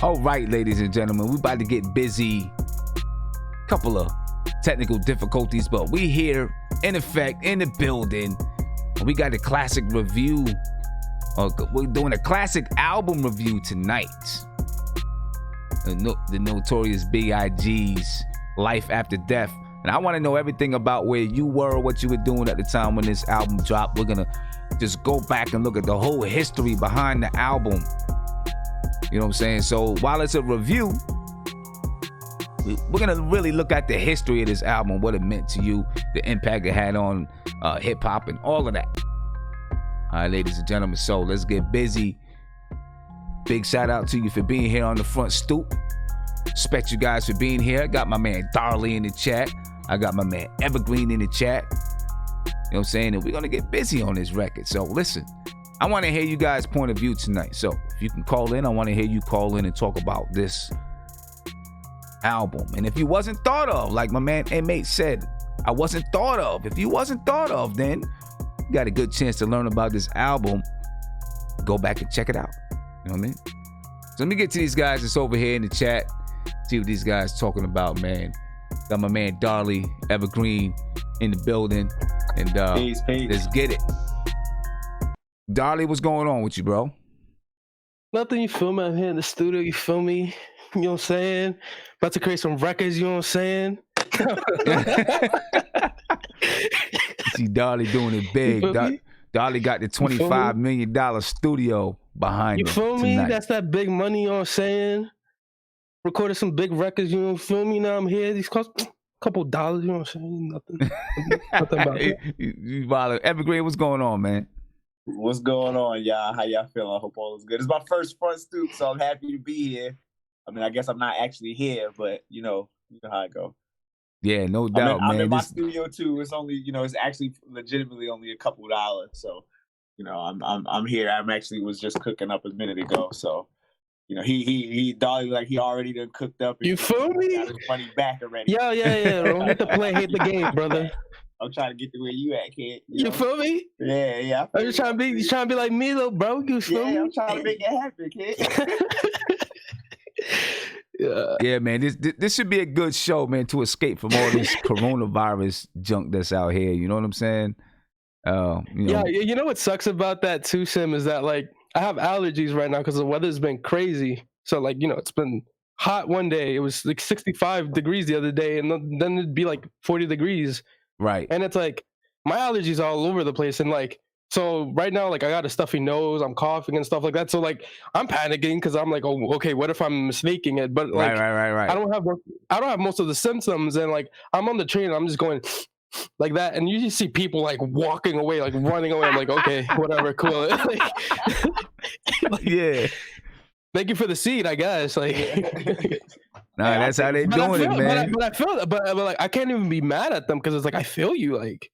All right, ladies and gentlemen, we about to get busy. Couple of technical difficulties, but we here in effect in the building. We got a classic review. We're doing a classic album review tonight. The Notorious B.I.G's Life After Death. And I want to know everything about where you were, what you were doing at the time when this album dropped. We're going to just go back and look at the whole history behind the album. You know what I'm saying? So while it's a review, we're going to really look at the history of this album, what it meant to you, the impact it had on hip-hop and all of that. All right, ladies and gentlemen, so let's get busy. Big shout out to you for being here on the front stoop. Respect you guys for being here. I got my man Darley in the chat. I got my man Evergreen in the chat. You know what I'm saying? And we're going to get busy on this record. So listen, I want to hear you guys' point of view tonight. So if you can call in, I want to hear you call in and talk about this album. And if you wasn't thought of, like my man Inmate said, I wasn't thought of. If you wasn't thought of, then you got a good chance to learn about this album. Go back and check it out. You know what I mean? So let me get to these guys that's over here in the chat. See what these guys talking about, man. Got my man Darley Evergreen in the building. And peace. Let's get it. Darley, what's going on with you, bro? Nothing, you feel me? I'm here in the studio, you feel me? You know what I'm saying? About to create some records, you know what I'm saying? See Darley doing it big. Darley got the $25 million studio behind him. You feel me? Tonight. That's that big money, you know what I'm saying? Recorded some big records, you know what I'm feel me? Now I'm here. These cost a couple dollars, you know what I'm saying? Nothing about that. Evergreen, what's going on, man? What's going on, y'all? How y'all feeling? I hope all is good. It's my first front stoop, so I'm happy to be here. I mean, I guess I'm not actually here, but you know how it go. Yeah, no doubt, man. I'm in my studio too. It's only, it's actually legitimately only a couple dollars. So, I'm here. I'm actually was just cooking up a minute ago. So, he Dolly like he already done cooked up. And, you feel me? Got his money back already. Yeah. Don't hit the play, hit the game, brother. I'm trying to get to where you at, kid. You feel me? Yeah. Are you trying to be like me, little bro? You feel me? I'm trying to make it happen, kid. Yeah, man. This should be a good show, man, to escape from all this coronavirus junk that's out here. You know what I'm saying? Yeah, you know what sucks about that too, Sim, is that like I have allergies right now because the weather's been crazy. So like, it's been hot one day. It was like 65 degrees the other day, and then it'd be like 40 degrees. Right. And it's like my allergies all over the place, and like so right now, like I got a stuffy nose, I'm coughing and stuff like that. So like I'm panicking because I'm like, oh, okay, what if I'm mistaking it? But like, right. I don't have most of the symptoms, and like I'm on the train, I'm just going like that, and you just see people like walking away, like running away. I'm like, okay, whatever, cool. Yeah. Thank you for the seat, I guess. Like, nah, that's how they doing it, man. But I feel, but like I can't even be mad at them because it's like I feel you, like.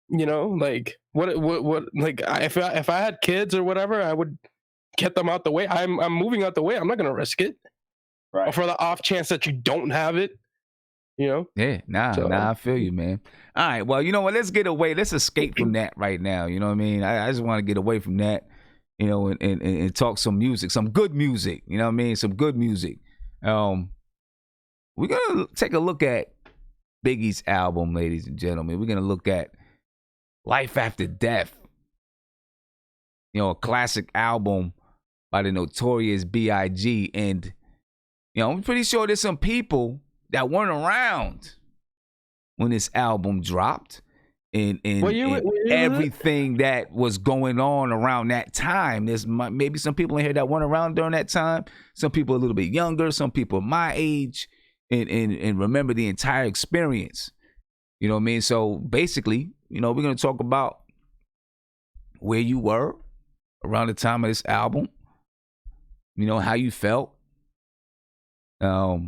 Like what like if I had kids or whatever, I would get them out the way. I'm moving out the way. I'm not gonna risk it, right? Or for the off chance that you don't have it, Yeah, I feel you, man. All right, well, you know what? Let's get away. Let's escape from that right now. You know what I mean? I just want to get away from that, and talk some music, some good music. You know what I mean? Some good music. We're gonna take a look at Biggie's album, ladies and gentlemen. We're gonna look at Life After Death, a classic album by the Notorious B.I.G. And, I'm pretty sure there's some people that weren't around when this album dropped and everything that was going on around that time. There's maybe some people in here that weren't around during that time. Some people a little bit younger, some people my age, and remember the entire experience. You know what I mean? So basically, we're going to talk about where you were around the time of this album, how you felt, how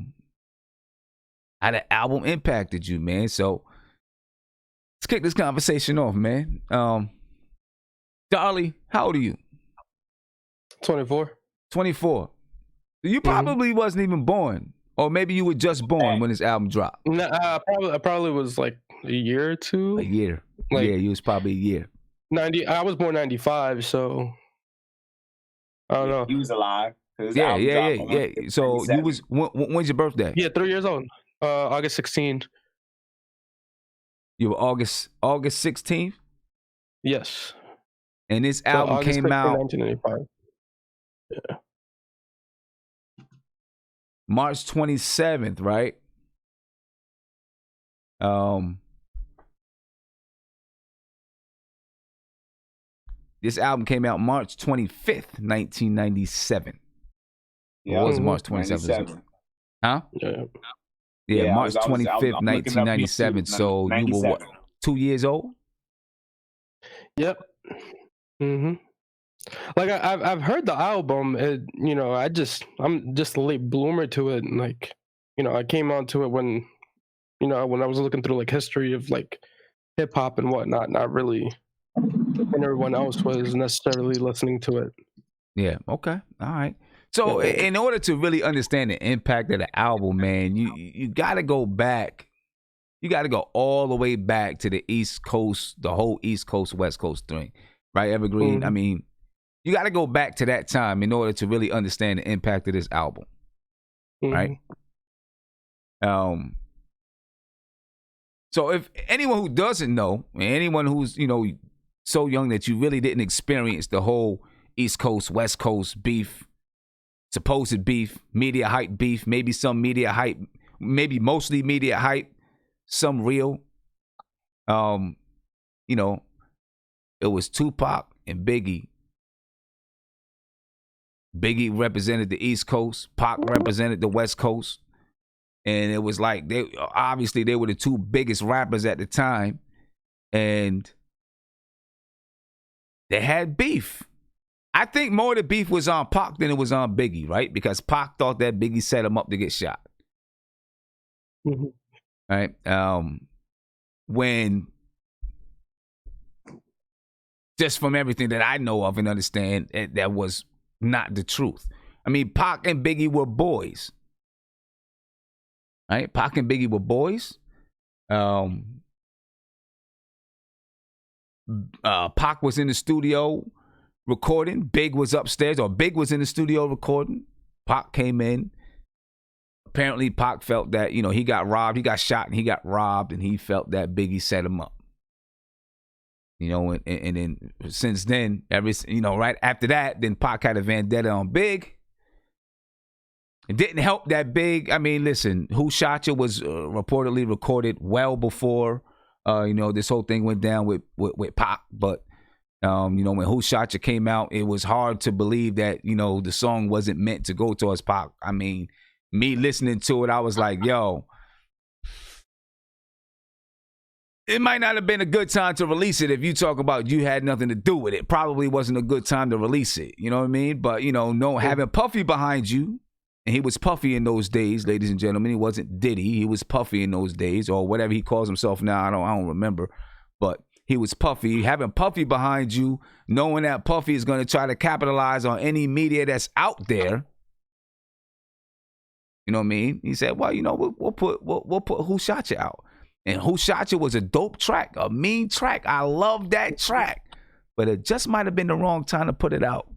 the album impacted you, man. So let's kick this conversation off, man. Darley, how old are you? 24. 24. You probably wasn't even born. Or maybe you were just born when this album dropped. No, I probably was like a year or two. A year. Like, yeah, you was probably a year. 90. I was born 95, so I don't know. He was alive. Yeah. So you was when's your birthday? Yeah, 3 years old. August 16th. You were August 16th? Yes. And this album came out 1995. Yeah. March 27th, right? This album came out March 25th, 1997. Yeah, it was March 27th. Huh? Yeah, March 25th, 1997. So you were what, 2 years old? Yep. Like I've heard the album. You know, I'm just a late bloomer to it, and like, you know, I came onto it when I was looking through like history of like hip hop and whatnot. Not really when everyone else was necessarily listening to it. Yeah. Okay. All right. So in order to really understand the impact of the album, man, you got to go back. You got to go all the way back to the East Coast, the whole East Coast, West Coast thing, right? Evergreen. I mean, you got to go back to that time in order to really understand the impact of this album, right? So if anyone who doesn't know, anyone who's, you know, so young that you really didn't experience the whole East Coast, West Coast beef, supposed beef, media hype beef, maybe some media hype, maybe mostly media hype, some real, you know, it was Tupac and Biggie. Biggie represented the East Coast, Pac represented the West Coast. And it was like, they were the two biggest rappers at the time. And they had beef. I think more of the beef was on Pac than it was on Biggie, right? Because Pac thought that Biggie set him up to get shot. Right? When, just from everything that I know of and understand, that was not the truth. I mean, Pac and Biggie were boys. Right? Pac and Biggie were boys. Pac was in the studio recording. Big was upstairs, or Big was in the studio recording. Pac came in. Apparently, Pac felt that, you know, he got robbed. He got shot and he got robbed, and he felt that Biggie set him up. You know, and then since then, right after that, then Pac had a vendetta on Big. It didn't help that Big. I mean, listen, Who Shot Ya was reportedly recorded well before, this whole thing went down with Pac. But, when Who Shot Ya came out, it was hard to believe that, the song wasn't meant to go towards Pac. I mean, me listening to it, I was like, yo, it might not have been a good time to release it if you talk about you had nothing to do with it. Probably wasn't a good time to release it. You know what I mean? But, having Puffy behind you, and he was Puffy in those days, ladies and gentlemen. He wasn't Diddy. He was Puffy in those days, or whatever he calls himself now. I don't remember. But he was Puffy. Having Puffy behind you, knowing that Puffy is going to try to capitalize on any media that's out there. You know what I mean? He said, well, we'll put Who Shot Ya out. And Who Shot Ya was a dope track, a mean track. I love that track. But it just might have been the wrong time to put it out.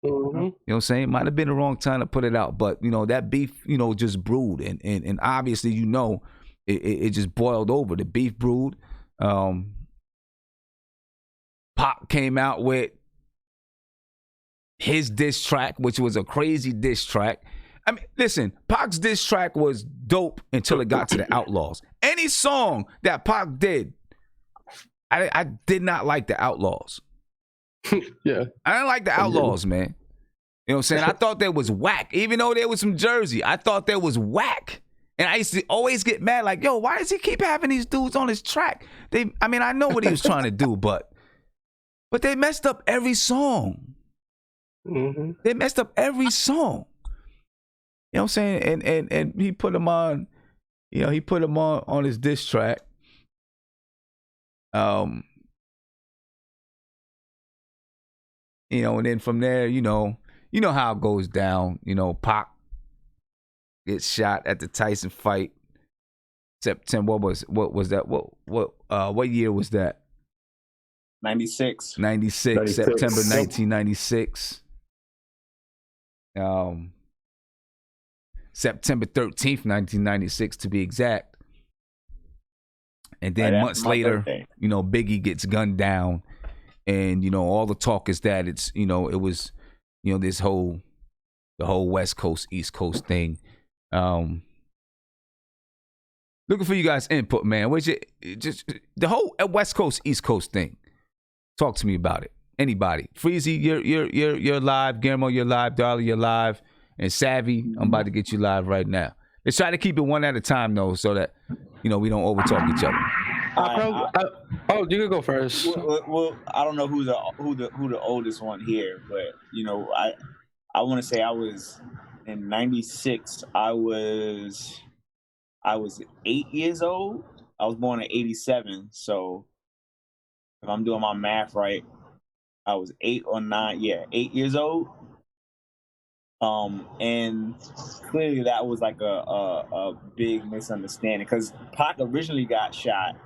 You know what I'm saying? Might have been the wrong time to put it out. But, that beef, just brewed. And obviously, it just boiled over. The beef brewed. Pac came out with his diss track, which was a crazy diss track. I mean, listen, Pac's diss track was dope until it got to the Outlaws. Any song that Pac did, I did not like the Outlaws. Yeah. I didn't like the Outlaws, man. You know what I'm saying? I thought that was whack. Even though there was some Jersey, I thought that was whack. And I used to always get mad, like, yo, why does he keep having these dudes on his track? I know what he was trying to do, but they messed up every song. They messed up every song. You know what I'm saying? And he put him on, he put him on his diss track. And then from there, you know how it goes down. Pac gets shot at the Tyson fight. September, what was that? What year was that? 96. September 1996. September 13th, 1996 to be exact. And then months later, birthday. Biggie gets gunned down. And, all the talk is that it's, it was, the whole West Coast, East Coast thing. Looking for you guys' input, man. What's just the whole West Coast, East Coast thing? Talk to me about it. Anybody? Freezy, you're live. Guillermo, you're live. Darla, you're live. And Savvy, I'm about to get you live right now. Let's try to keep it one at a time, though, so that we don't overtalk each other. You can go first. Well, I don't know who the oldest one here, but I want to say I was in '96. I was 8 years old. I was born in '87, so if I'm doing my math right, I was 8 or 9. Yeah, 8 years old. And clearly that was like a big misunderstanding because Pac originally got shot.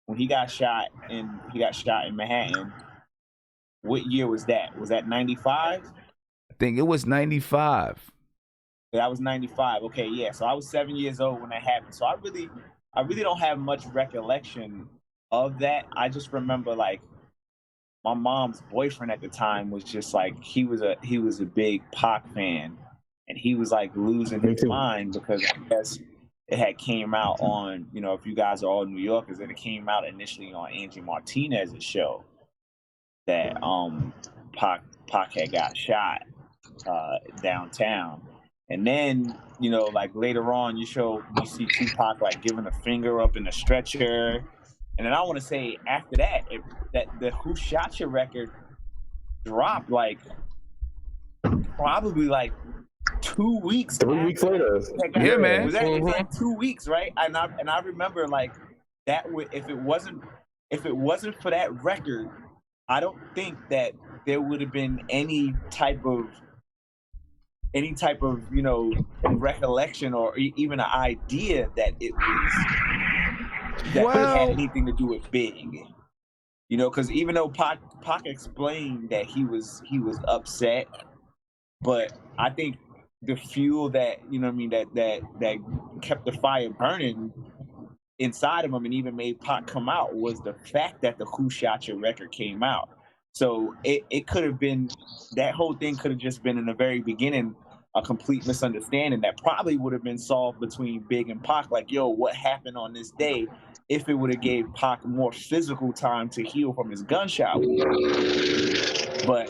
When he got shot in Manhattan, what year was that? Was that 95? I think it was 95. That was 95. Okay, yeah. So I was 7 years old when that happened. So I really don't have much recollection of that. I just remember like my mom's boyfriend at the time was just like he was a big Pac fan, and he was like losing his mind because I guess it had came out on, if you guys are all New Yorkers, it came out initially on Angie Martinez's show that Pac had got shot downtown. And then, like later on, you see Tupac like giving a finger up in the stretcher. And then I want to say after that, that the Who Shot You record dropped like probably like 2 weeks. 3 weeks later. Yeah, man. It was like 2 weeks, right? And I remember like that. If it wasn't for that record, I don't think that there would have been any type of recollection or even an idea that it had anything to do with Big. Because even though Pac explained that he was upset, but I think the fuel that that kept the fire burning inside of him and even made Pac come out was the fact that the Who Shot You record came out. So it could have been, that whole thing could have just been in the very beginning a complete misunderstanding that probably would have been solved between Big and Pac. Like, yo, what happened on this day? If it would have gave Pac more physical time to heal from his gunshot wound. But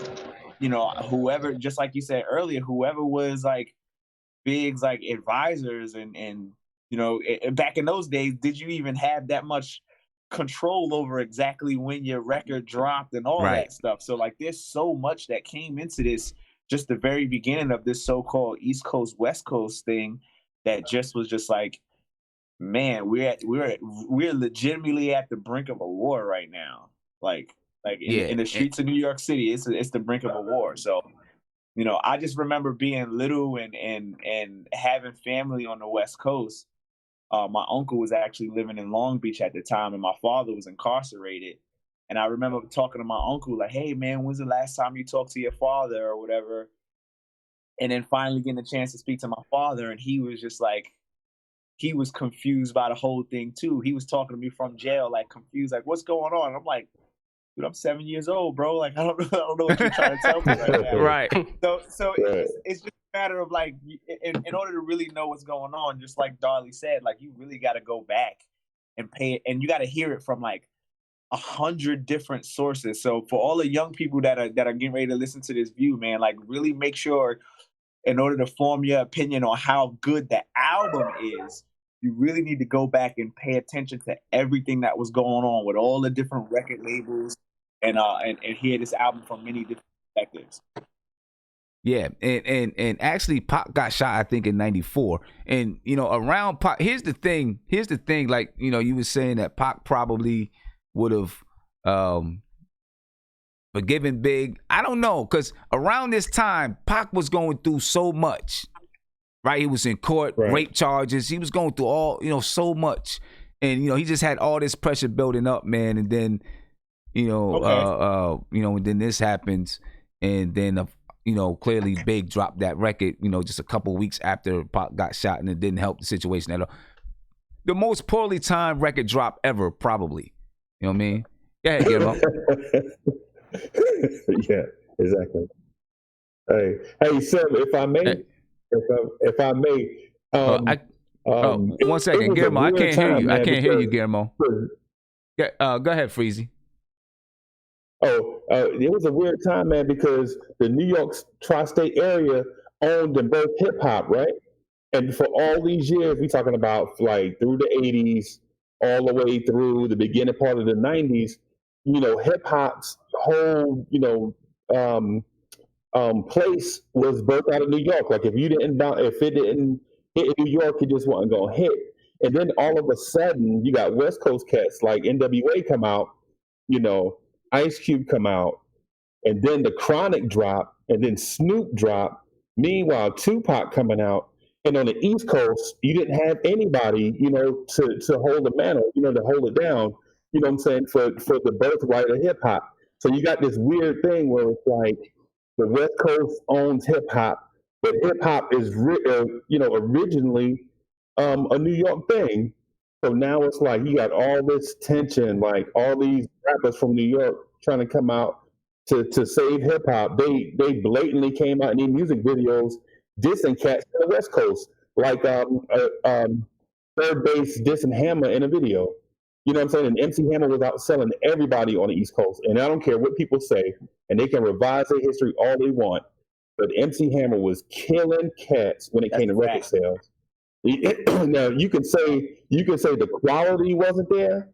whoever, just like you said earlier, whoever was like Big's like advisors and back in those days, did you even have that much control over exactly when your record dropped and all that stuff? So like there's so much that came into this, just the very beginning of this so-called East Coast West Coast thing, that just was just like, man, we're legitimately at the brink of a war right now. Like in the streets of New York City, it's the brink of a war. So I just remember being little and having family on the West Coast. My uncle was actually living in Long Beach at the time, and my father was incarcerated. And I remember talking to my uncle, like, hey, man, when's the last time you talked to your father or whatever? And then finally getting a chance to speak to my father, and he was just like, he was confused by the whole thing, too. He was talking to me from jail, like, confused, like, what's going on? And I'm like, dude, I'm 7 years old, bro. Like, I don't know what you're trying to tell me right now. Right. So it's just a matter of, like, in order to really know what's going on, just like Darlie said, like, you really got to go back and pay it, and you got to hear it from, like, 100 different sources. So for all the young people that are getting ready to listen to this view, man, like really make sure in order to form your opinion on how good the album is, you really need to go back and pay attention to everything that was going on with all the different record labels and hear this album from many different perspectives. Yeah, and actually Pac got shot, I think, in 94. And around Pac, here's the thing, like, you were saying that Pac probably would have forgiven Big. I don't know, because around this time, Pac was going through so much, right? He was in court, rape charges. He was going through all, so much. And, he just had all this pressure building up, man. And then, and then this happens. And then, you know, clearly Big dropped that record, you know, just a couple weeks after Pac got shot, and it didn't help the situation at all. The most poorly timed record drop ever, probably. You know what I mean? Go ahead, Guillermo. Yeah, exactly. Hey, Sim, if I may, if I may, 1 second, Guillermo. I can't hear you. I can't hear you, Guillermo. Go ahead, Freezy. It was a weird time, man, because the New York tri-state area owned and birthed hip hop, right? And for all these years, we talking about like through the 80s, all the way through the beginning part of the 90s, you know, hip hop's whole, you know, place was birthed out of New York. Like if it didn't hit New York, it just wasn't gonna hit. And then all of a sudden, you got West Coast cats like NWA come out, you know, Ice Cube come out, and then the Chronic drop, and then Snoop drop. Meanwhile, Tupac coming out, and on the East Coast, you didn't have anybody, you know, to hold the mantle, you know, to hold it down. You know what I'm saying, for the birthright of hip hop. So you got this weird thing where it's like the West Coast owns hip hop, but hip hop is, you know, originally a New York thing. So now it's like you got all this tension, like all these rappers from New York trying to come out to save hip hop. They blatantly came out in these music videos dissing cats on the West Coast, like Third Base dissing Hammer in a video. You know what I'm saying? And MC Hammer was out selling everybody on the East Coast. And I don't care what people say, and they can revise their history all they want, but MC Hammer was killing cats when it came to record sales. Now you can say the quality wasn't there,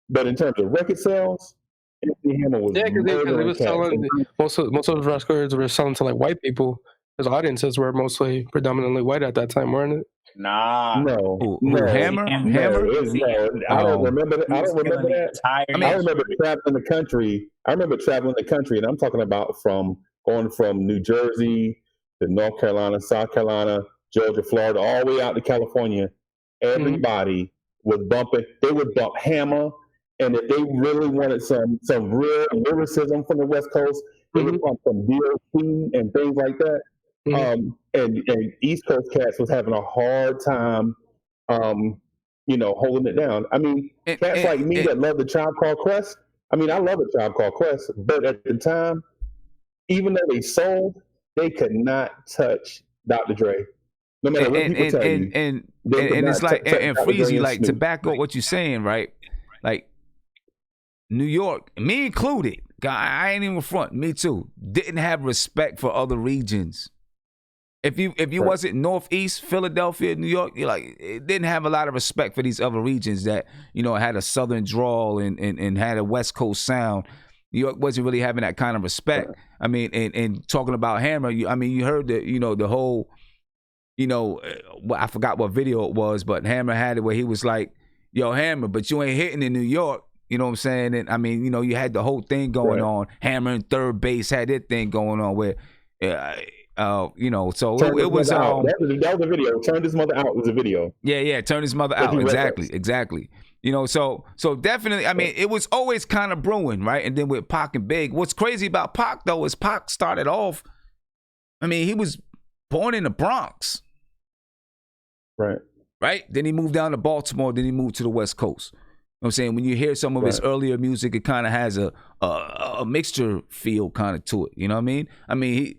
but in terms of record sales, MC Hammer was because they was selling most of his records were selling to like white people. His audiences were mostly predominantly white at that time, weren't it? Nah, no. Hammer. I don't remember that. I don't remember that. I remember traveling the country. And I'm talking about going from New Jersey to North Carolina, South Carolina, Georgia, Florida, all the way out to California. Everybody was bumping. They would bump Hammer, and if they really wanted some real lyricism from the West Coast, they would bump some DOC and things like that. And East Coast cats was having a hard time, you know, holding it down. I mean, cats like me that love the Tribe Called Quest. I mean, I love the Tribe Called Quest, but at the time, even though they sold, they could not touch Dr. Dre. No matter what people tell you. And it's like, and Freezy, like, to back up what you're saying, right? Like, New York, me included, I ain't even front, me too, didn't have respect for other regions. If you wasn't Northeast, Philadelphia, New York, you're like, it didn't have a lot of respect for these other regions that, you know, had a Southern drawl and had a West Coast sound. New York wasn't really having that kind of respect. I mean, and talking about Hammer, you heard the, you know, the whole, you know, I forgot what video it was, but Hammer had it where he was like, yo, Hammer, but you ain't hitting in New York. You know what I'm saying? And I mean, you know, you had the whole thing going on. Hammer and Third Base had their thing going on where, you know, so it was that was a video. Turn His Mother Out was a video. Yeah, Turn His Mother Out. Exactly. You know, so definitely, I mean, it was always kind of brewing, right? And then with Pac and Big, what's crazy about Pac though is Pac started off, I mean, he was born in the Bronx. Right? Then he moved down to Baltimore, then he moved to the West Coast. You know what I'm saying? When you hear some of his earlier music, it kind of has a mixture feel kind of to it. You know what I mean? I mean,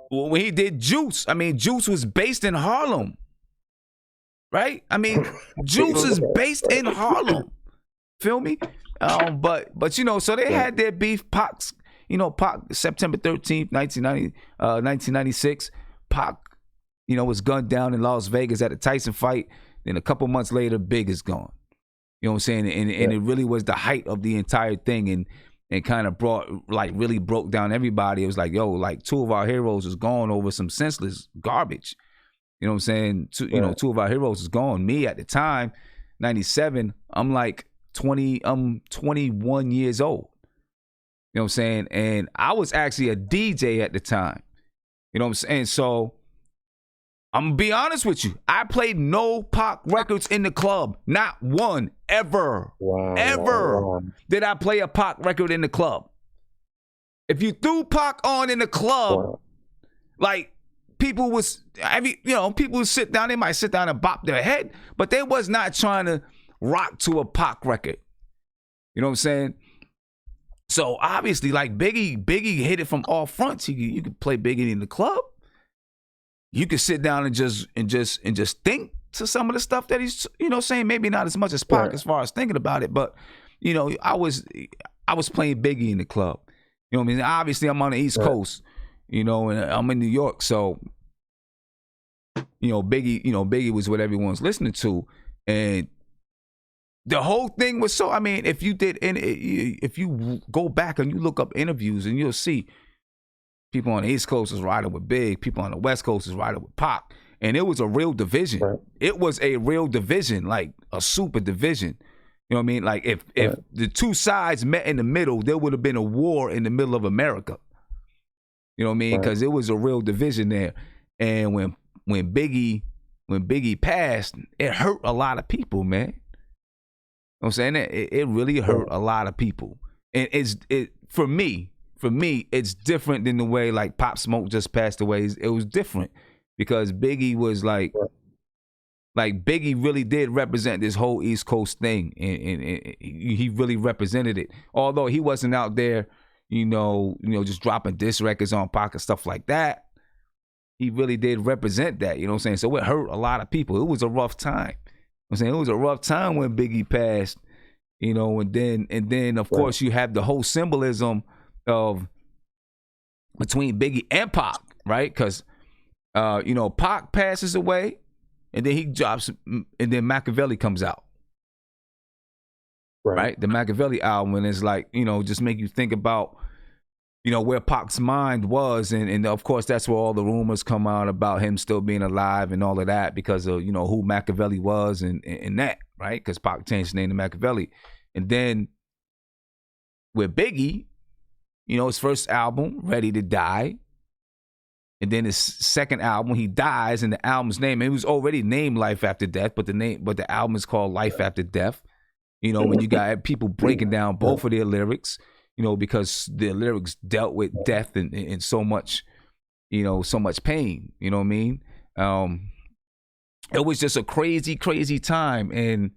when he did Juice, I mean, Juice was based in Harlem. Right? I mean, Juice is based in Harlem. Feel me? But you know, so they had their beef. Pac's, you know, Pac, September 13th, 1996, Pac, you know, was gunned down in Las Vegas at a Tyson fight. Then a couple months later, Big is gone. You know what I'm saying? And it really was the height of the entire thing, and kind of really broke down everybody. It was like, yo, like two of our heroes is gone over some senseless garbage. You know what I'm saying? Two of our heroes is gone. Me at the time, 97, I'm like 21 years old. You know what I'm saying? And I was actually a DJ at the time. You know what I'm saying? So I'm going to be honest with you. I played no Pac records in the club. Not one. Ever. Ever did I play a Pac record in the club. If you threw Pac on in the club, like people was, people would sit down. They might sit down and bop their head, but they was not trying to rock to a Pac record. You know what I'm saying? So obviously, like Biggie hit it from all fronts. You could play Biggie in the club. You could sit down and just think to some of the stuff that he's, saying. Maybe not as much as Pac as far as thinking about it, but I was playing Biggie in the club. You know what I mean? Obviously, I'm on the East Coast, and I'm in New York, so Biggie was what everyone's listening to, and the whole thing was so. I mean, if you go back and you look up interviews, and you'll see people on the East Coast is riding with Big, people on the West Coast is riding with Pac, and it was a real division. Right. It was a real division, like a super division. You know what I mean? Like if the two sides met in the middle, there would have been a war in the middle of America. You know what I mean? Because it was a real division there. And when Biggie passed, it hurt a lot of people, man. You know what I'm saying? It really hurt a lot of people. And for me, it's different than the way like Pop Smoke just passed away. It was different because Biggie was like Biggie really did represent this whole East Coast thing, and he really represented it. Although he wasn't out there, just dropping diss records on Pac and stuff like that. He really did represent that, you know what I'm saying? So it hurt a lot of people. It was a rough time. I'm saying it was a rough time when Biggie passed, and then of course you have the whole symbolism of between Biggie and Pac, right? Because Pac passes away. And then he drops, and then Machiavelli comes out. Right? The Machiavelli album, and it's like, just make you think about, where Pac's mind was. And of course, that's where all the rumors come out about him still being alive and all of that because of, who Machiavelli was and that, right? Because Pac changed his name to Machiavelli. And then with Biggie, his first album, Ready to Die. And then his second album, he dies, and the album's name, it was already named Life After Death, but the album is called Life After Death. When you got people breaking down both of their lyrics, because their lyrics dealt with death and so much, so much pain. You know what I mean? It was just a crazy, crazy time. And,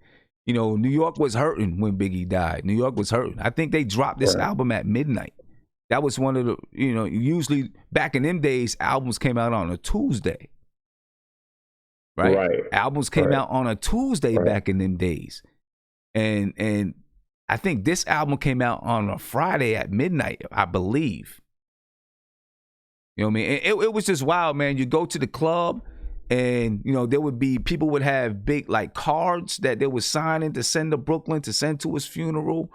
New York was hurting when Biggie died. New York was hurting. I think they dropped this album at midnight. That was one of the, usually back in them days, albums came out on a Tuesday. Right? Albums came out on a Tuesday back in them days. And I think this album came out on a Friday at midnight, I believe. You know what I mean? It was just wild, man. You go to the club and, there would be, people would have big like cards that they were signing to send to Brooklyn, to send to his funeral.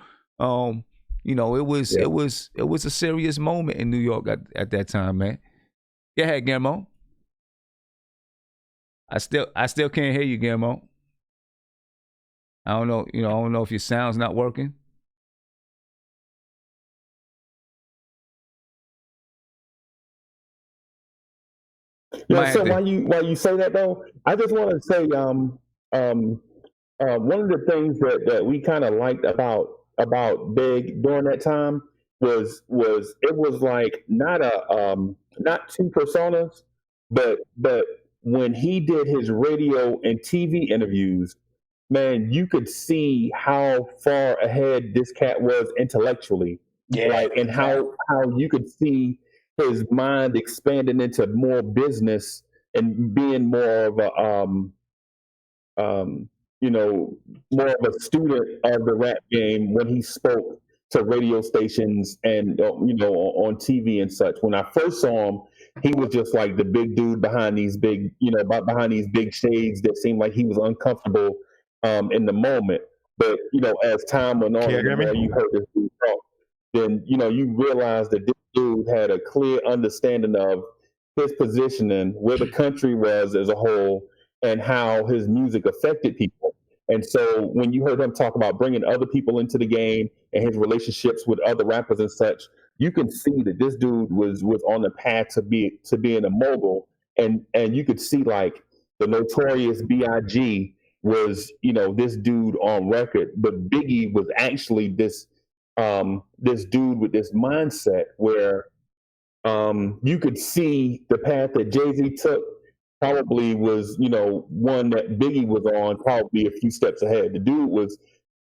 It was a serious moment in New York at that time, man. Go ahead, Guillermo. I still can't hear you, Guillermo. I don't know, I don't know if your sound's not working. Yeah, so while you say that though, I just want to say one of the things that we kind of liked about Big during that time was it was like not two personas, but when he did his radio and TV interviews, man, you could see how far ahead this cat was intellectually, right? And how you could see his mind expanding into more business and being more of a more of a student of the rap game when he spoke to radio stations and on TV and such. When I first saw him, he was just like the big dude behind these big shades that seemed like he was uncomfortable in the moment. But as time went on, the more you heard this dude talk, then you realize that this dude had a clear understanding of his positioning, where the country was as a whole, and how his music affected people. And so when you heard him talk about bringing other people into the game and his relationships with other rappers and such, you can see that this dude was on the path to being a mogul. And you could see like the Notorious B.I.G. was, this dude on record, but Biggie was actually this this dude with this mindset where you could see the path that Jay-Z took probably was, one that Biggie was on, probably a few steps ahead. The dude was,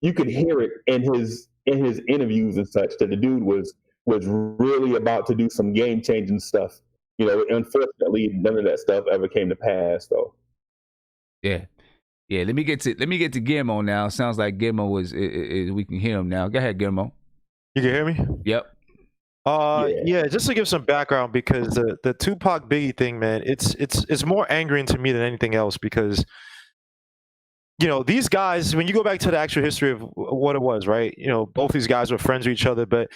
you could hear it in his interviews and such, that the dude was really about to do some game changing stuff. Unfortunately, none of that stuff ever came to pass, though. Yeah. Let me get to Guillermo now. Sounds like Guillermo is we can hear him now. Go ahead, Guillermo. You can hear me? Yep. Yeah, just to give some background, because the Tupac Biggie thing, man, it's more angering to me than anything else, because these guys, when you go back to the actual history of what it was, right? Both these guys were friends with each other, but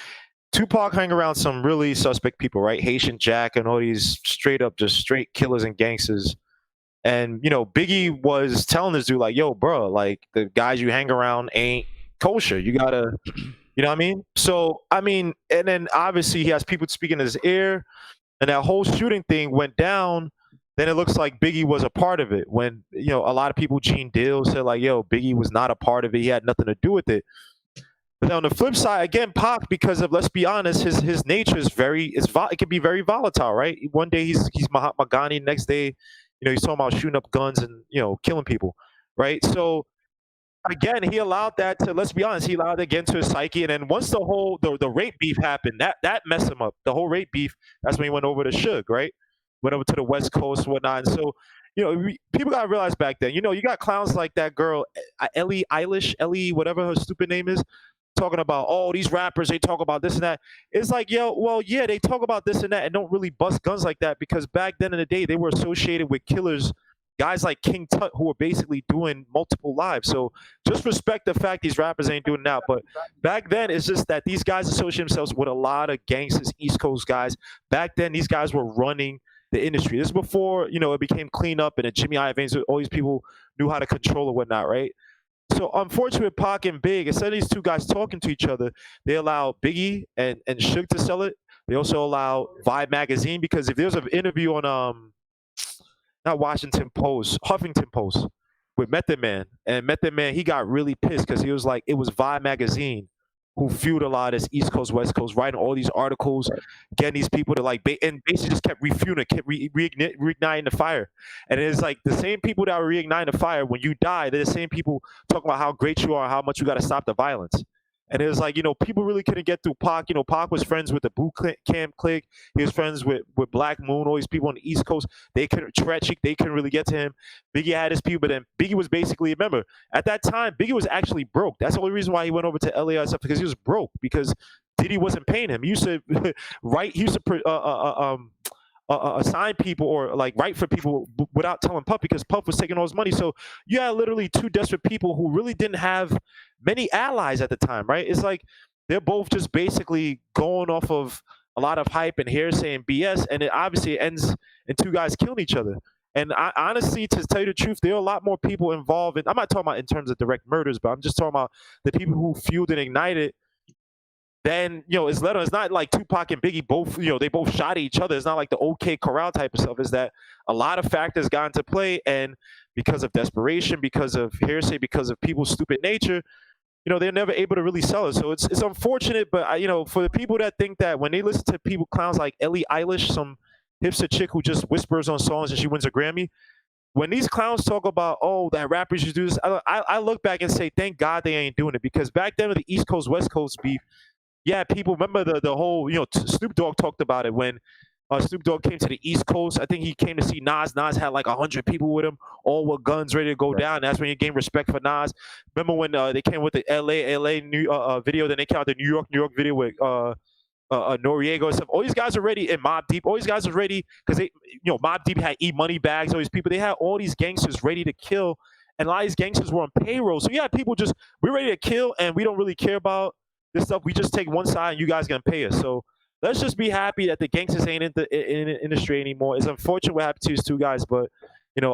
Tupac hung around some really suspect people, right? Haitian Jack and all these straight killers and gangsters. And Biggie was telling this dude, like, yo, bro, like, the guys you hang around ain't kosher. You gotta, you know what I mean? So, and then obviously he has people speaking in his ear, and that whole shooting thing went down. Then it looks like Biggie was a part of it, when, a lot of people, Gene Deal said, like, yo, Biggie was not a part of it. He had nothing to do with it. But then on the flip side, again, Pac, because of, let's be honest, his nature is it can be very volatile, right? One day he's Mahatma Gandhi, next day, he's talking about shooting up guns and, killing people, right? So, again, he allowed that to, let's be honest, he allowed it to get into his psyche. And then once the rape beef happened, that messed him up. The whole rape beef, that's when he went over to Suge, right? Went over to the West Coast and whatnot. And so, people got to realize back then, you got clowns like that girl, Ellie Eilish, whatever her stupid name is, talking about, oh, these rappers, they talk about this and that. It's like, yo, well, yeah, they talk about this and that and don't really bust guns like that, because back then in the day, they were associated with killers, guys like King Tut, who were basically doing multiple lives. So just respect the fact these rappers ain't doing it now. But back then, it's just that these guys associate themselves with a lot of gangsters, East Coast guys. Back then, these guys were running the industry. This is before, it became clean up and then Jimmy Iovine, all these people knew how to control it, whatnot, right? So unfortunately, Pac and Big, instead of these two guys talking to each other, they allow Biggie and Suge to sell it. They also allow Vibe magazine, because if there's an interview on not Washington Post, Huffington Post, with Method Man, and Method Man, he got really pissed because he was like, it was Vibe magazine who fueled a lot of this East Coast, West Coast, writing all these articles, getting these people to and basically just kept refueling, kept reigniting the fire. And it's like the same people that were reigniting the fire, when you die, they're the same people talking about how great you are and how much you got to stop the violence. And it was like, people really couldn't get through Pac. Pac was friends with the Boot Camp Clique. He was friends with Black Moon, all these people on the East Coast. They couldn't really get to him. Biggie had his people, but then Biggie was basically, remember, at that time, Biggie was actually broke. That's the only reason why he went over to LA and stuff, because he was broke, because Diddy wasn't paying him. He used to assign people or like write for people without telling Puff, because Puff was taking all his money. So you had literally two desperate people who really didn't have many allies at the time, right? It's like they're both just basically going off of a lot of hype and hearsay and BS, and it obviously ends in two guys killing each other. And I honestly, to tell you the truth, there are a lot more people involved. I'm not talking about in terms of direct murders, but I'm just talking about the people who fueled and ignited. Then, it's not like Tupac and Biggie both, they both shot at each other. It's not like the OK Corral type of stuff. Is that a lot of factors got into play, and because of desperation, because of hearsay, because of people's stupid nature, they're never able to really sell it. So it's unfortunate, but for the people that think that when they listen to clowns like Ellie Eilish, some hipster chick who just whispers on songs and she wins a Grammy, when these clowns talk about, oh, that rappers should do this, I look back and say, thank God they ain't doing it, because back then with the East Coast, West Coast beef, yeah, people remember the whole, Snoop Dogg talked about it when Snoop Dogg came to the East Coast. I think he came to see Nas. Nas had like 100 people with him, all with guns ready to go down. That's when you gain respect for Nas. Remember when they came with the LA video, then they came out the New York video with Noriega and stuff. All these guys are ready, and Mobb Deep. All these guys are ready because they, Mobb Deep had E-Money bags. All these people, they had all these gangsters ready to kill, and a lot of these gangsters were on payroll. So you had people just, we're ready to kill, and we don't really care about this stuff. We just take one side, and you guys gonna pay us. So let's just be happy that the gangsters ain't in the industry anymore. It's unfortunate what happened to these two guys, but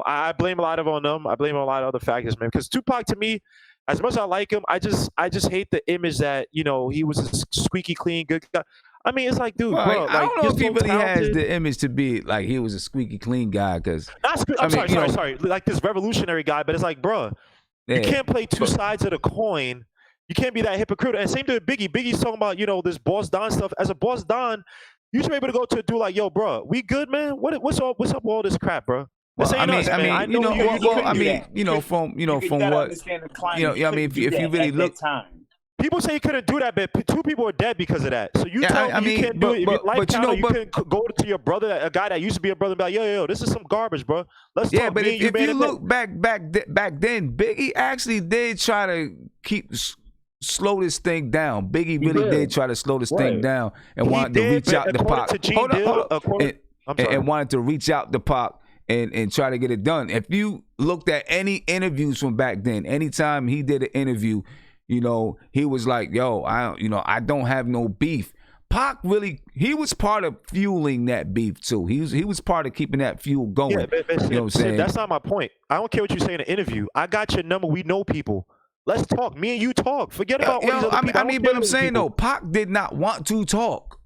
I blame a lot of on them. I blame a lot of other factors, man. Because Tupac, to me, as much as I like him, I just hate the image that he was a squeaky clean good guy. I mean, it's like, dude, bro, I don't know if he really has the image to be like he was a squeaky clean guy. Because I'm sorry, like this revolutionary guy. But it's like, bro, you can't play two sides of the coin You can't be that hypocritical. And same thing with Biggie. Biggie's talking about, this boss Don stuff. As a boss Don, you should be able to go to a dude like, yo, bro, we good, man? What's up with all this crap, bro? Well, I mean, from what, if you really look, people say you couldn't do that, but 2 people are dead because of that. So you tell me you can't do it. If your life counted, you couldn't go to your brother, a guy that used to be a brother, and be like, yo, this is some garbage, bro. Let's talk. But if you look back then, Biggie actually did try to slow this thing down. Biggie really did try to slow this thing down and wanted to reach out to Pac. And wanted to reach out to Pac and try to get it done. If you looked at any interviews from back then, anytime he did an interview, he was like, yo, I don't have no beef. Pac really, he was part of fueling that beef too. He was part of keeping that fuel going. Yeah, but you know what I'm saying? That's not my point. I don't care what you say in an interview. I got your number. We know people. Let's talk. Me and you talk. Forget about all these other people. But I'm saying though, Pac did not want to talk.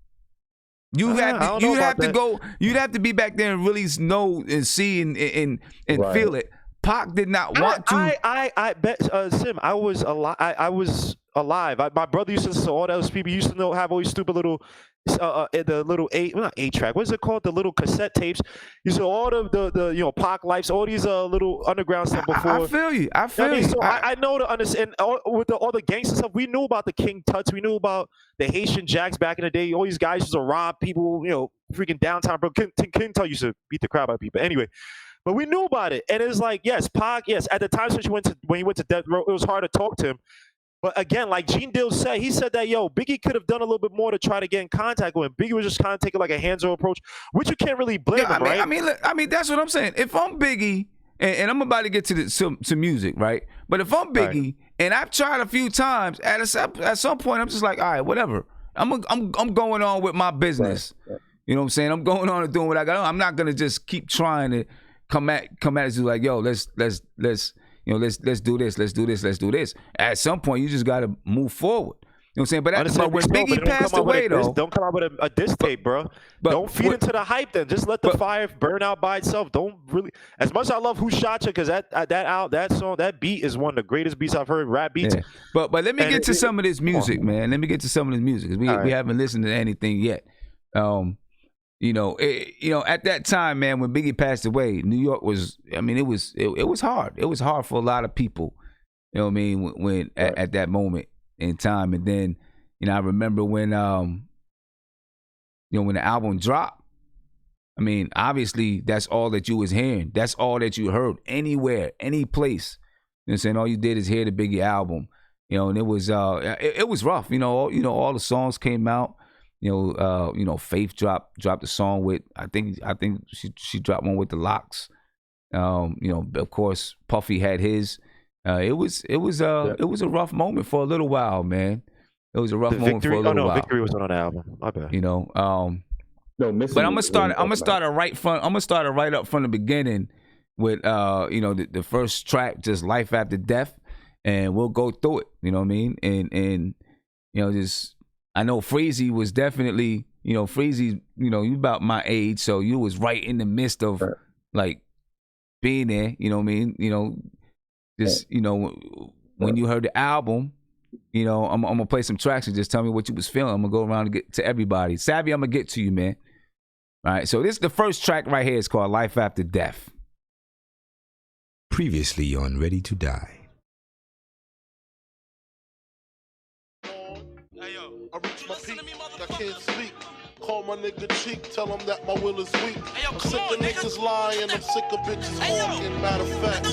You'd have to be back there and really know and see and feel it. Pac did not want to. I bet Sim, I was alive. My brother used to listen to all those people. Used to have all these stupid little the little not 8-track. What is it called? The little cassette tapes. You saw all the Pac Lives, all these little underground stuff before. I feel you. So I know to understand with all the gangster stuff. We knew about the King Tuts. We knew about the Haitian Jacks back in the day. All these guys used to rob people. Freaking downtown, bro. King Tut used to beat the crap out of people. Anyway. But we knew about it. And it's like, yes, Pac, yes, at the time when he went to death row, it was hard to talk to him. But again, like Gene Dill said, he said that, Biggie could have done a little bit more to try to get in contact with him. Biggie was just kind of taking like a hands-on approach, which you can't really blame him, right? I mean, that's what I'm saying. If I'm Biggie, and I'm about to get to music, right? But if I'm Biggie, and I've tried a few times, at some point, I'm just like, all right, whatever. I'm going on with my business. Right. You know what I'm saying? I'm going on and doing what I got. I'm not gonna just keep trying to come at us like, yo, let's do this. At some point, you just got to move forward. You know what I'm saying? But when Biggie passed away, though, don't come out with a diss tape, bro. Don't feed into the hype. Then just let the fire burn out by itself. Don't really. As much as I love Who Shot Ya, because that song, that beat is one of the greatest beats I've heard. Rap beats. Yeah. But let me get to some of this music, man. Let me get to some of this music because we haven't listened to anything yet. At that time, man, when Biggie passed away, New York was, it was hard. It was hard for a lot of people, you know what I mean, when at that moment in time. And then, I remember when the album dropped, obviously that's all that you was hearing. That's all that you heard anywhere, any place. You know what I'm saying? All you did is hear the Biggie album, and it was rough. All the songs came out. Faith dropped the song with I think she dropped one with the Locks. Of course Puffy had his. It was a rough moment for a little while, man. It was a rough moment for a little while. Victory was on the album. My bad. But I'm gonna start it right up from the beginning with the first track, just Life After Death, and we'll go through it. You know what I mean? And just. I know Freezy was definitely, Freezy, you about my age, so you was right in the midst of like being there, you know what I mean? When you heard the album, I'm gonna play some tracks and just tell me what you was feeling. I'm gonna go around and get to everybody. Savvy, I'm gonna get to you, man. All right, so this is the first track right here. It's called Life After Death. Previously on Ready to Die. I reach my peak, I can't speak. Call my nigga cheek, tell him that my will is weak. I'm sick of niggas lying, I'm sick of bitches talking. Matter of fact.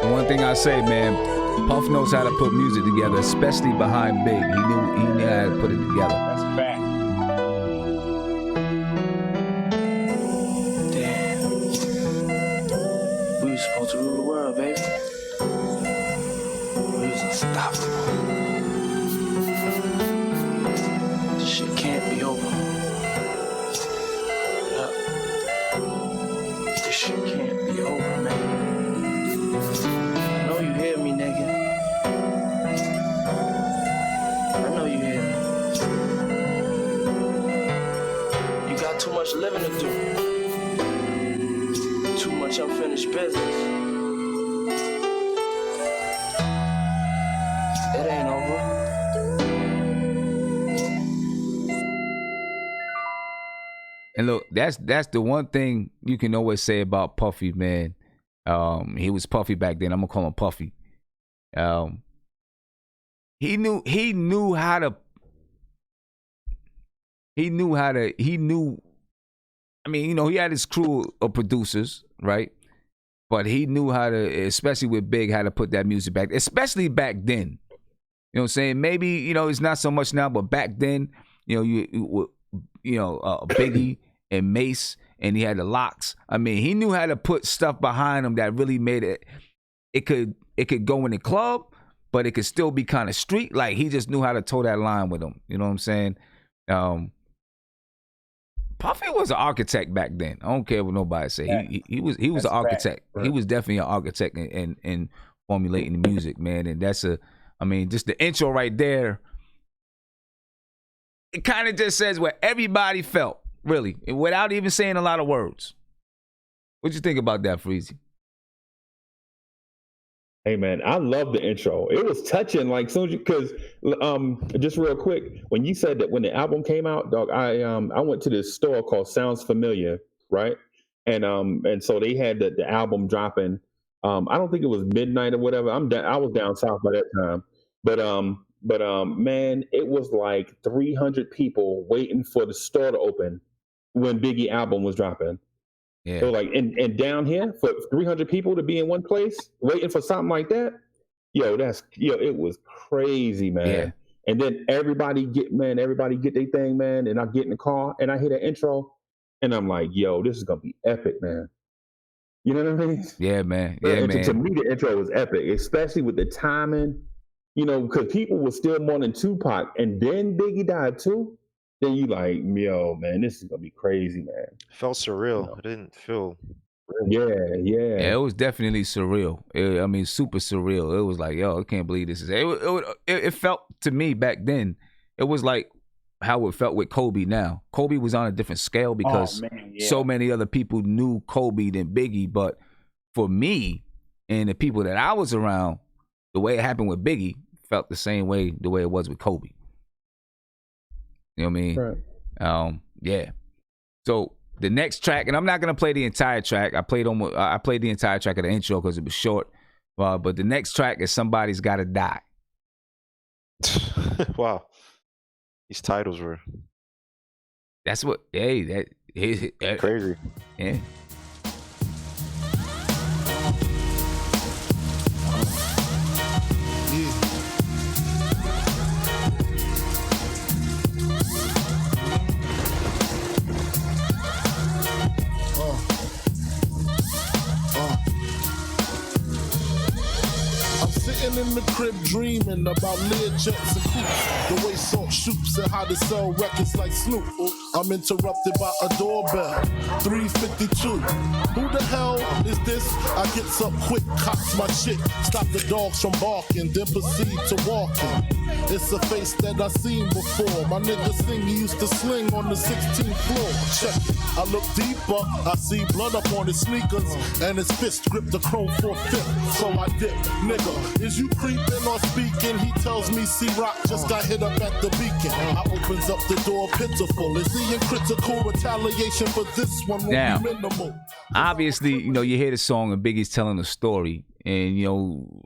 One thing I say, man, Puff knows how to put music together, especially behind Big. He knew how to put it together. That's a fact. Damn. We were supposed to rule the world, baby. We was unstoppable. got too much living to do. Too much unfinished business. It ain't over. And look, that's the one thing you can always say about Puffy, man. He was Puffy back then. I'm gonna call him Puffy. He knew how to. I mean, you know, he had his crew of producers, right? But he knew how to, especially with Big, how to put that music back, especially back then. You know what I'm saying? Maybe, you know, it's not so much now, but back then, you know, Biggie and Mace, and he had the Locks. I mean, he knew how to put stuff behind him that really made it. It could go in the club, but it could still be kind of street. Like, he just knew how to toe that line with him. You know what I'm saying? Puffy was an architect back then. I don't care what nobody say. Yeah. He was an architect. Right. He was definitely an architect in formulating the music, man. And just the intro right there, it kind of just says what everybody felt, really, without even saying a lot of words. What you think about that, Freezy? Hey man, I love the intro. It was touching, like soon because just real quick, when you said that when the album came out, dog, I went to this store called Sounds Familiar, right? And so they had the album dropping. I don't think it was midnight or whatever. I was down south by that time, but man, it was like 300 people waiting for the store to open when Biggie album was dropping. Yeah. So like, and down here for 300 people to be in one place waiting for something like that, it was crazy, man. Yeah. And then everybody get their thing, man. And I get in the car and I hear that intro, and I'm like, yo, this is gonna be epic, man. You know what I mean? Yeah, man. Yeah, and man. To me, the intro was epic, especially with the timing. You know, because people were still mourning Tupac, and then Biggie died too. Then you like, yo, man, this is gonna be crazy, man. Felt surreal. You know? It didn't feel. Yeah. It was definitely surreal. Super surreal. It was like, yo, I can't believe this is. It felt to me back then. It was like how it felt with Kobe now. Kobe was on a different scale because so many other people knew Kobe than Biggie. But for me and the people that I was around, the way it happened with Biggie felt the same way the way it was with Kobe. You know what I mean? Right. Yeah. So the next track, and I'm not gonna play the entire track. I played the entire track of the intro because it was short. But the next track is Somebody's Gotta Die. Wow. These titles were. That's what. Hey, that crazy. Yeah. In the crib dreaming about Learjets and coops, the way Salt shoots and how to sell records like Snoop. I'm interrupted by a doorbell, 3:52. Who the hell is this? I gets up quick, cocks my shit, stop the dogs from barking, then proceed to walking. It's a face that I seen before. My nigga sing, he used to sling on the 16th floor. Check it, I look deeper, I see blood up on his sneakers, and his fist gripped the chrome 4/5. So I dip, nigga, is you creeping or speaking? He tells me C-Rock just got hit up at the beacon. I opens up the door pitiful. Is he in critical retaliation for this one? Now, obviously, you know, you hear the song and Biggie's telling a story, and, you know,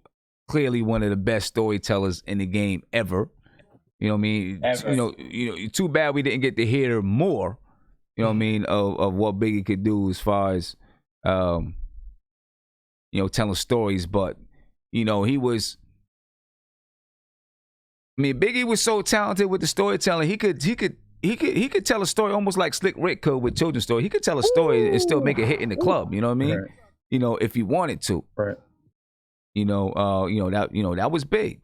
clearly one of the best storytellers in the game ever. You know what I mean? Ever. You know, too bad we didn't get to hear more, you know what I mean, of what Biggie could do as far as, you know, telling stories. But, you know, Biggie was so talented with the storytelling. He could tell a story almost like Slick Rick could with children's story. He could tell a story and still make a hit in the club. You know what I mean? Right. You know, if he wanted to. Right. You know that was big.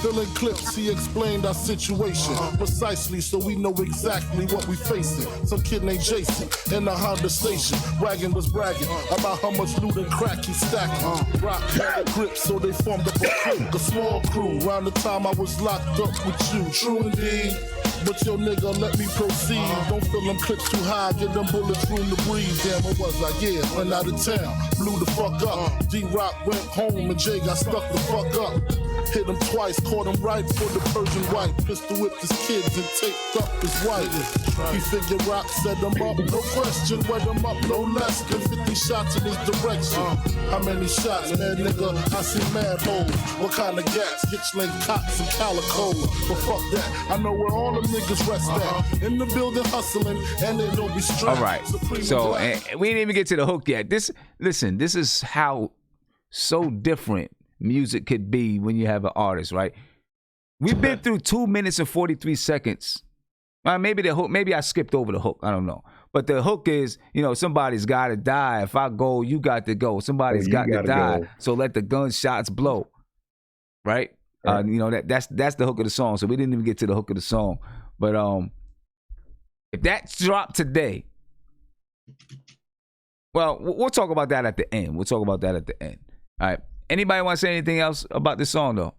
Filling clips, he explained our situation precisely so we know exactly what we facing. Some kid named Jason in the Honda station. Wagon was bragging about how much loot and crack he stacking. Rock had a grip, so they formed up a crew, a small crew. Around the time I was locked up with you. True indeed. But yo nigga, let me proceed. Don't fill them clips too high, give them bullets room to breathe. Damn, what was I? Yeah, went out of town, blew the fuck up. D-Rock went home and Jay got stuck the fuck up. Hit him twice, caught him right for the Persian white. Pistol whipped his kids and taped up his wife. He figured Rock set him up, no question. Wet him up, no less than 50 shots in his direction. How many shots, man, nigga? I see mad holes. What kind of gas? Hitchling cops and calico. But fuck that, I know where all them niggas rest at. In the building hustling, and they don't be strapped. All right, so we didn't even get to the hook yet. This is how so different music could be when you have an artist, right? We've been through 2 minutes and 43 seconds. Maybe the hook, maybe I skipped over the hook. I don't know. But the hook is, somebody's got to die. If I go, you got to go. Somebody's got to die. Go. So let the gunshots blow. Right? That's the hook of the song. So we didn't even get to the hook of the song. But if that dropped today, well, we'll talk about that at the end. All right. Anybody want to say anything else about this song, though?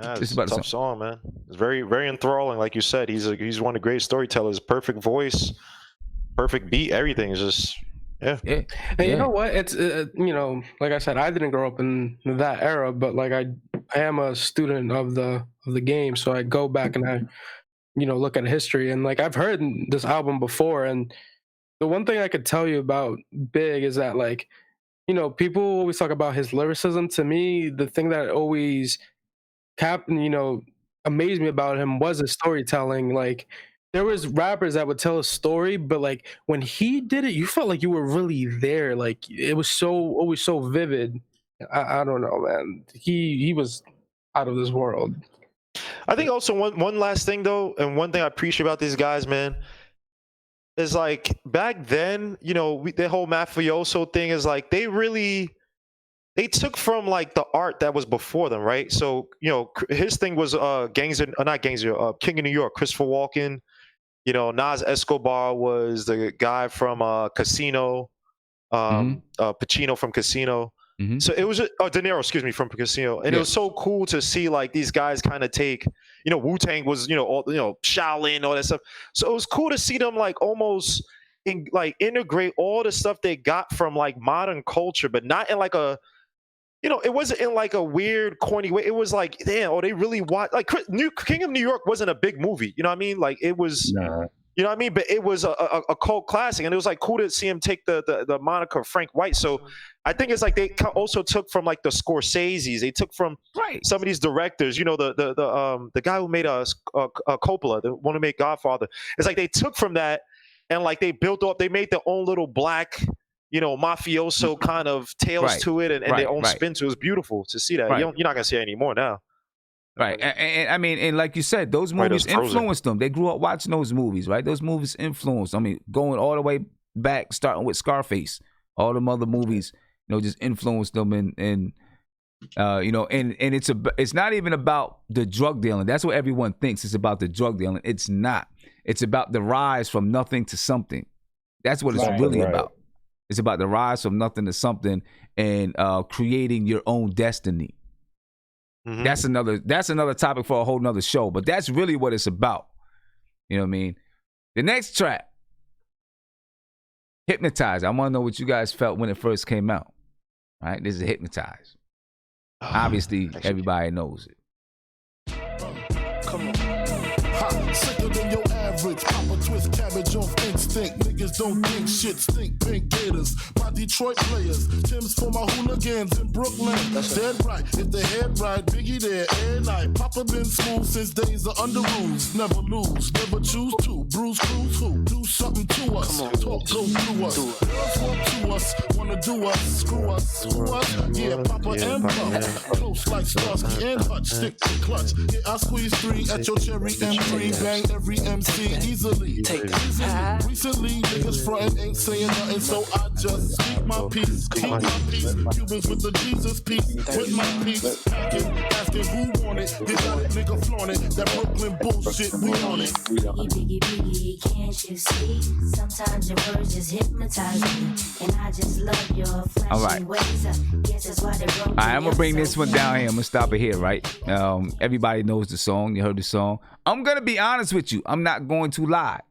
Yeah, it's a tough song, man. It's very, very enthralling. Like you said, he's one of the great storytellers. Perfect voice, perfect beat. Everything is just, yeah. And you know what? It's like I said, I didn't grow up in that era, but like I am a student of the game, so I go back and I, look at history, and like I've heard this album before, and the one thing I could tell you about Big is that like, people always talk about his lyricism. To me, the thing that always amazed me about him was his storytelling. Like, there was rappers that would tell a story, but like when he did it, you felt like you were really there. Like it was always so vivid. I don't know, man. He was out of this world. I think also one last thing though, and one thing I appreciate about these guys, man, is like back then, the whole mafioso thing is like they took from like the art that was before them, right? So his thing was King of New York, Christopher Walken. Nas Escobar was the guy from Casino, Pacino from Casino. Mm-hmm. So it was De Niro, excuse me, from Casino, and it was so cool to see like these guys kind of take, Wu-Tang was, all, Shaolin, all that stuff. So it was cool to see them like almost integrate all the stuff they got from like modern culture, but not in like a, it wasn't in like a weird corny way. It was like, damn, they really watch like King of New York wasn't a big movie, you know what I mean? Like it was. Nah. You know what I mean? But it was a cult classic, and it was like cool to see him take the moniker Frank White. So I think it's like they also took from like the Scorseses. They took from some of these directors. The guy who made Coppola, the one who made Godfather. It's like they took from that and like they built up. They made their own little black, mafioso kind of tales to it, and their own spin to it. It was beautiful to see that. You're not gonna see it anymore now. Right, and I mean, and like you said, those movies influenced them. They grew up watching those movies, right? Those movies influenced. I mean, going all the way back, starting with Scarface, all them other movies, just influenced them, and it's not even about the drug dealing. That's what everyone thinks. It's about the drug dealing. It's not. It's about the rise from nothing to something. That's what it's really about. It's about the rise from nothing to something and creating your own destiny. Mm-hmm. That's another topic for a whole nother show, but that's really what it's about. You know what I mean? The next track, Hypnotize. I want to know what you guys felt when it first came out. All right, this is Hypnotize. Obviously, everybody knows it. Come on. Sicker than your average. Papa twist cabbage off instinct. Niggas don't think shit stink. Pink gators. My Detroit players. Tim's for my hooligans in Brooklyn. That's dead right. If the head right, Biggie there every night. Papa been smooth since days of under rules. Never lose. Never choose to. Bruise, cruise, who? Do something to us. Talk, go through us. Girls want to us. Wanna do us. Screw us. Screw us. Yeah, Papa and Papa. Close like Starsky and Hutch. Stick to clutch. Yeah, I squeeze 3 at your cherry M3. Bang every MC easily. Recently, niggas frontin' ain't saying nothing, so I just speak my peace. Keep my peace. Cubans with the Jesus peace. With my peace. Asking it, who want it? They got it, nigga flaunt it. That Brooklyn bullshit, we on it. Biggie, Biggie, can't you see? Sometimes your words just hypnotize me, and I just love your flashy ways. Guess that's why they wrote. All right, I'm gonna bring this one down here. I'm gonna stop it here, right? Everybody knows the song. You heard the song. I'm gonna be honest with you. I'm not going to lie.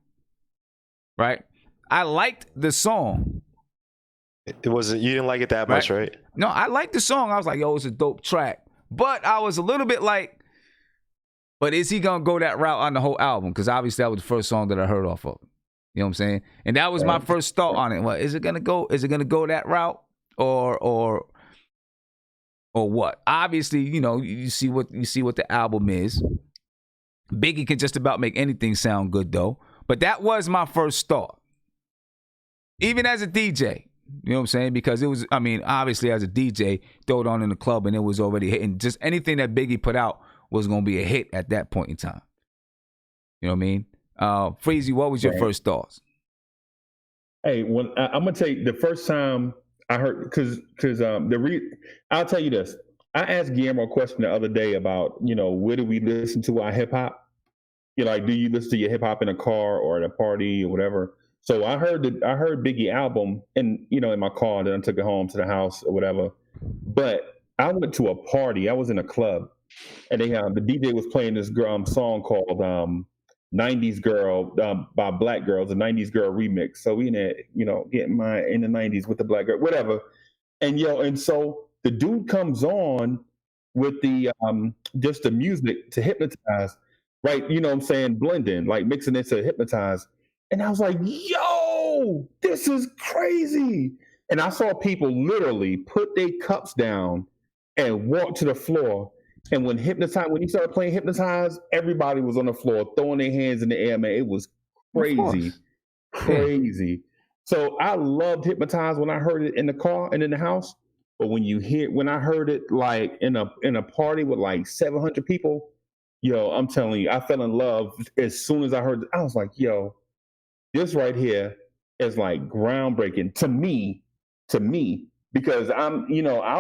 Right? I liked the song. It wasn't. You didn't like it that much, right? No, I liked the song. I was like, yo, it's a dope track. But I was a little bit like, but is he gonna go that route on the whole album? Because obviously that was the first song that I heard off of. You know what I'm saying? And that was my first thought on it. Well, is it gonna go that route or what? Obviously, you know, you see what the album is. Biggie can just about make anything sound good though. But that was my first thought. Even as a DJ, you know what I'm saying? Because it was, I mean, obviously as a DJ, throw it on in the club and it was already hitting. Just anything that Biggie put out was going to be a hit at that point in time. You know what I mean? Freezy, what was your first thoughts? Hey, when I'm going to tell you, the first time I heard, I'll tell you this. I asked Guillermo a question the other day about, you know, where do we listen to our hip hop? You know, like, do you listen to your hip hop in a car or at a party or whatever? So I heard Biggie album and, you know, in my car, then I took it home to the house or whatever. But I went to a party. I was in a club and they the DJ was playing this song called 90s Girl by Black Girls, a 90s Girl remix. So we in there, you know, getting in the 90s with the Black Girl, whatever. And so the dude comes on with the just the music to hypnotize. Right, you know what I'm saying, blending, like mixing it to hypnotize. And I was like, yo, this is crazy. And I saw people literally put their cups down and walk to the floor. And when he started playing Hypnotize, everybody was on the floor throwing their hands in the air, man. It was crazy. Crazy. So I loved Hypnotize when I heard it in the car and in the house. But when I heard it like in a party with like 700 people, yo, I'm telling you, I fell in love as soon as I heard it. I was like, yo, this right here is like groundbreaking to me, because I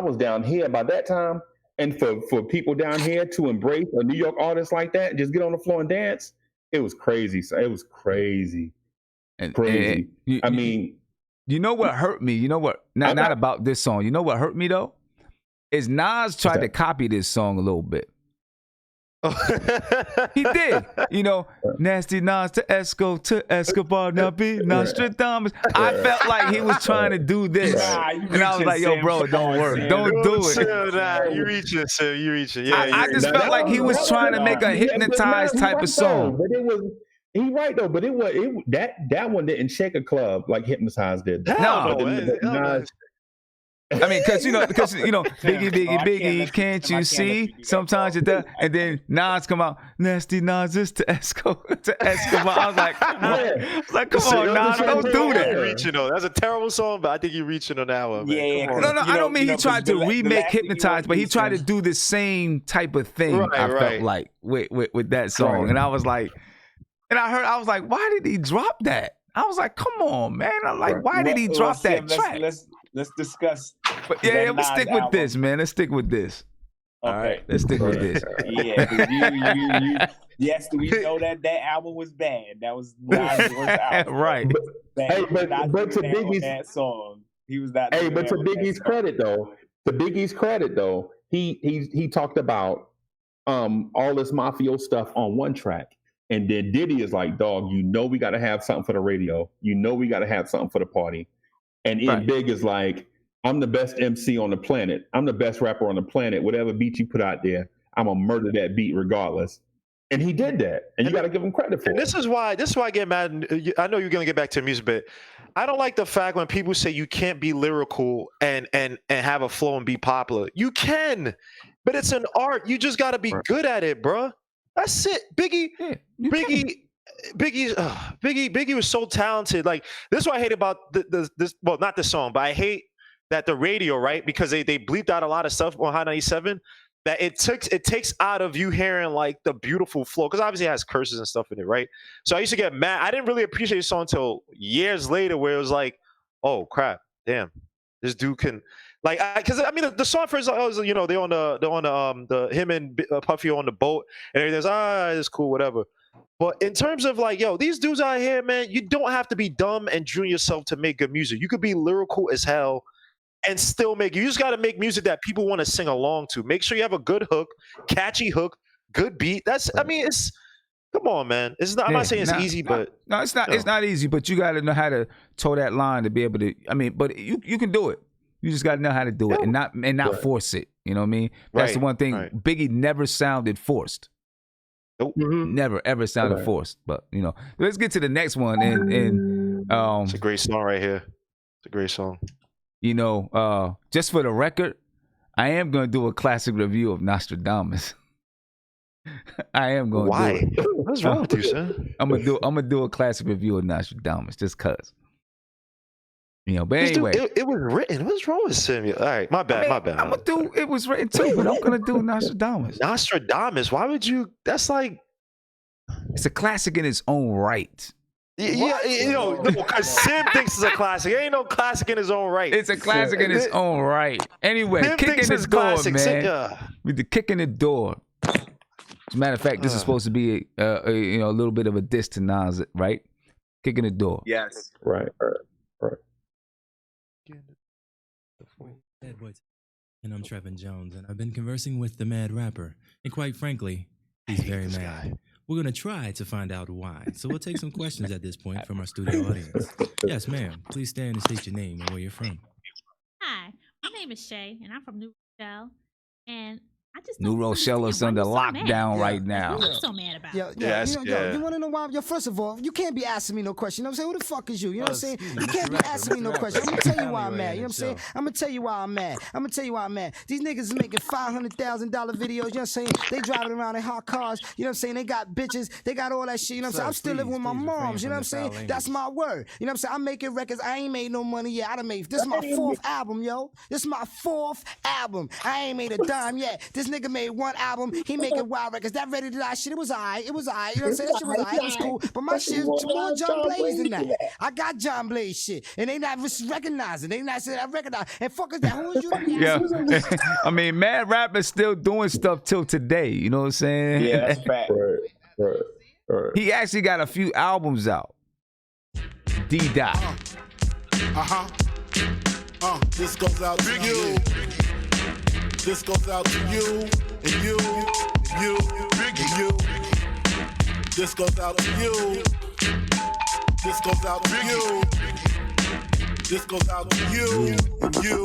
was down here by that time. And for people down here to embrace a New York artist like that, just get on the floor and dance, it was crazy. So it was crazy. Crazy. I mean, you know what hurt me? You know what? Not about this song. You know what hurt me though? Is Nas tried to copy this song a little bit. He did, you know, Nasty Nas to Esco to Escobar, now be Nostradamus. I felt like he was trying to do this, and I was like, "Yo, bro, it don't work. Don't do it." You reaching, Sam. You reaching. Yeah, I just felt like he was trying to make a hypnotized type of song. But it was. He right though, but that one didn't shake a club like Hypnotize did. No. I mean, because you know, Biggie, can't you see? Sometimes you're there, and then Nas come out, Nasty Nas is to Escobar. I was like, come on, Nas, don't do that. You're reaching on. That's a terrible song, but I think you're reaching on that one. Man. Yeah. No, I don't mean he tried to remake Hypnotize, but he tried to do the same type of thing. I felt like with that song, and I was like, I was like, why did he drop that? I was like, come on, man. I'm like, why did he drop that track? Let's discuss. But yeah, let's stick with this, man. Let's stick with this. Okay. All right, let's stick with this. Yeah, yes, we know that album was bad. That was Nas' worst album. Right. But to Biggie's that song, he was not. Hey, but to Biggie's credit though, he talked about all this mafia stuff on one track. And then Diddy is like, dog, you know we got to have something for the radio. You know we got to have something for the party. And Big is like, I'm the best MC on the planet. I'm the best rapper on the planet. Whatever beat you put out there, I'm going to murder that beat regardless. And he did that. And you got to give him credit for it. This is why I get mad. I know you're going to get back to music, but I don't like the fact when people say you can't be lyrical and have a flow and be popular. You can, but it's an art. You just got to be good at it, bro. That's it. Biggie was so talented. Like, this is what I hate about this. Well, not this song, but I hate that the radio, right? Because they bleeped out a lot of stuff on Hot 97. That it takes out of you hearing like the beautiful flow, because obviously it has curses and stuff in it, right? So I used to get mad. I didn't really appreciate the song until years later, where it was like, oh crap, damn, this dude can. Like, because I mean, the song first, you know, they're on the him and Puffy on the boat, and everything's it's cool, whatever. But in terms of like, yo, these dudes out here, man, you don't have to be dumb and dream yourself to make good music. You could be lyrical as hell and still make. You just got to make music that people want to sing along to. Make sure you have a good hook, catchy hook, good beat. That's, I mean, it's. Come on, man. It's not. I'm not saying it's easy, but no, it's not. It's not easy, but you got to know how to toe that line to be able to. I mean, but you can do it. You just got to know how to do it and not force it. You know what I mean? That's the one thing. Biggie never sounded forced. Nope. Never ever sounded forced. But you know, let's get to the next one. And it's a great song right here. It's a great song. You know, just for the record, I am going to do a classic review of Nostradamus. I am going. Why? Do it. What's wrong with you, son? I'm gonna do a classic review of Nostradamus just cause. You know, but anyway, it was written. What's wrong with Samuel? All right, my bad. I'm gonna do. It was written too, but I'm gonna do Nostradamus. Nostradamus. Why would you? That's like. It's a classic in its own right. Yeah, you know, because Sim thinks it's a classic. It ain't no classic in his own right. It's a classic in its own right. Anyway, kicking the door, man. With the kick in the door. As a matter of fact, this is supposed to be a little bit of a diss to Nas, right? Kicking the door. Yes. Right. And I'm Trevin Jones, and I've been conversing with the Mad Rapper. And quite frankly, he's very mad. We're going to try to find out why. So we'll take some questions at this point from our studio audience. Yes, ma'am. Please stand and state your name and where you're from. Hi, my name is Shay, and I'm from New Rochelle. And I just New Rochelle is under lockdown right now. What are you so mad about? You want to know why? First of all, you can't be asking me no question. You know what I'm saying? Who the fuck is you? You know what I'm saying? You can't be asking me no question. I'm going to tell you why I'm mad. You know what I'm saying? I'm going to tell you why I'm mad. These niggas is making $500,000 videos. You know what I'm saying? They driving around in hot cars. You know what I'm saying? They got bitches. They got all that shit. You know what I'm saying? I'm still living with my moms. You know what I'm saying? That's my word. You know what I'm saying? I'm making records. I ain't made no money yet. This is my 4th album, yo. This is my 4th album. I ain't made a dime yet. This nigga made one album. He making wild records. That Ready to Die shit, it was alright. You know what I'm saying? That shit was alright. It was cool. But my shit is more John Blaze than that. I got John Blaze shit. And they not recognizing. They not saying I recognize. And fuck is that? Who is you? Yeah. I mean, Mad Rapper's still doing stuff till today. You know what I'm saying? Yeah, that's fact. Right. He actually got a few albums out. D-Dot. This goes out to you. This goes out to you. And you, and you, and you. This goes out to you. This goes out to you. This goes out to you, and you.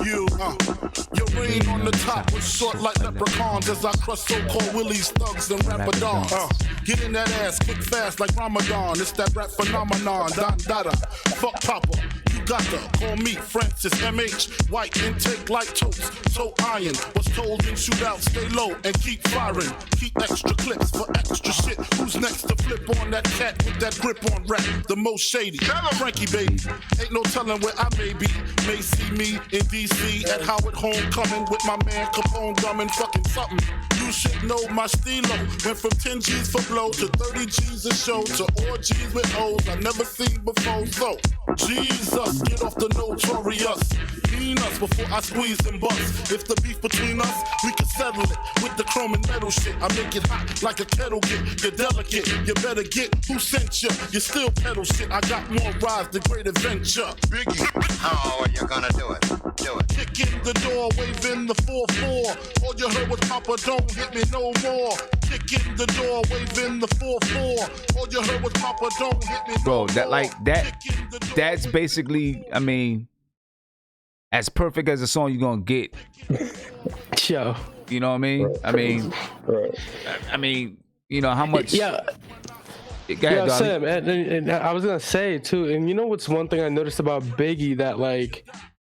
Your reign on the top was short like leprechauns as I crush so-called willies, thugs, and rapadons. Get in that ass quick fast like Ramadan. It's that rap phenomenon. Don Dada, fuck Papa. Gotta call me Francis MH. White intake like toast, so iron. Was told in shootout, stay low and keep firing. Keep extra clips for extra shit. Who's next to flip on that cat with that grip on rap? The most shady, Frankie baby. Ain't no telling where I may be. May see me in DC at Howard Homecoming with my man Capone gumming fucking something. You should know my stilo. Went from 10 G's for blow to 30 G's a show to orgies with O's I never seen before. So, Jesus, get off the Notorious. Mean us before I squeeze and bust. If the beef between us, we can settle it with the chrome and metal shit. I make it hot like a kettle get. You're delicate, you better get who sent you. You still pedal shit. I got more rides, the great adventure. Biggie, how are you gonna do it? Do it. Kick in the door, waving the 4-4. All you heard was Papa, don't hit me no more. Kick in the door, waving the 4-4. All you heard was Papa, don't hit me no more. Bro, that's basically, I mean, as perfect as a song you're gonna get. Yo. You know what I mean? I mean, you know how much. Yeah. Go ahead, Sam, and I was gonna say too, and you know what's one thing I noticed about Biggie that like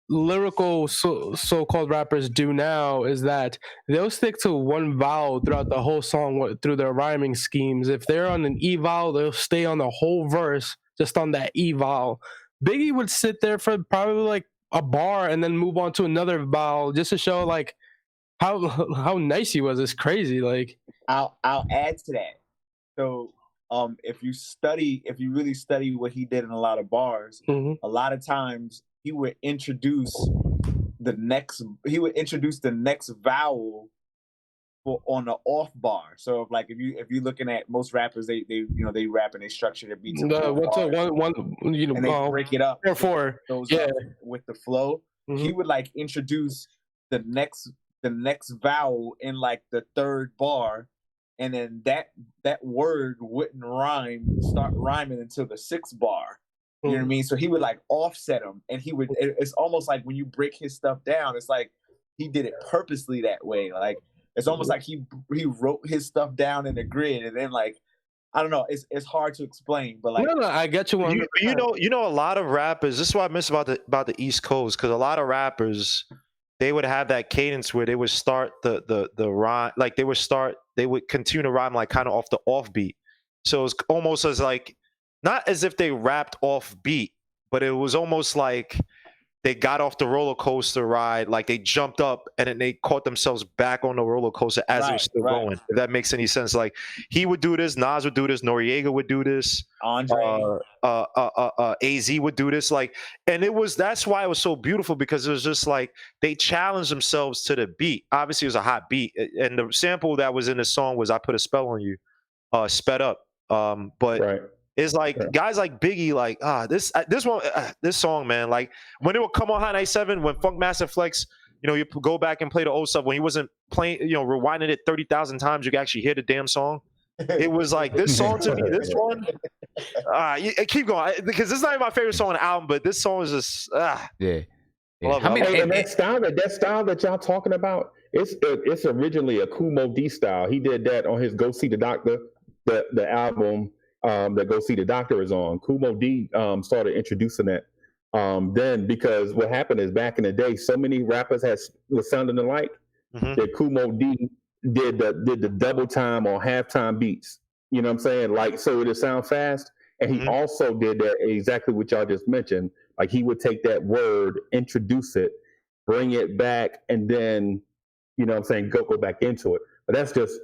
lyrical so-called rappers do now is that they'll stick to one vowel throughout the whole song through their rhyming schemes. If they're on an E vowel, they'll stay on the whole verse just on that E vowel. Biggie would sit there for probably like a bar and then move on to another vowel just to show like how nice he was. It's crazy. Like I'll add to that. So if you really study what he did in a lot of bars, a lot of times he would introduce he would introduce the next vowel on the off bar. So if you're looking at most rappers, they rap and they structure their beats. What's a one and they break it up those with the flow. Mm-hmm. He would like introduce the next vowel in like the third bar, and then that word wouldn't start rhyming until the sixth bar. You know what I mean? So he would like offset them, and it's almost like when you break his stuff down, it's like he did it purposely that way. Like it's almost like he wrote his stuff down in the grid, and then like I don't know, it's hard to explain, but like no, I get you. You know, a lot of rappers. This is what I miss about the East Coast, because a lot of rappers, they would have that cadence where they would start the rhyme, like they would continue to rhyme like kind of off the offbeat. So it's almost as like, not as if they rapped off beat, but it was almost like they got off the roller coaster ride, like they jumped up and then they caught themselves back on the roller coaster as it was still going. If that makes any sense. Like he would do this, Nas would do this, Noriega would do this, Andre, AZ would do this. Like, and that's why it was so beautiful, because it was just like they challenged themselves to the beat. Obviously, it was a hot beat, and the sample that was in the song was "I Put a Spell on You," sped up. It's like guys like Biggie, like this song, man. Like when it would come on Hot 97, when Funkmaster Flex, you go back and play the old stuff when he wasn't playing, rewinding it 30,000 times, you could actually hear the damn song. It was like this song to me, this one. Keep going, because this is not even my favorite song on the album, but this song is just yeah. And that style that y'all talking about, it's originally a Kumo D style. He did that on his Go See the Doctor, the album. That Go See the Doctor is on. Kumo D started introducing that then, because what happened is back in the day, so many rappers was sounding alike that Kumo D did the double time or halftime beats. You know what I'm saying? Like, so it'll sound fast. And he also did that exactly what y'all just mentioned. Like he would take that word, introduce it, bring it back, and then, you know what I'm saying, go back into it. But that's just,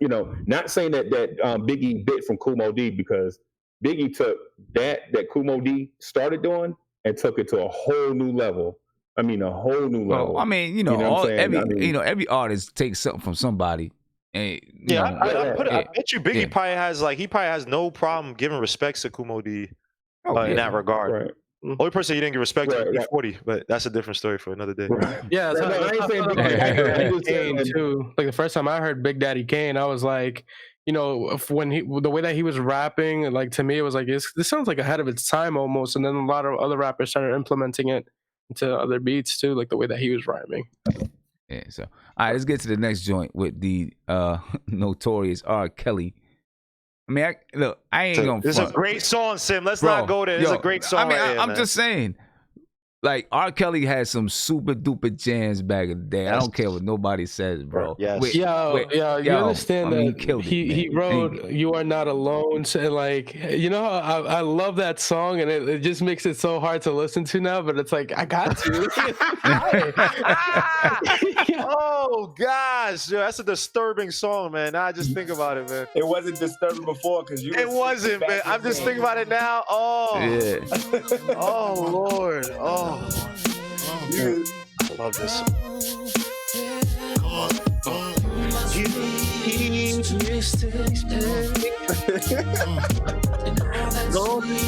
not saying that Biggie bit from Kumo D, because Biggie took that Kumo D started doing and took it to a whole new level. I mean, a whole new level. Well, I mean, every artist takes something from somebody. And, I bet you Biggie probably has no problem giving respects to Kumo D in that regard. Right. Only person he didn't give respect to was 40, but that's a different story for another day. Right. Yeah, so I ain't saying Big Daddy Kane too. Like the first time I heard Big Daddy Kane, I was like, when the way that he was rapping, like to me, it was like this sounds like ahead of its time almost. And then a lot of other rappers started implementing it into other beats too, like the way that he was rhyming. Yeah. So all right, let's get to the next joint with the Notorious R. Kelly. I mean, I ain't gonna. It's a great song, Sim. Let's not go there. It's a great song. I mean, I'm just saying. Like R. Kelly had some super duper jams back in the day. I don't care what nobody says, bro. Yes. You understand that he wrote "You Are Not Alone." So like, I love that song, and it just makes it so hard to listen to now. But it's like I got to. Oh gosh, that's a disturbing song, man. Now I just think about it, man. It wasn't disturbing before because you. It wasn't, man. I'm just thinking about it now. Oh, yeah. Oh Lord. Oh. I love this. Come on.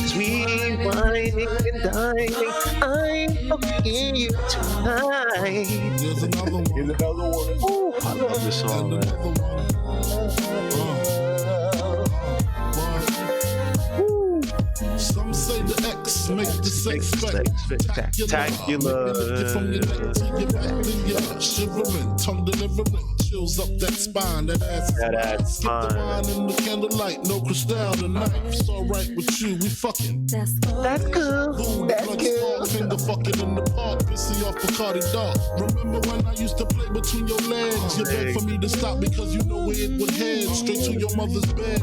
Sweet whining and dining. I'm hugging you tonight. Here's another one. Ooh, I love this song, man. Some say the X make the sex spectacular. From your neck to your back, then you're shivering, tongue delivering, chills up that spine, that ass. Skip the wine in the candlelight, no crystal tonight. It's alright with you, we fucking. That's cool. That's cool. Finger fucking in the park, pissy off Bacardi Dark. Remember when I used to play between your legs? You begged for me to stop because you know where it would head straight to your mother's bed.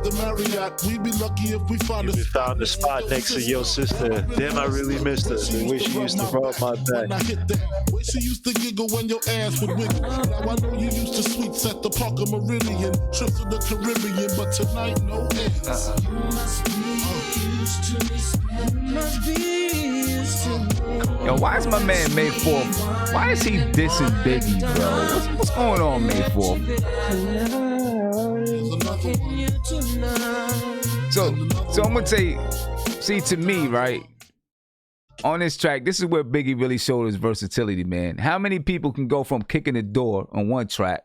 The Marriott, we'd be lucky if we found the spot next to your sister. Damn, I really missed her. The way she used to rub my back. Way she used to giggle when your ass would wiggle. Now I know you used to sweets at the Parker Meridian, trips to the Caribbean, but tonight no ends. You must be used to this. You must be. Yo, why is my man May 4th? Why is he dissing Biggie, bro? What's going on, May 4th? So I'm gonna tell you, see, to me, right, on this track, this is where Biggie really showed his versatility, man. How many people can go from kicking the door on one track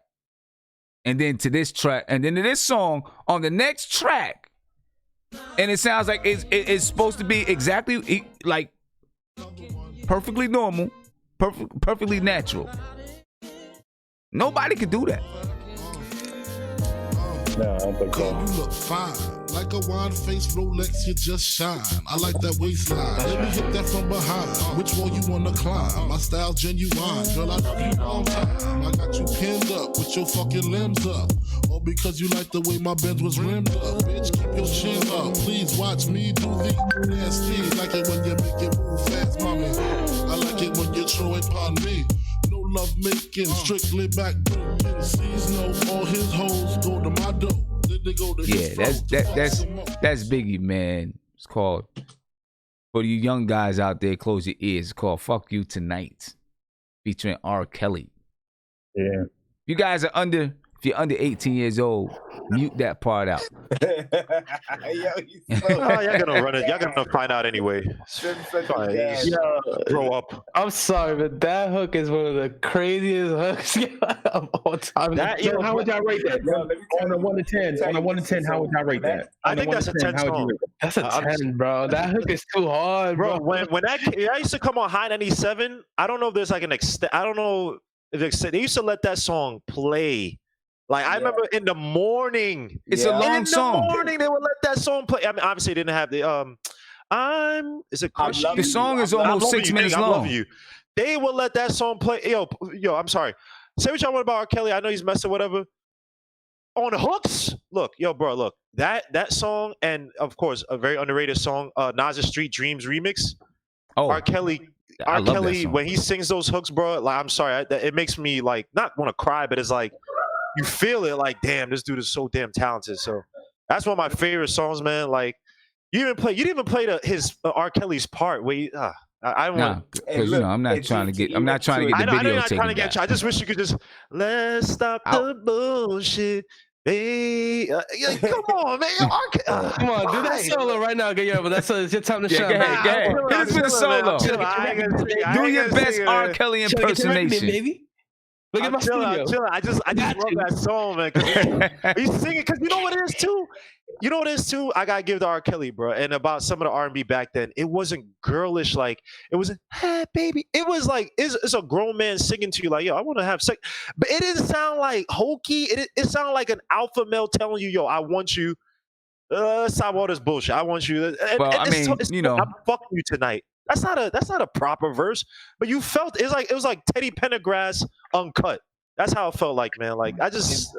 and then to this track and then to this song on the next track, and it sounds like it's supposed to be exactly like perfectly normal, perfectly natural. Nobody could do that. No, I don't think so. Girl, you look fine. Like a wine-faced Rolex, you just shine. I like that waistline. Let me hit that from behind. Which wall you wanna climb? My style genuine. Girl, I love you all time. I got you pinned up with your fucking limbs up. All because you like the way my Benz was rimmed up. Bitch, keep your chin up. Please watch me do the nasty. Like it when you make it move fast, mommy. I like it when you throw it on me. No love making, strictly back breaking. Seasonal, all his hoes go to my door. Yeah, that's Biggie, man. It's called, for you young guys out there, close your ears. It's called "Fuck You Tonight," featuring R. Kelly. Yeah. You guys are if you're under 18 years old, mute that part out. Y'all gonna run it. Y'all gonna find out anyway. Grow up. I'm sorry, but that hook is one of the craziest hooks of all time. How would y'all rate that? On a 1 to 10. On a 1 to 10, how would y'all rate that? I think that's a 10 song. That's a 10, bro. That hook is too hard, bro. When that used to come on Hot 97, I don't know if there's like an extent. I don't know if they used to let that song play. Like, I remember in the morning. It's a long song. In the morning, they would let that song play. I mean, obviously, they didn't have the, is it Christian? The song is almost 6 minutes long. I love you. They would let that song play. Yo, I'm sorry. Say what y'all want about R. Kelly. I know he's messing whatever. On the hooks, look, that song, and of course, a very underrated song, Nas's Street Dreams remix. Oh, R. Kelly, when he sings those hooks, bro, like, I'm sorry, it makes me like not want to cry, but it's like, you feel it, like, damn, this dude is so damn talented. So that's one of my favorite songs, man. Like, you didn't even play his R. Kelly's part where I'm not trying to get the video taken back. I just wish you could just let's stop the bullshit. Hey, come on, man! Come on, do that solo right now, Guillermo. It's your time to shine. Go ahead. Hit us with a solo. Do your best R. Kelly impersonation, baby. Look at my studio. I'm chilling. I just love that song, man. He's singing because you know what it is too. You know what it is too. I gotta give to R. Kelly, bro. And about some of the R&B back then, it wasn't girlish. Like it wasn't, hey, baby. It was like it's a grown man singing to you, like, yo, I want to have sex. But it didn't sound like hokey. It sounded like an alpha male telling you, yo, I want you. Stop all this bullshit. I want you. Well, I mean, I'm fucking you tonight. That's not a proper verse, but you felt it was like Teddy Pendergrass uncut. That's how it felt like, man. Like I just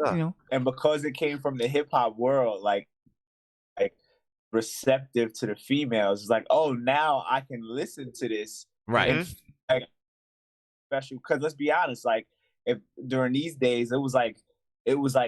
and because it came from the hip hop world, like receptive to the females, it's like, oh, now I can listen to this, right? And, like, special, because let's be honest, like if during these days it was like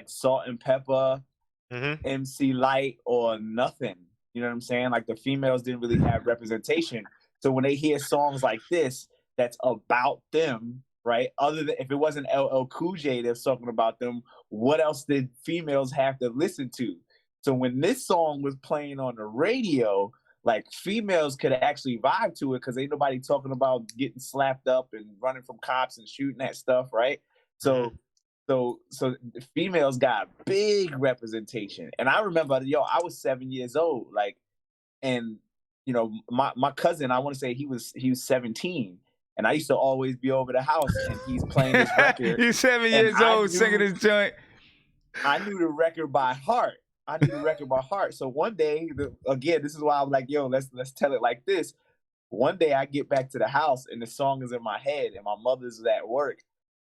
Salt and Pepper, MC Light, or nothing. You know what I'm saying? Like the females didn't really have representation. So when they hear songs like this, that's about them, right? Other than if it wasn't LL Cool J that's talking about them, what else did females have to listen to? So when this song was playing on the radio, like females could actually vibe to it because ain't nobody talking about getting slapped up and running from cops and shooting that stuff, right? So the females got big representation. And I remember, I was 7 years old, like, and my cousin, I want to say he was 17, and I used to always be over the house, and he's playing this record. You're 7 years old singing this joint. I knew the record by heart. So one day, again, this is why I'm like, yo, let's tell it like this. One day I get back to the house, and the song is in my head, and my mother's at work,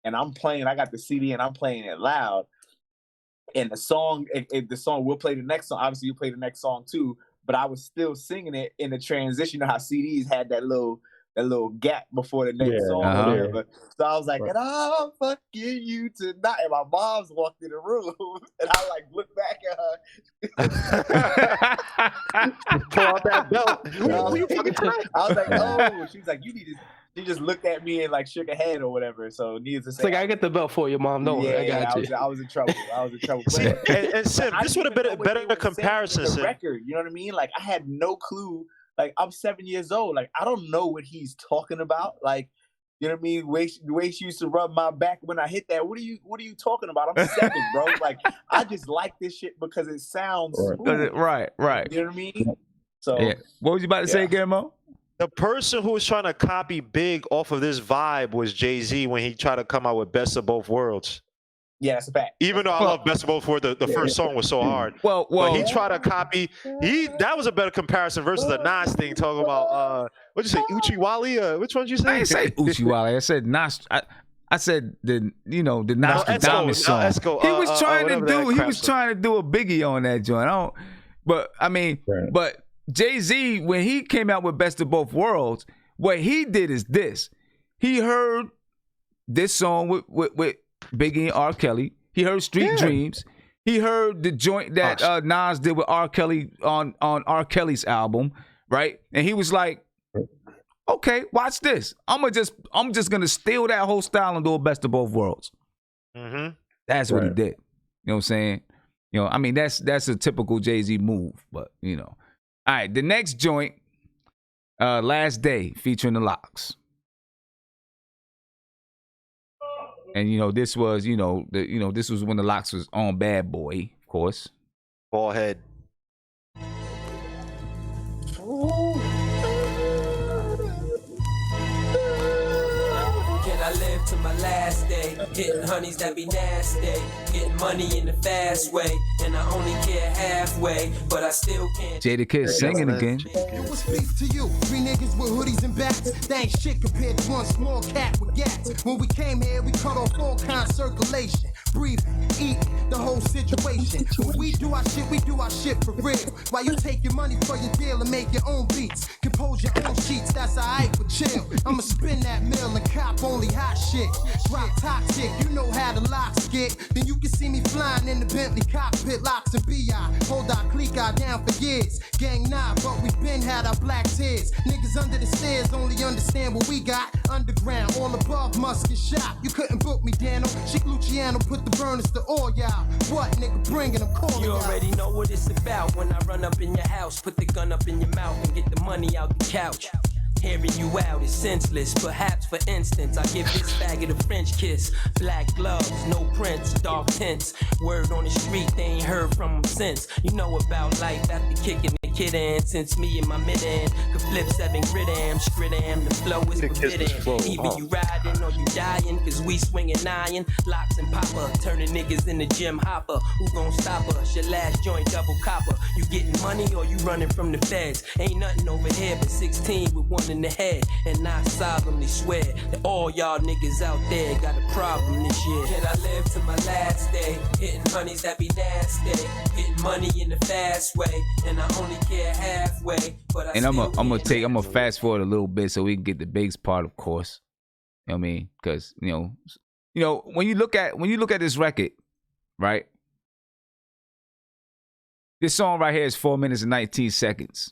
and I'm playing. I got the CD, and I'm playing it loud. And the song, we'll play the next song. Obviously, you play the next song too. But I was still singing it in the transition. You know how CDs had that little gap before the next song or whatever. So I was like, and I'm fucking you tonight. And my mom's walked in the room, and I like look back at her. Pull out that who you fucking tonight? I was like, oh, she was like, you need to. She just looked at me and like shook her head or whatever. So needless to say, it's like I get the belt for you, mom. No, I got you. I was in trouble. And Sim, this would have been a better comparison. The record, you know what I mean? Like I had no clue. Like I'm 7 years old. Like I don't know what he's talking about. Like you know what I mean? The way she used to rub my back when I hit that. What are you talking about? I'm 7, bro. Like I just like this shit because it sounds smooth. Right. You know what I mean? So what was you about to say, Guillermo? The person who was trying to copy Big off of this vibe was Jay-Z when he tried to come out with Best of Both Worlds. Yeah, that's a fact. Even though I love Best of Both Worlds, the first song was so hard. Well, but he tried to copy. That was a better comparison versus the Nas thing talking about what'd you say, Uchiwali? Which one did you say? I didn't say Uchiwali. I said Nas. I said the Nostradamus song. He was trying to do a Biggie on that joint. But Jay-Z, when he came out with Best of Both Worlds, what he did is this. He heard this song with Biggie and R. Kelly. He heard Street Dreams. He heard the joint that Nas did with R. Kelly on R. Kelly's album, right? And he was like, okay, watch this. I'm just gonna steal that whole style and do a Best of Both Worlds. Mm-hmm. That's what he did. You know what I'm saying? You know, I mean, that's a typical Jay-Z move, but you know. All right, the next joint, Last Day, featuring the Lox. And this was, this was when the Lox was on Bad Boy, of course. Ball head. Can I live to my last day? Hitting honeys that be nasty. Getting money in the fast way. And I only care halfway, but I still can't. Jadakiss singing again. Yo, what speaks to you? 3 niggas with hoodies and bats. That ain't shit compared to one small cat with gats. When we came here, we cut off all kind of circulation. Breathing, eating, the whole situation. When we do our shit for real. While you take your money for your deal and make your own beats. Compose your own sheets, that's alright for chill. I'ma spin that mill and cop only hot shit. Drop toxic, you know how the locks get. Then you can see me flying in the Bentley cockpit, Locks and B.I. Hold our clique out down for years. Gang 9, but we been had our black tears. Niggas under the stairs only understand what we got. Underground, all above must get shot. You couldn't book me, Dano. Chick Luciano put the burners to all y'all. What nigga bringing them calling you already know what it's about. When I run up in your house, put the gun up in your mouth and get the money out the couch. Hearing you out is senseless. Perhaps, for instance, I give this faggot a French kiss. Black gloves, no prints, dark tints. Word on the street, they ain't heard from him since. You know about life after kicking the kid in. Since me and my mid-end could flip 7 grid-am, skrid-am. The flow is forbidden. Either you riding or you dying, cause we swinging iron. Locks and popper, turning niggas in the gym hopper. Who gon' stop us? Your last joint double copper. You getting money or you running from the feds? Ain't nothing over here but 16 with one in the head. And I solemnly swear that all y'all niggas out there got a problem this year. Can I live to my last day? Hitting honeys that be nasty. Getting money in the fast way. And I only care halfway. But I'm gonna fast forward a little bit so we can get the Biggs part, of course. You know what I mean? Because when you look at this record, right? This song right here is 4 minutes and 19 seconds.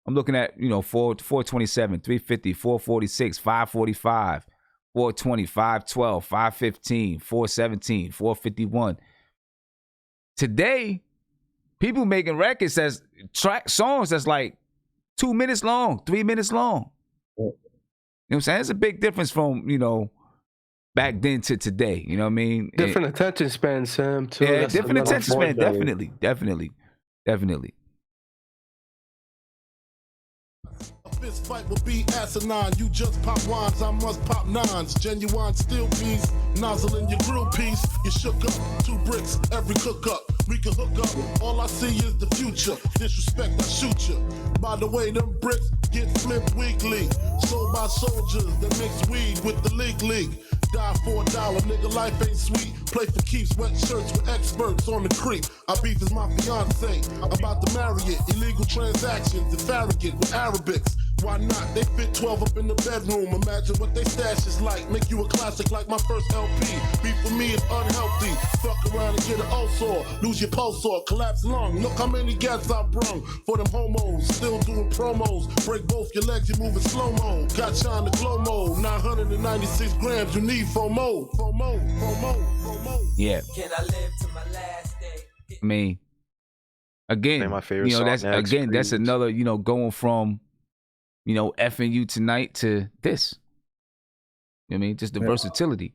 I'm looking at, 427, 350, 446, 545, 420, 512, 515, 417, 451. Today, people making records that's songs that's like 2 minutes long, 3 minutes long. You know what I'm saying? It's a big difference from, back then to today. You know what I mean? Different attention span, Sam, too. Yeah, different attention span. Definitely. A fist fight will be asinine. You just pop wines, I must pop 9s. Genuine steel piece, nozzle in your grill piece. You shook up 2 bricks, every cook up. We can hook up, all I see is the future. Disrespect, I shoot you. By the way, them bricks get flipped weekly. Sold by soldiers that mix weed with the league. Die for $1, nigga, life ain't sweet. Play for keeps, wet shirts with experts on the creep. I beef is my fiance, I'm about to marry it. Illegal transactions, if arrogant with Arabics. Why not? They fit 12 up in the bedroom. Imagine what they stash is like. Make you a classic like my first LP. Beef for me is unhealthy. Fuck around and get an ulcer. Lose your pulse or collapse lung. Look how many gats I brung for them homos. Still doing promos. Break both your legs, you moving slow-mo. Got shine the glow mode. 996 grams, you need FOMO. Yeah. Can I live to my last day? I mean, again, my favorite song that's next, again, that's another, going from, effing you tonight to this. You know what I mean? Just the versatility.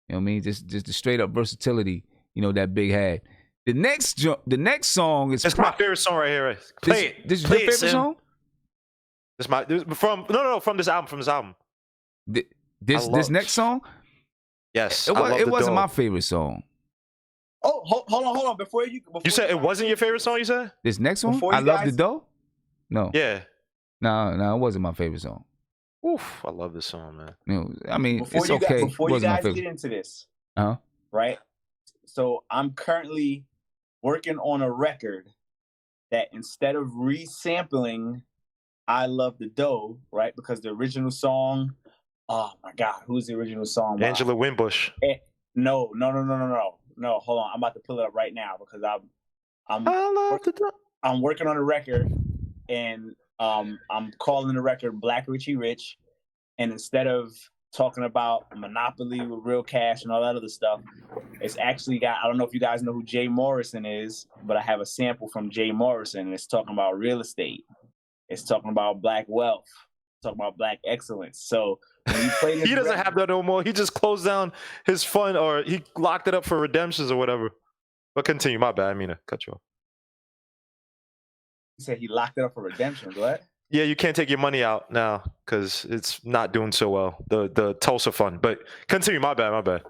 You know what I mean? Just the straight up versatility, that Big had. The next song is my favorite song right here. Play it. This is Play your favorite song? From this album. This next song? Yes. It wasn't my favorite song. Oh, hold on. Before you said it wasn't your favorite song, you said? This next one? I Love the Dough? No. Yeah. No, it wasn't my favorite song. Oof, I love this song, man. I mean, it's okay. Before you guys get into this, right? So I'm currently working on a record that instead of resampling I Love the Dough, right? Because the original song, oh my God, who's the original song by? Angela Winbush. No, hold on. I'm about to pull it up right now because I'm working on a record and I'm calling the record Black Richie Rich. And instead of talking about Monopoly with real cash and all that other stuff, it's actually got, I don't know if you guys know who Jay Morrison is, but I have a sample from Jay Morrison and it's talking about real estate. It's talking about black wealth. It's talking about black excellence. So when you play this he doesn't have that no more. He just closed down his fund or he locked it up for redemptions or whatever. But continue, my bad. I mean to cut you off. He said he locked it up for redemptions. What? Yeah, you can't take your money out now because it's not doing so well. The Tulsa fund. But continue, my bad.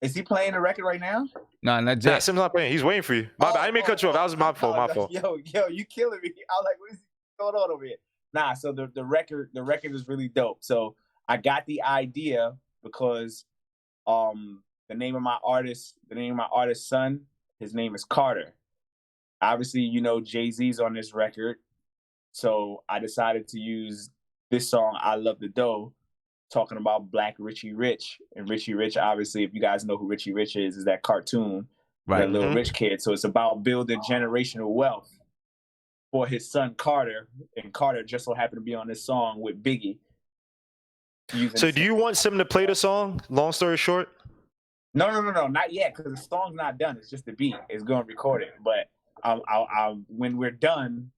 Is he playing the record right now? No, not Yeah, just. Sim's not playing. He's waiting for you. My bad. I didn't mean to cut you off. That was my fault. Yo, you killing me. I'm like, what is going on over here? Nah, so the record is really dope. So I got the idea because the name of my artist's son, his name is Carter. Obviously, Jay-Z's on this record. So I decided to use this song, I Love the Dough, talking about Black Richie Rich. And Richie Rich, obviously, if you guys know who Richie Rich is that cartoon, that little rich kid. So it's about building generational wealth for his son Carter. And Carter just so happened to be on this song with Biggie. So do you want Sim to play the song? Long story short? No, not yet, because the song's not done. It's just the beat. It's going to record it. But when we're done,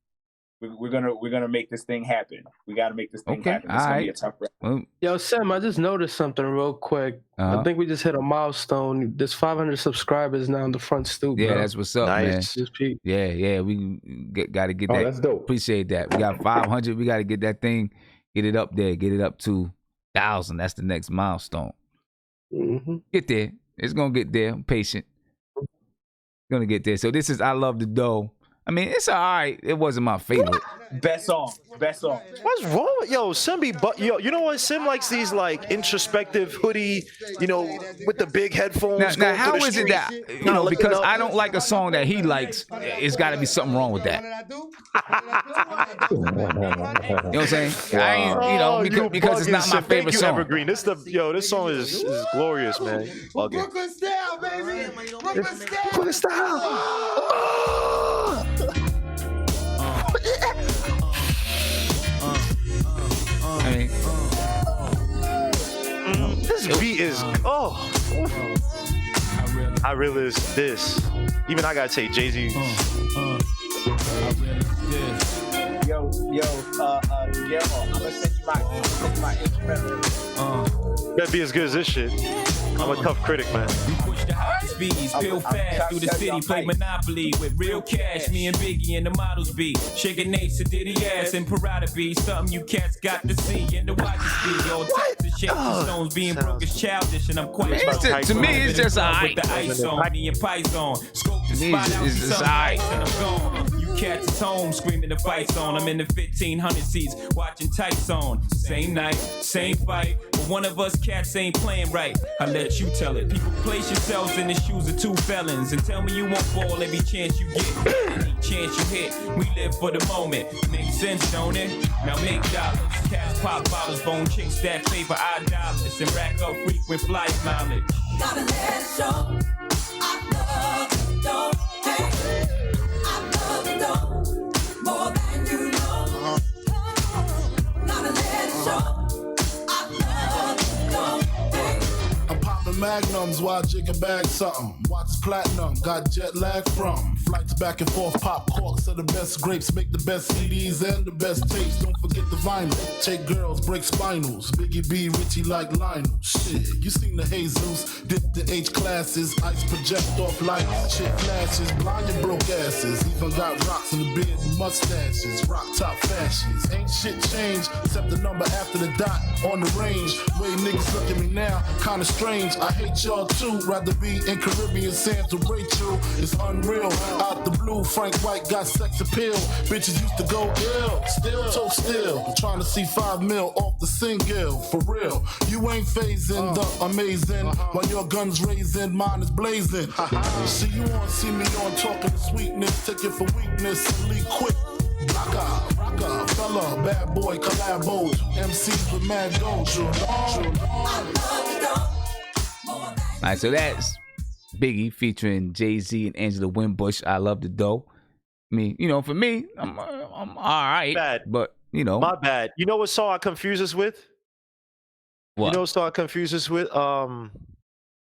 we're gonna make this thing happen. We got to make this thing happen. It's gonna be a tough record. Yo, Sam, I just noticed something real quick. I think we just hit a milestone. There's 500 subscribers now in the front stoop. Yeah, bro. that's what's up, nice. man. Yeah, we got to get that. That's dope. Appreciate that. We got 500. We got to get that thing, get it up there, get it up to 1,000. That's the next milestone. Mm-hmm. Get there. It's gonna get there. I'm patient. Gonna get there. So this is I Love the Dough. I mean, it's all right. It wasn't my favorite. Best song. What's wrong with Sim? You know what? Sim likes these like introspective hoodie, with the big headphones. Now how is it that because I don't like a song that he likes, it's got to be something wrong with that. You know what I'm saying? I ain't, because it's not my favorite song. Evergreen. This song is glorious, man. Brooklyn style, baby. Brooklyn style. I mean, this beat is I realize this. Even I gotta say Jay-Z. Yo, Guillermo, I'm gonna send you my instrumental. Better be as good as this shit. I'm a tough critic, man. We push the high speeds, feel fast through the city, play Monopoly with real cash. Me and Biggie and the models be shaking Nate's Diddy ass and Parada be something you cats got to see. And the watches be all types of shapes and stones. Being broke is childish, and I'm quite to me, it's just alright. With the ice on, me and Pies on. Scope the spot out, see something nice, and I'm gone. You cats at home screaming the fight on. I'm in the 1500 seats watching tights on. Same night, same fight. one of us cats ain't playing right, I let you tell it. People place yourselves in the shoes of two felons and tell me you won't fall every chance you get. Any chance you hit, we live for the moment. Makes sense, don't it? Now make dollars. Cats pop bottles, bone chicks that favor our dollars and rack up frequent flight mileage. Gotta let it show. I love you, don't hate. I love you, don't more than you know. Gotta let it show. I'm popping magnums while jigging bag something. Watch platinum, got jet lag from flights back and forth. Pop corks are the best grapes, make the best CDs and the best tapes. Don't forget the vinyl. Take girls, break spinals. Biggie B, Richie like Lionel. Shit, you seen the Jesus, dip the H classes, ice project off lights, shit flashes, blind and broke asses. Even got rocks in the beard and mustaches, rock top fashions. Ain't shit changed except the number after the dot on the range. Way niggas look at me now, kinda strange. I hate y'all too, rather be in Caribbean sands with Rachel. It's unreal. Out the blue, Frank White got sex appeal. Bitches used to go ill, still toe still. Trying to see 5 mil off the single, for real. You ain't phasing the amazing, while your gun's raising, mine is blazing. See you on, see me on, talking sweetness, take it for weakness, and leave quick. Rocker, fella, bad boy, collabo, MCs with mad dojo. All right, so that's Biggie featuring Jay-Z and Angela Winbush. I love the dough. I mean, you know, for me, I'm all right. Bad. But, you know. My bad. You know what song I confuse this with? What? You know what song I confuse this with? No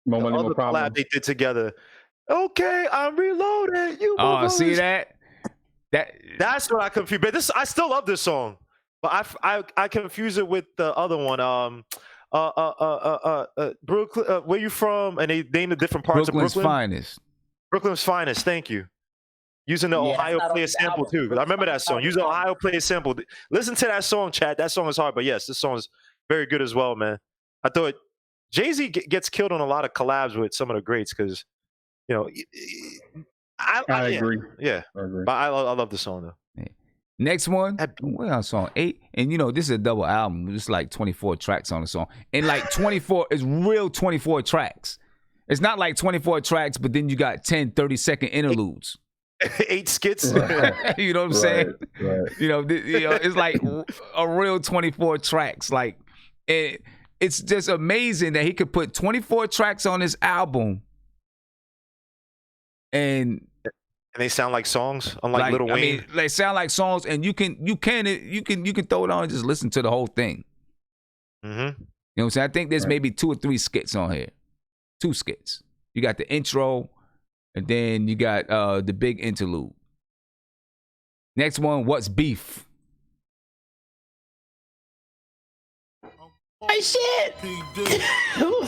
Money, No Problem. Collab they did together. Okay, I'm reloaded. You see that? That's what I confuse. But this, I still love this song. But I confuse it with the other one. Brooklyn, where you from? And they named the different parts Brooklyn's of Brooklyn. Finest. Brooklyn's Finest. Thank you. Using the Ohio player sample too. I remember that song. Using Ohio player sample. Listen to that song, chat. That song is hard, but yes, this song is very good as well, man. I thought Jay-Z gets killed on a lot of collabs with some of the greats because, you know, I agree. Yeah, I agree. But I love the song though. Next one, we're on song 8. And, you know, this is a double album. It's like 24 tracks on the song. And like 24 is real 24 tracks. It's not like 24 tracks, but then you got 10, 30-second interludes. 8 skits. Right. You know what I'm saying? Right. You know, it's like a real 24 tracks. Like, it's just amazing that he could put 24 tracks on his album. And they sound like songs, unlike Lil Wayne. I mean, they sound like songs, and you can throw it on and just listen to the whole thing. Mm-hmm. You know what I'm saying? I think there's maybe 2 or 3 skits on here. 2 skits. You got the intro, and then you got the big interlude. Next one, What's Beef? Hey, shit! Leo,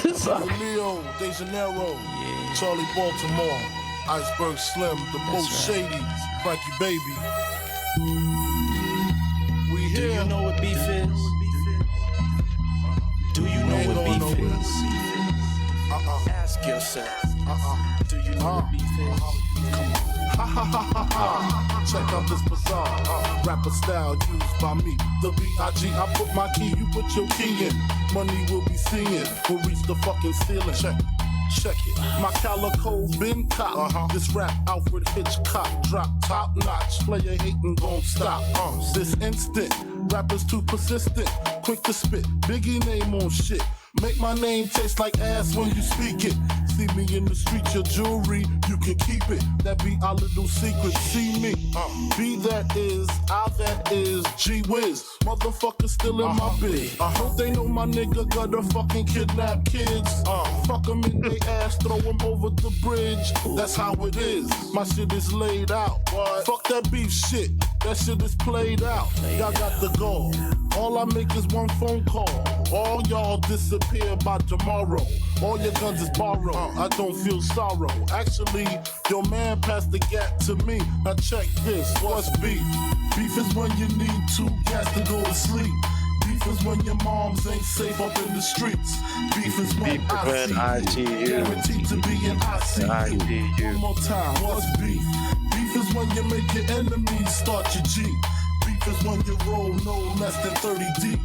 De Janeiro, Charlie Baltimore. Iceberg Slim, the most shady, Frankie Baby. We here. Do you know what beef is? Do you know what beef is? Ask yourself. Do you know what beef is? Come on. Check out this bizarre rapper style used by me. The B.I.G. I put my key, you put your key in. Money will be seeing. We'll reach the fucking ceiling. Check it. My calico been cop. This rap Alfred Hitchcock drop top notch. Player hating gon' stop. This instant. Rappers too persistent. Quick to spit. Biggie name on shit. Make my name taste like ass when you speak it. See me in the street, your jewelry, you can keep it. That be our little secret. See me. B that is, I that is, G Wiz. Motherfucker still in my biz. I hope they know my nigga gotta fucking kidnap kids. Fuck them in they ass, throw them over the bridge. That's how it is. My shit is laid out. Fuck that beef shit. That shit is played out. Y'all got the goal. All I make is one phone call. All y'all disappear by tomorrow. All your guns is borrowed. I don't feel sorrow. Actually, your man passed the gap to me. Now check this. What's beef? Beef is when you need 2 cats to go to sleep. Beef is when your moms ain't safe up in the streets. Beef is when I see you. Guaranteed to be in ICU. One more time. What's beef? Beef is when you make your enemies start your G. Beef Beef is when you roll no less than 30 deep.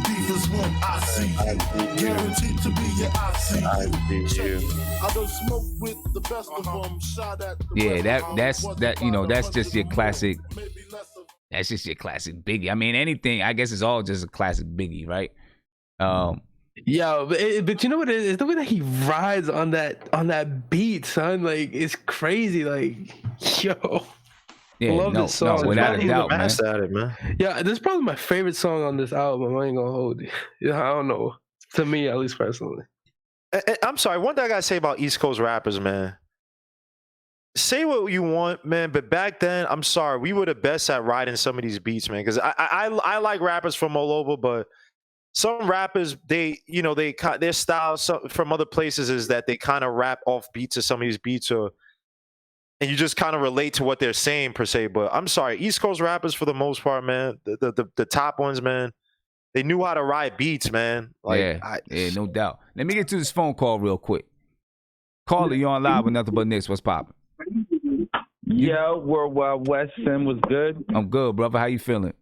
Beef is when I see you. Guaranteed to be your ICU. I don't smoke with the best of them. Shot at the Yeah, that's just your classic. That's just your classic Biggie. I mean, anything. I guess it's all just a classic Biggie, right? Yeah, but you know what it is? The way that he rides on that beat, son. Like, it's crazy. Like, yo. Yeah, love this song. No, without a doubt, man. At it, man. Yeah, this is probably my favorite song on this album. I ain't gonna hold you. Yeah, I don't know. To me, at least personally. I'm sorry. One thing I gotta say about East Coast rappers, man. Say what you want, man, but back then, I'm sorry, we were the best at riding some of these beats, man. Because I like rappers from all over, but some rappers, their style from other places is that they kind of rap off beats of some of these beats, and you just kind of relate to what they're saying per se. But I'm sorry, East Coast rappers for the most part, man, the top ones, man, they knew how to ride beats, man. Like, yeah, no doubt. Let me get to this phone call real quick. Caller, you on live with Nothing But Nicks. What's poppin'? Yo, Worldwide West, Sim was good. I'm good, brother. How you feeling?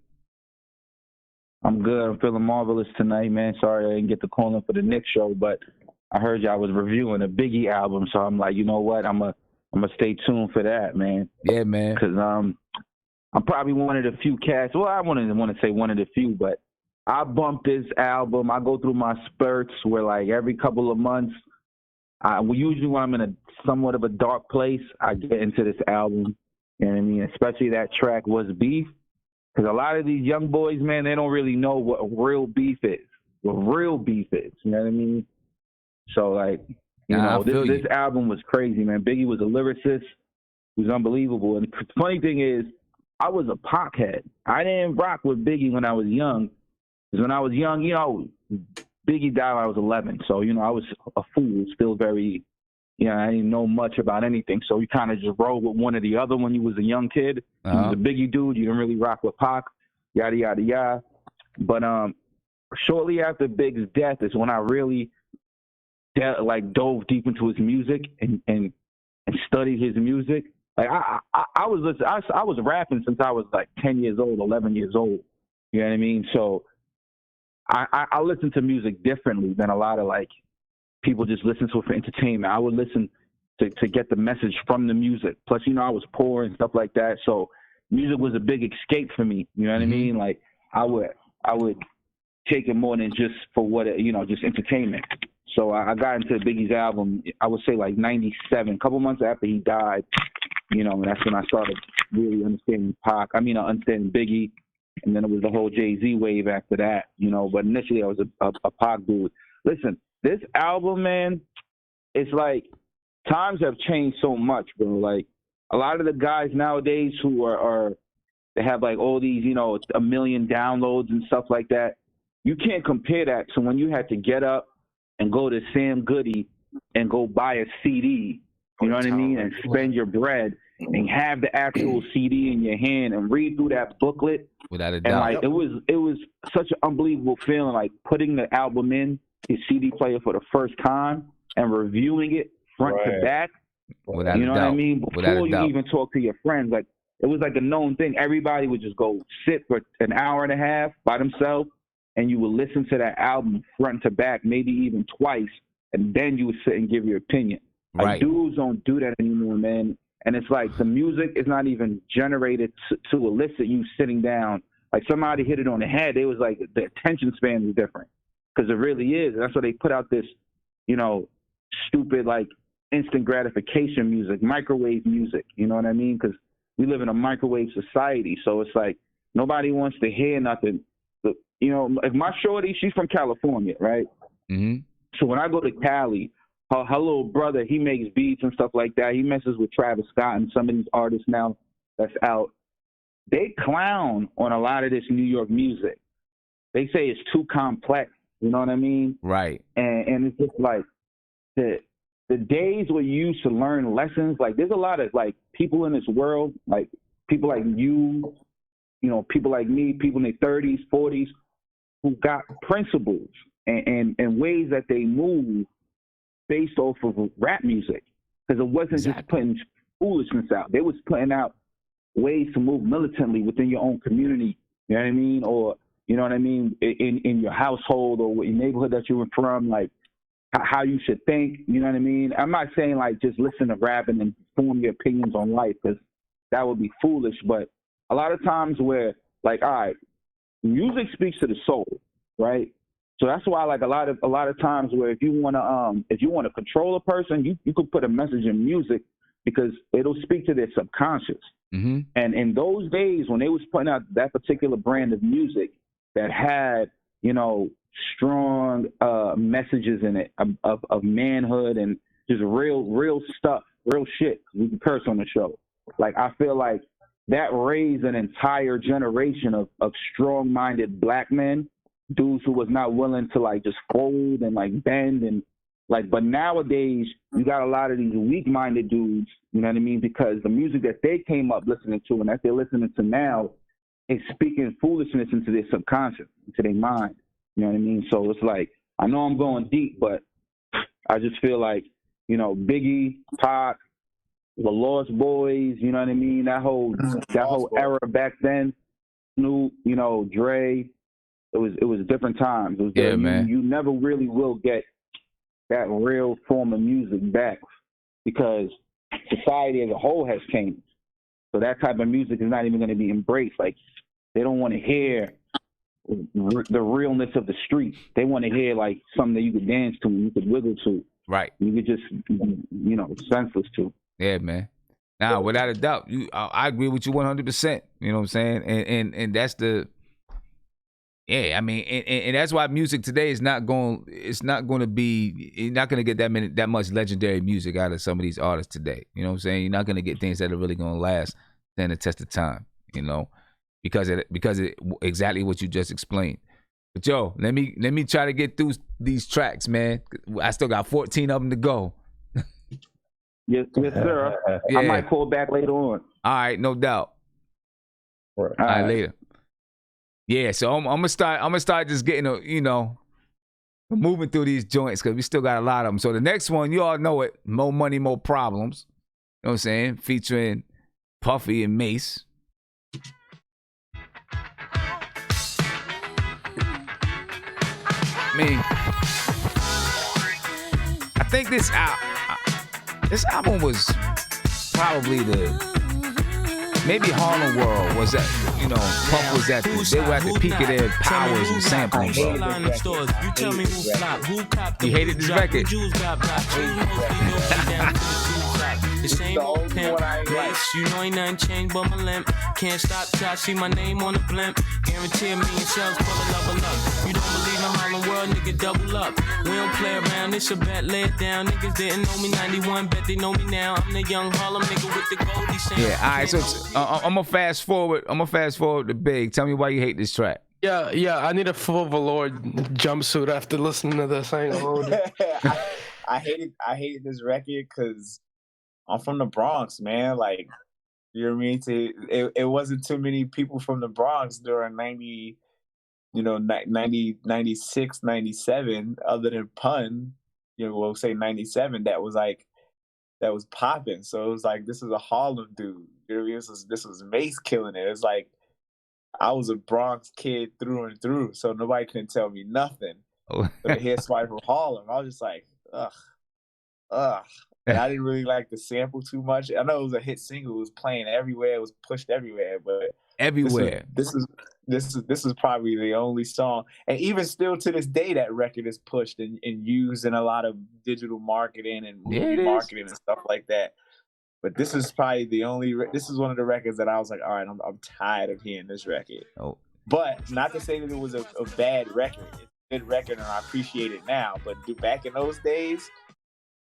I'm good. I'm feeling marvelous tonight, man. Sorry I didn't get to call in for the Knicks show, but I heard y'all was reviewing a Biggie album, so I'm like, you know what? I'm gonna stay tuned for that, man. Yeah, man. Because I'm probably one of the few cats. Well, I wouldn't want to say one of the few, but I bump this album. I go through my spurts where, like, every couple of months, usually when I'm in a somewhat of a dark place, I get into this album. You know what I mean? Especially that track, Was Beef. Because a lot of these young boys, man, they don't really know what real beef is. What real beef is. You know what I mean? So, like, this album was crazy, man. Biggie was a lyricist. He was unbelievable. And the funny thing is, I was a Pac head. I didn't rock with Biggie when I was young. Because when I was young, Biggie died when I was 11. So, I was a fool, still very, I didn't know much about anything. So you kind of just roll with one or the other when you was a young kid. You was a Biggie dude. You didn't really rock with Pac, yada, yada, yada. But shortly after Big's death is when I really dove deep into his music and studied his music. Like I was rapping since I was like 10 years old, 11 years old. You know what I mean? So I listen to music differently than a lot of like people just listen to it for entertainment. I would listen to get the message from the music. Plus, I was poor and stuff like that. So music was a big escape for me. You know what I mean? Like I would take it more than just for what just entertainment. So I got into Biggie's album, I would say like 97, a couple months after he died, and that's when I started really understanding understanding Biggie. And then it was the whole Jay-Z wave after that, but initially I was a Pac dude. Listen, this album, man, it's like times have changed so much, bro. Like a lot of the guys nowadays who they have like all these, 1 million downloads and stuff like that. You can't compare that to when you had to get up and go to Sam Goody and go buy a CD, you know what I mean, and spend your bread and have the actual CD in your hand and read through that booklet. Without a doubt. And like it was such an unbelievable feeling, like putting the album in his CD player for the first time and reviewing it front to back. Without you know a doubt. what I mean? Before you even talk to your friends, like it was like a known thing. Everybody would just go sit for an hour and a half by themselves, and you would listen to that album front to back, maybe even twice, and then you would sit and give your opinion. Like Right. dudes don't do that anymore, man. And it's like the music is not even generated to elicit you sitting down. Like somebody hit it on the head. It was like the attention span is different because it really is. That's why they put out this, stupid like instant gratification music, microwave music. You know what I mean? Because we live in a microwave society. So it's like nobody wants to hear nothing. But, like my shorty, she's from California, right? Mm-hmm. So when I go to Cali, her little brother, he makes beats and stuff like that. He messes with Travis Scott and some of these artists now that's out. They clown on a lot of this New York music. They say it's too complex. You know what I mean? Right. And it's just like the days where you used to learn lessons. Like there's a lot of like people in this world, like people like you, people like me, people in their 30s, 40s, who got principles and ways that they move based off of rap music, because it wasn't just putting foolishness out. They was putting out ways to move militantly within your own community. You know what I mean? Or, you know what I mean, in your household or your neighborhood that you were from, like how you should think, you know what I mean? I'm not saying like just listen to rap and form your opinions on life, because that would be foolish. But a lot of times where, like, all right, music speaks to the soul, right? So that's why, like, a lot of times where if you wanna control a person, you could put a message in music because it'll speak to their subconscious. Mm-hmm. And in those days when they was putting out that particular brand of music that had, you know, strong messages in it of manhood and just real stuff, real shit. We can curse on the show. Like, I feel like that raised an entire generation of strong-minded black men, dudes who was not willing to like just fold and like bend and like. But nowadays you got a lot of these weak-minded dudes, you know what I mean? Because the music that they came up listening to and that they're listening to now is speaking foolishness into their subconscious, into their mind. You know what I mean? So it's like, I know I'm going deep, but I just feel like, you know, Biggie, Pac, the Lost Boys, you know what I mean? That whole era back then, Snoop, you know, Dre, it was different times. It was man. You never really will get that real form of music back because society as a whole has changed. So that type of music is not even going to be embraced. Like, they don't want to hear the realness of the street. They want to hear like something that you could dance to and you could wiggle to. Right. You could just, you know, senseless to. Yeah, man. Now, without a doubt, I agree with you 100%. You know what I'm saying? And that's the, yeah. I mean, and that's why music today is not going. It's not going to be. You're not going to get that much legendary music out of some of these artists today. You know what I'm saying? You're not going to get things that are really going to last, stand the test of time. You know, because it exactly what you just explained. But yo, let me try to get through these tracks, man. I still got 14 of them to go. Yes, sir. Yeah. I might call back later on. All right, no doubt. All right, later. Yeah, so I'm gonna start just getting moving through these joints because we still got a lot of them. So the next one, you all know it, More Money, More Problems. You know what I'm saying? Featuring Puffy and Mace. I mean, I think this album was probably maybe Harlem World was at, Puff was at, they were at the peak of their powers and sampling, bro. You hated this record. The same old pimp, race, you know ain't nothing changed but my limp. Can't stop till I see my name on the blimp. Guarantee me and shells full of level up. You don't believe in Harlem World, nigga, double up. We don't play around, it's a bet, lay it down. Niggas didn't know me 91, bet they know me now. I'm the young Harlem nigga with the goldie sound. Yeah, all right, so I'm gonna fast forward to Big. Tell me why you hate this track. Yeah, I need a full velour jumpsuit after listening to this. I ain't gonna hold it. I hated this record because I'm from the Bronx, man. Like, you know what I mean? It wasn't too many people from the Bronx during 96, 97, other than Pun, we'll say 97, that was popping. So it was like, this is a Harlem dude. You know what I mean? This was Mace killing it. It's like, I was a Bronx kid through and through, so nobody couldn't tell me nothing. But to hear somebody from Harlem, I was just like, ugh. And I didn't really like the sample too much. I know it was a hit single. It was playing everywhere. It was pushed everywhere. But everywhere. This is probably the only song. And even still to this day, that record is pushed and used in a lot of digital marketing and movie marketing and stuff like that. But this is probably this is one of the records that I was like, all right, I'm tired of hearing this record. Oh. But not to say that it was a bad record. It's a good record and I appreciate it now. But back in those days,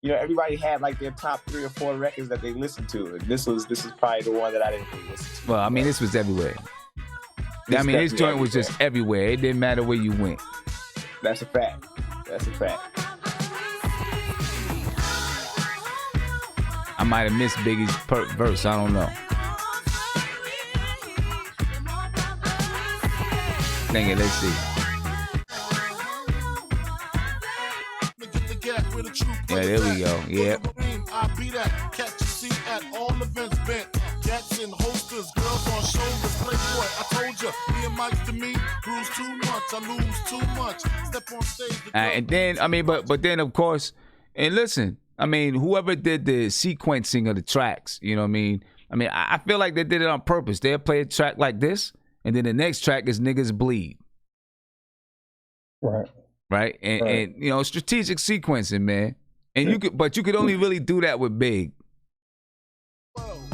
everybody had like their top 3 or 4 records that they listened to. And this is probably the one that I didn't really listen to. Well, I mean, this was everywhere. This joint was just everywhere. It didn't matter where you went. That's a fact. I might have missed Biggie's verse. I don't know. Dang it, let's see. Yeah, there we go. Yep. I be that, catch a seat at all events bent. Gats and holsters, girls on shoulders, playboy. I told ya, me and Mike I lose too much. Step on stage. And then, I mean, but then, of course, and listen, I mean, whoever did the sequencing of the tracks, you know what I mean? I feel like they did it on purpose. They'll play a track like this, and then the next track is Niggas Bleed. Right? And you know, strategic sequencing, man. And you could only really do that with Big.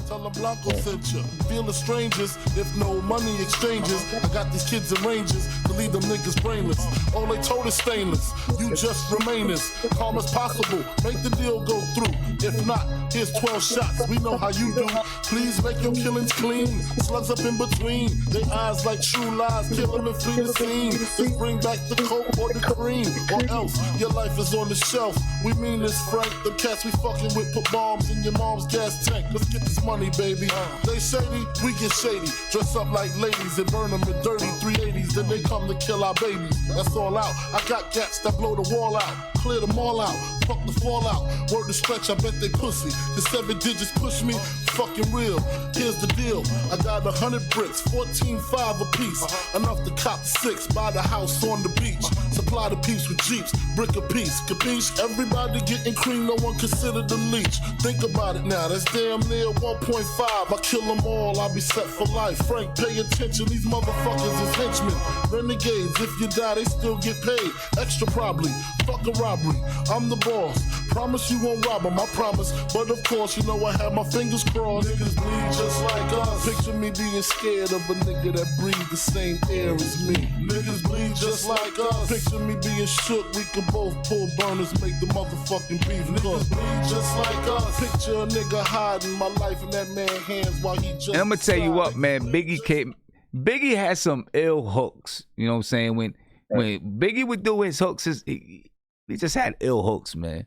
Tell them Blanco sent you. Feel the strangers if no money exchanges. I got these kids in ranges to leave them niggas brainless. All they told is stainless. You just remain as calm as possible. Make the deal go through. If not, here's 12 shots. We know how you do. Please make your killings clean. Slugs up in between. They eyes like true lies. Kill them and flee the scene. Just bring back the coke or the cream. Or else your life is on the shelf. We mean this, Frank. The cats we fucking with put bombs in your mom's gas tank. Let's get this money, baby. They shady, we get shady. Dress up like ladies and burn them in dirty 380s. Then they come to kill our babies. That's all out. I got cats that blow the wall out. Clear them all out. Fuck the fallout. Word to stretch, I bet they pussy. The 7 digits push me. Fucking real. Here's the deal. I got 100 bricks, 14.5 a piece. Enough to cop 6. Buy the house on the beach. Supply the peeps with jeeps. Brick a piece. Capiche? Everybody getting cream. No one considered the leech. Think about it now. That's damn near 1.5. I kill them all, I'll be set for life. Frank, pay attention, these motherfuckers is henchmen. Renegades, if you die, they still get paid. Extra probably, fuck a robbery. I'm the boss, promise you won't rob them, I promise. But of course, you know I have my fingers crossed. Niggas bleed just like us. Picture me being scared of a nigga that breathes the same air as me. Niggas bleed just like us. Picture me being shook, we could both pull burners, make the motherfucking beef cook. Niggas bleed just like us. Picture a nigga hiding my life in that man's hands while he just. And I'm gonna tell you what, man, Biggie had some ill hooks. You know what I'm saying? When Biggie would do his hooks, he just had ill hooks, man.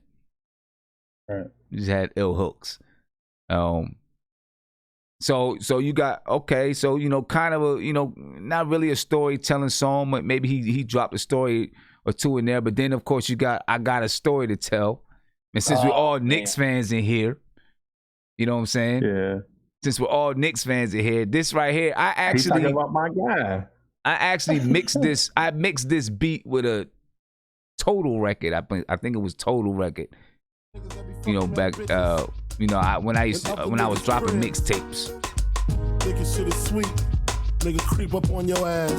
He just had ill hooks. So you got, okay, so you know, kind of a, you know, not really a storytelling song, but maybe he dropped a story or two in there. But then of course you got I Got a Story to Tell. And since we're all Knicks fans in here, you know what I'm saying? Yeah. Since we're all Knicks fans in here, this right here, He's talking about my guy. I actually mixed this. I mixed this beat with a Total record. I think it was Total record. You know, back you know, when I was dropping mixtapes. Nigga shit is sweet. Nigga creep up on your ass.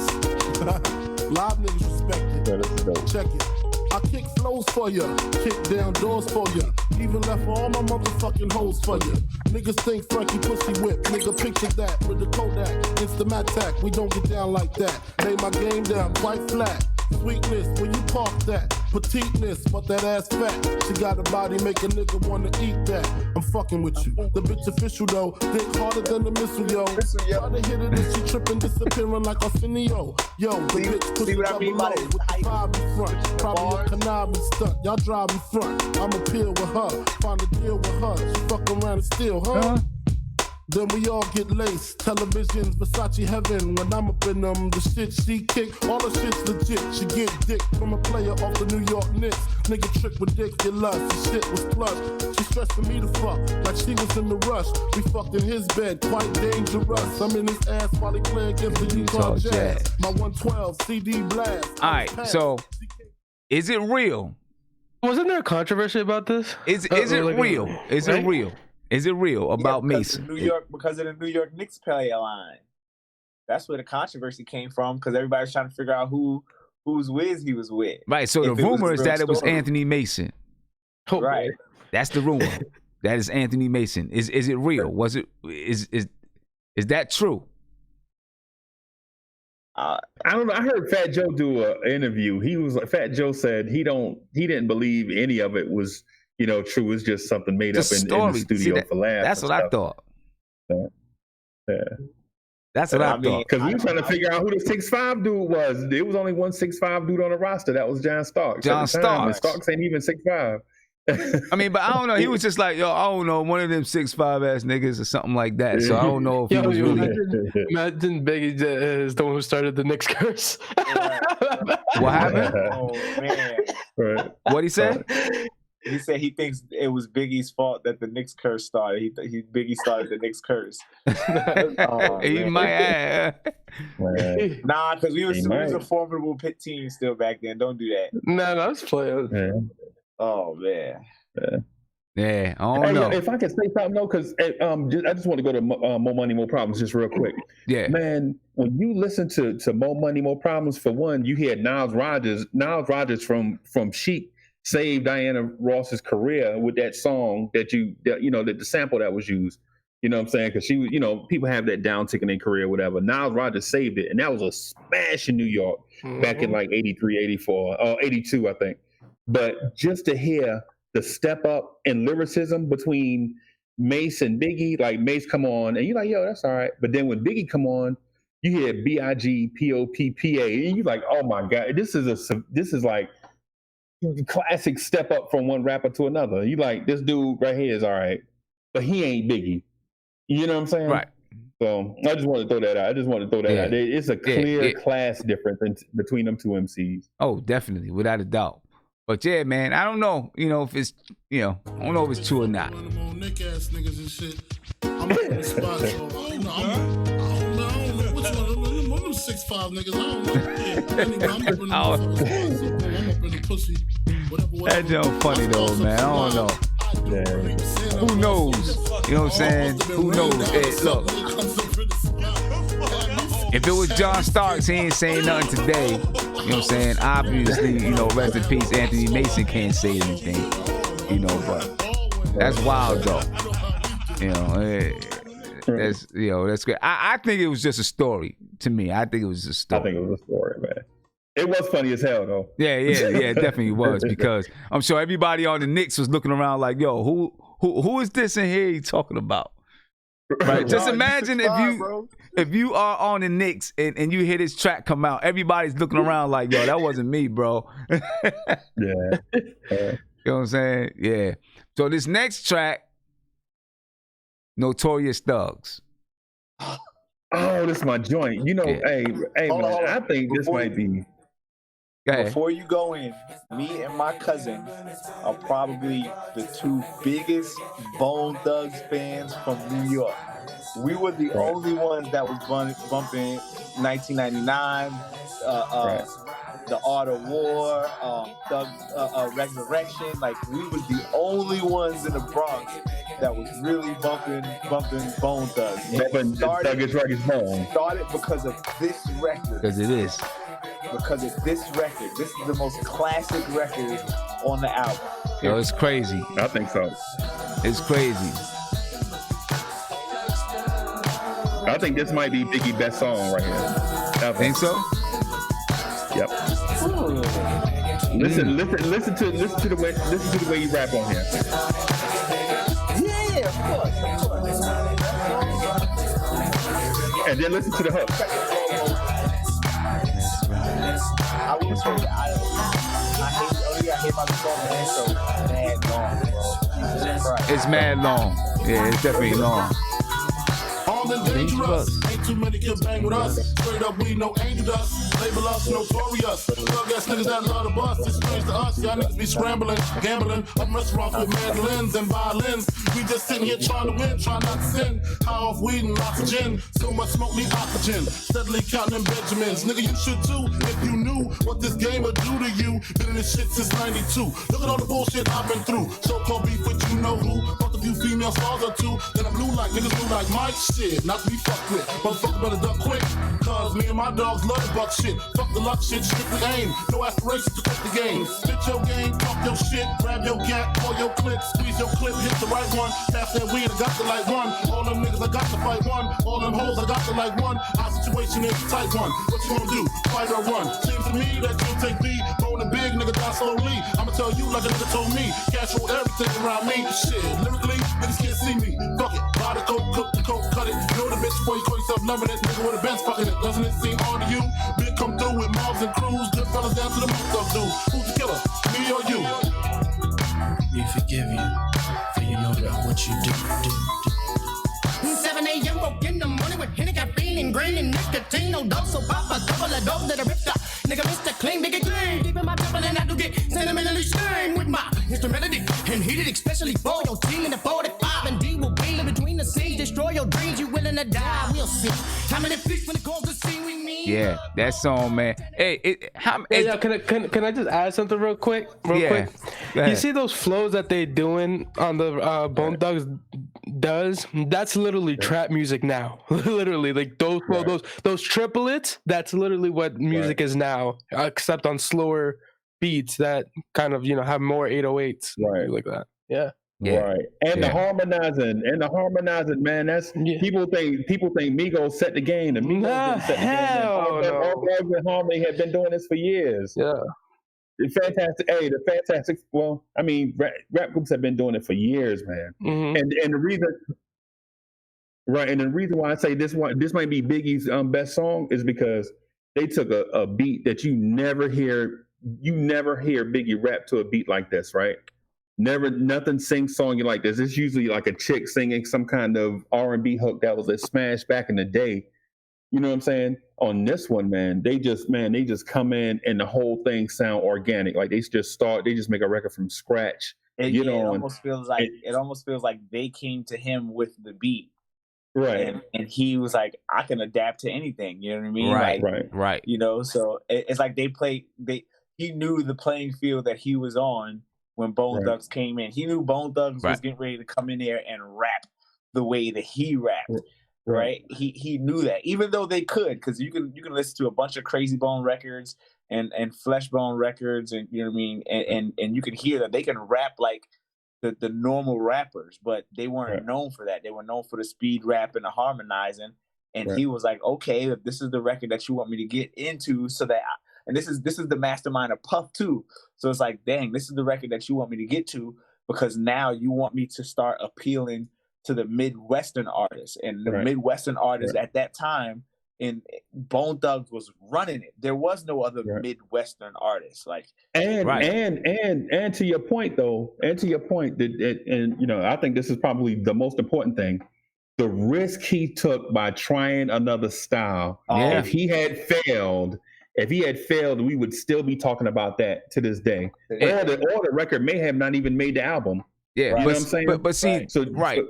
Live niggas respect it. Check it. I kick flows for ya, kick down doors for ya, even left all my motherfucking hoes for ya. Niggas think Frankie pussy whip, nigga picture that with the Kodak, Instamatic, we don't get down like that. Lay my game down quite flat. Sweetness, when you park that, petiteness, but that ass fat. She got a body, make a nigga wanna eat that. I'm fucking with you. The bitch official though, dick harder than the missile, yo. Try to hit it and she tripping, disappearing like Arsenio. Yo, the bitch pussy double low with the 5 in front. Probably a conniving stunt. Y'all drive in front. I'ma peel with her, find a deal with her. She fuck around and steal, huh? Then we all get laced. Televisions, Versace heaven. When I'm up in them, the shit she kick, all the shit's legit. She get dick from a player off the New York Knicks. Nigga trick ridiculous. The shit was plush. She stressing me to fuck like she was in the rush. We fucked in his bed, quite dangerous. I'm in his ass while he play against the Utah Jazz. My 112 CD blast. All right, so is it real? Wasn't there a controversy about this? Is it real? Is it real? Is it real about Mason? Because of the New York Knicks player line. That's where the controversy came from, because everybody's trying to figure out whose whiz he was with. Right. So the rumor is that it was Anthony Mason. Right. That's the rumor. That is Anthony Mason. Is it real? Was it is that true? I don't know. I heard Fat Joe do an interview. He was like, Fat Joe said he didn't believe any of it was, you know, true. It's just something made up in the studio for laughs. That's what I thought. Yeah. That's what I thought. Because we were trying to figure out who the 6'5" dude was. There was only one 6'5" dude on the roster. That was John Starks. John Starks. Starks ain't even 6'5". I mean, but I don't know. He was just like, yo, I don't know, one of them 6'5" ass niggas or something like that. So I don't know if he was really. Imagine Biggie is the one who started the Knicks curse. What happened? Oh man! Right. What'd he say? He said he thinks it was Biggie's fault that the Knicks curse started. Biggie started the Knicks curse. He might have. Nah, because we was a formidable pit team still back then. Don't do that. No, let's play it. Yeah. Oh man. Yeah, I don't know. If I can say something though, because I just want to go to More Money, More Problems just real quick. Yeah, man, when you listen to More Money, More Problems, for one, you hear Niles Rodgers from Chic saved Diana Ross's career with that song that the sample that was used. You know what I'm saying? Because she was, people have that downtick in their career, whatever. Niles Rodgers saved it, and that was a smash in New York back in like 83, 84, 82, I think. But just to hear the step up in lyricism between Mace and Biggie, like Mace come on, and you're like, yo, that's all right. But then when Biggie come on, you hear B.I.G, P.O.P.P.A, and you're like, oh my God, this is like classic step up from one rapper to another. You like, this dude right here is all right, but he ain't Biggie. You know what I'm saying? Right. So I just want to throw that out. Out. It's a clear class difference between them two MCs. Oh, definitely, without a doubt. But yeah, man, I don't know, if it's, I don't know if it's true or not. Nick ass niggas and shit. I'm up in the spot. I don't know which one. One of them 6'5" niggas. I don't know. I'm up in the pussy. That joke funny though, man. I don't know. Yeah. Who knows? You know what I'm saying? Who knows? Hey, look. If it was John Starks, he ain't saying nothing today. You know what I'm saying? Obviously, rest in peace, Anthony Mason can't say anything. But that's wild though. That's good. I think it was just a story to me. I think it was a story. I think it was a story, man. It was funny as hell though. Yeah, it definitely was, because I'm sure everybody on the Knicks was looking around like, yo, who is this in here you talking about? Right? Just imagine if you are on the Knicks and you hear this track come out, everybody's looking around like, yo, that wasn't me, bro. Yeah. You know what I'm saying? Yeah. So this next track, Notorious Thugs. Oh, this is my joint. Hey, hold on. I think this might be. Before you go in, me and my cousin are probably the two biggest Bone Thugs fans from New York. We were the only ones that was bumping 1999, The Art of War, Thugs Resurrection. Like, we were the only ones in the Bronx that was really bumping Bone Thugs. Started because of this record. Because it is. Because of this record. This is the most classic record on the album. Yo, it's crazy. I think so. It's crazy. I think this might be Biggie's best song right here. I think so? Yep. Listen to the way you rap on here. Yeah, of course. And then listen to the hook. I would say I hate my song, man. So mad long, bro. It's mad long. Yeah, it's definitely long. Dangerous. Ain't too many can bang with us. Straight up, we no angel dust. Label us notorious. Thug ass niggas that love the bus. It's strange to us. Y'all niggas be scrambling, gambling. Up restaurants with mandolins and violins. We just sitting here trying to win, trying not to sin. High off weed and lots of gin. So much smoke, need oxygen. Steadily counting them Benjamins. Nigga, you should too. If you knew what this game would do to you. Been in this shit since 92. Look at all the bullshit I've been through. So-called beef with you know who. Fuck a few female stars or two. Then I'm blue like niggas blue like Mike. Shit, not to be fucked with. Motherfucker better duck quick. Cause me and my dogs love the buck shit. Fuck the luck shit, strictly aim. No aspirations to quit the game. Spit your game, talk your shit. Grab your gat, pull your clip. Squeeze your clip, hit the right one. Pass that weed, I got to like one. All them niggas, I got to fight one. All them hoes, I got to like one. Our situation is a tight one. What you gonna do? Fight or run? Seems to me that you'll take the rolling big, nigga, die slowly. I'ma tell you like a nigga told me. Cash roll everything around me. Shit, lyrically, niggas can't see me. Fuck it, buy the coke, cook the coke, cut it. Know the bitch before you call yourself loving it. Nigga with a bench fucking it. Doesn't it seem odd to you? Big come through with mobs and crews. Good fellas down to the most of dudes. Who's the killer? Me or you? We forgive you, for you know about what you do. 7 a.m. woke in the morning with Henny, caffeine, and green, and nicotine. No dose, so pop a couple of dope that I ripped up. Nigga, Mr. Clean, nigga, clean. Deep in my temple, and I do get sentimentally stained with my instrumentality. And heated, especially for your team in the 45. And D will be in between the scenes. Destroy your dreams, you willing to finna die, we'll see. How many feet finna go to see we need? Yeah, that song, man. Hey, can I just add something real quick? Go ahead. You see those flows that they doing on the Bone Thugs does? That's literally trap music now. Literally, like those flows, those triplets. That's literally what music is now, except on slower beats that kind of have more 808s, like that. Yeah. Right, and the harmonizing, man. That's people think Migos set the game. The Migos didn't set the game. All Thugs and Harmony have been doing this for years. Yeah, the Fantastic. Well, I mean, rap groups have been doing it for years, man. Mm-hmm. And the reason, and the reason why I say this might be Biggie's best song is because they took a beat that you never hear Biggie rap to a beat like this, right? Nothing sing-songy like this. It's usually like a chick singing some kind of R&B hook that was a smash back in the day. You know what I'm saying? On this one, man, they just come in and the whole thing sound organic. Like they just make a record from scratch. It almost feels like they came to him with the beat. Right. And he was like, I can adapt to anything. You know what I mean? Right. You know, so it's like he knew the playing field that he was on when Bone Thugs came in. He knew Bone Thugs was getting ready to come in there and rap the way that he rapped. Right? He knew that. Even though they could, because you can listen to a bunch of Crazy Bone records and Flesh Bone records, and you know what I mean, and you can hear that they can rap like the normal rappers, but they weren't known for that. They were known for the speed rap and the harmonizing. And he was like, okay, if this is the record that you want me to get into, so that and this is the mastermind of Puff too. So it's like, dang, this is the record that you want me to get to, because now you want me to start appealing to the Midwestern artists. And the Midwestern artists at that time, in Bone Thugs was running it. There was no other Midwestern artists. And to your point though, and you know, I think this is probably the most important thing. The risk he took by trying another style. If he had failed, we would still be talking about that to this day. Or the record may have not even made the album. Yeah, you know what I'm saying? But see,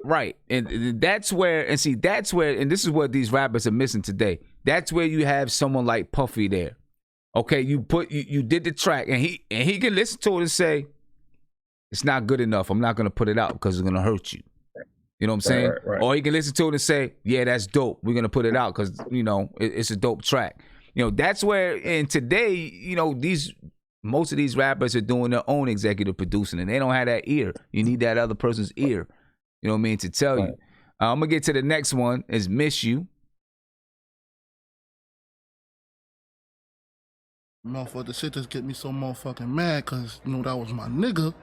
right. And that's where, and this is what these rappers are missing today. That's where you have someone like Puffy there. Okay, you did the track, and he can listen to it and say, it's not good enough. I'm not gonna put it out because it's gonna hurt you. You know what I'm saying? Right. Or he can listen to it and say, yeah, that's dope. We're gonna put it out because it's a dope track. You know, that's where, and today, you know, most of these rappers are doing their own executive producing, and they don't have that ear. You need that other person's ear, you know what I mean, to tell you. I'm going to get to the next one, is Miss You. Motherfucker, the shit just get me so motherfucking mad, because, you know, that was my nigga.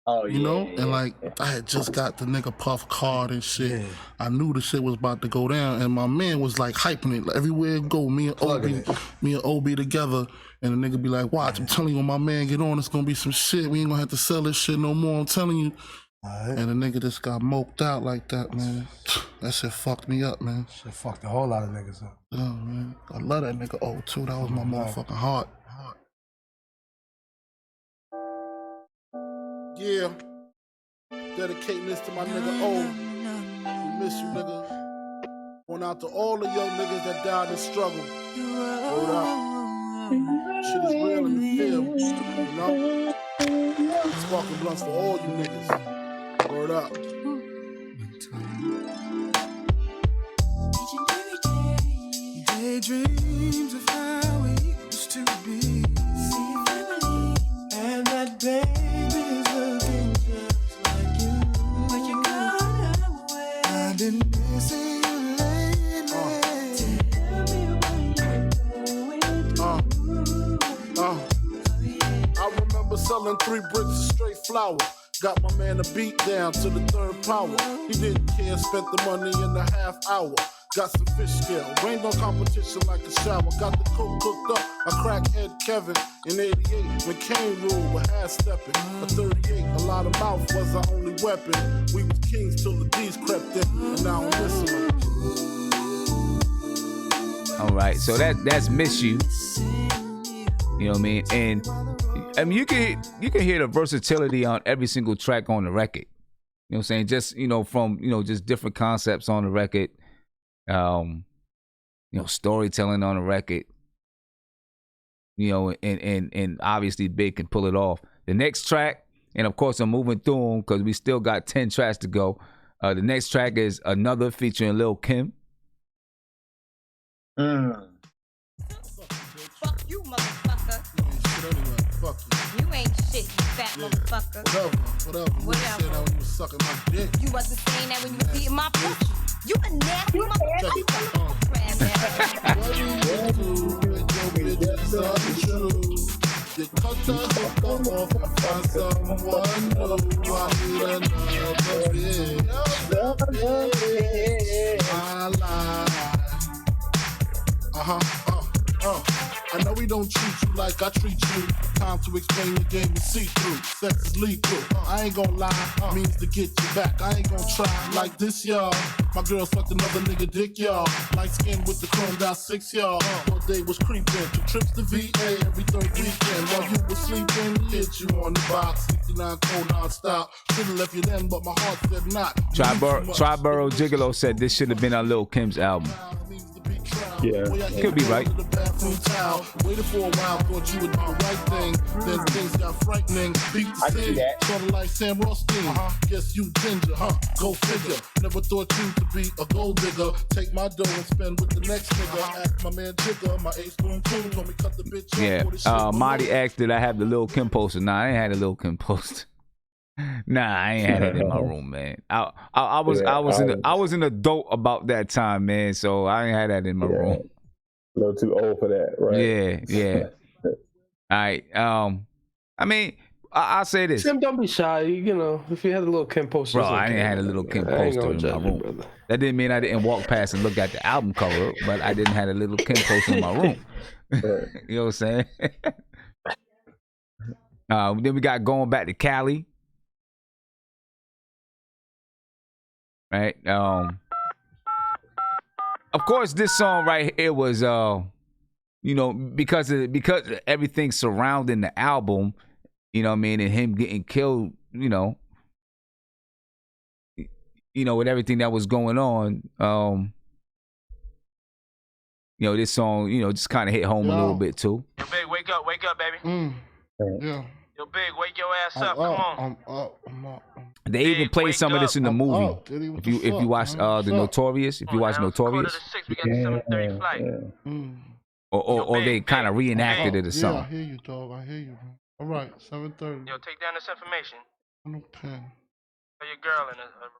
Oh, you know? And, like, I had just got the nigga Puff card and shit. Yeah. I knew the shit was about to go down, and my man was, like, hyping it. Like, everywhere it go, me and OB together, and the nigga be like, watch, I'm telling you, when my man get on, it's gonna be some shit. We ain't gonna have to sell this shit no more, I'm telling you. And the nigga just got moped out like that, man. That shit fucked me up, man. Shit fucked a whole lot of niggas up. Yeah, man. I love that nigga O too. That was my motherfucking heart. Yeah. Dedicating this to my nigga O. We miss you, nigga. Going out to all the young niggas that died in struggle. Hold up. Shit is real in the field, you know? Sparking blunts for all you niggas. Word up. Daydreams of how it used to be. And that baby's looking just like you. But you got away. I've been missing you lately. Tell me what you're going I remember selling 3 bricks of straight flour. Got my man a beat down to the 3rd power. He didn't care, spent the money in a half hour. Got some fish scale, rained on competition like a shower. Got the coke cooked up, a crackhead Kevin. In 88, when Kane ruled with half stepping. A 38, a lot of mouth was our only weapon. We was kings till the D's crept in, and now I'm listening. All right, so that's Miss You. You know what I mean? And I mean, you can hear the versatility on every single track on the record. You know what I'm saying? Just, you know, from, you know, just different concepts on the record. storytelling on the record. And obviously Big can pull it off. The next track, and of course I'm moving through them because we still got 10 tracks to go. The next track is Another featuring Lil Kim. Fuck you, motherfucker. Fuck you. You ain't shit, you fat motherfucker. Whatever. You said that when you was sucking my dick. You wasn't saying that when you was beating my pussy. You a nasty motherfucker. Crab ass. What do you do when your bitches are true? You cut the hook off and find someone new. I need another bitch. I lie. I know we don't treat you like I treat you. Time to explain the game is see-through. Sex is lethal. I ain't gon' lie, means to get you back. I ain't gon' try like this, y'all. My girl sucked another nigga dick, y'all. Light skin with the chromed out 6, y'all. All day was creeping. 2 trips to VA every 3rd weekend. While you was sleeping, hit you on the box. 69 cold non-stop. Should've left you then, but my heart said not. Triborough Gigolo said this should have been on Lil Kim's album. Yeah, could be right. Waited for a while, thought you would do the right thing. Then things got frightening. Beat the scene, sorta like Sam Rothstein. Guess you ginger, go figure. Never thought you to be a gold digger. Take my dough and spend with the next nigga. Ask my man Jigger, my ace spoon tune. Told me cut the bitch off. Marty asked did I have the Lil Kim poster. Nah, I ain't had a Lil Kim poster. Nah, I ain't had it in my room, man. I was an adult about that time, man. So I ain't had that in my room. A little too old for that, right? Yeah. All right. I mean, I'll say this. Tim, don't be shy. If you had a Little Kim poster, bro, I ain't had a Little Kim poster in my room. That didn't mean I didn't walk past and look at the album cover, but I didn't have a Little Kim poster in my room. You know what I'm saying? Then we got Going Back to Cali. Right. Of course, this song right here was, because everything surrounding the album, you know what I mean, and him getting killed, with everything that was going on, this song, just kind of hit home a little bit too. Yo, Big, wake up, baby. Yeah. Yo, Big, wake your ass up. Come on. I'm up. They even played some of this in the movie. If you watch the Notorious, if you watch Notorious, or they kind of reenacted it or something. Yeah, I hear you, dog. I hear you. All right, 7:30. Yo, take down this information. No pen. For your girl and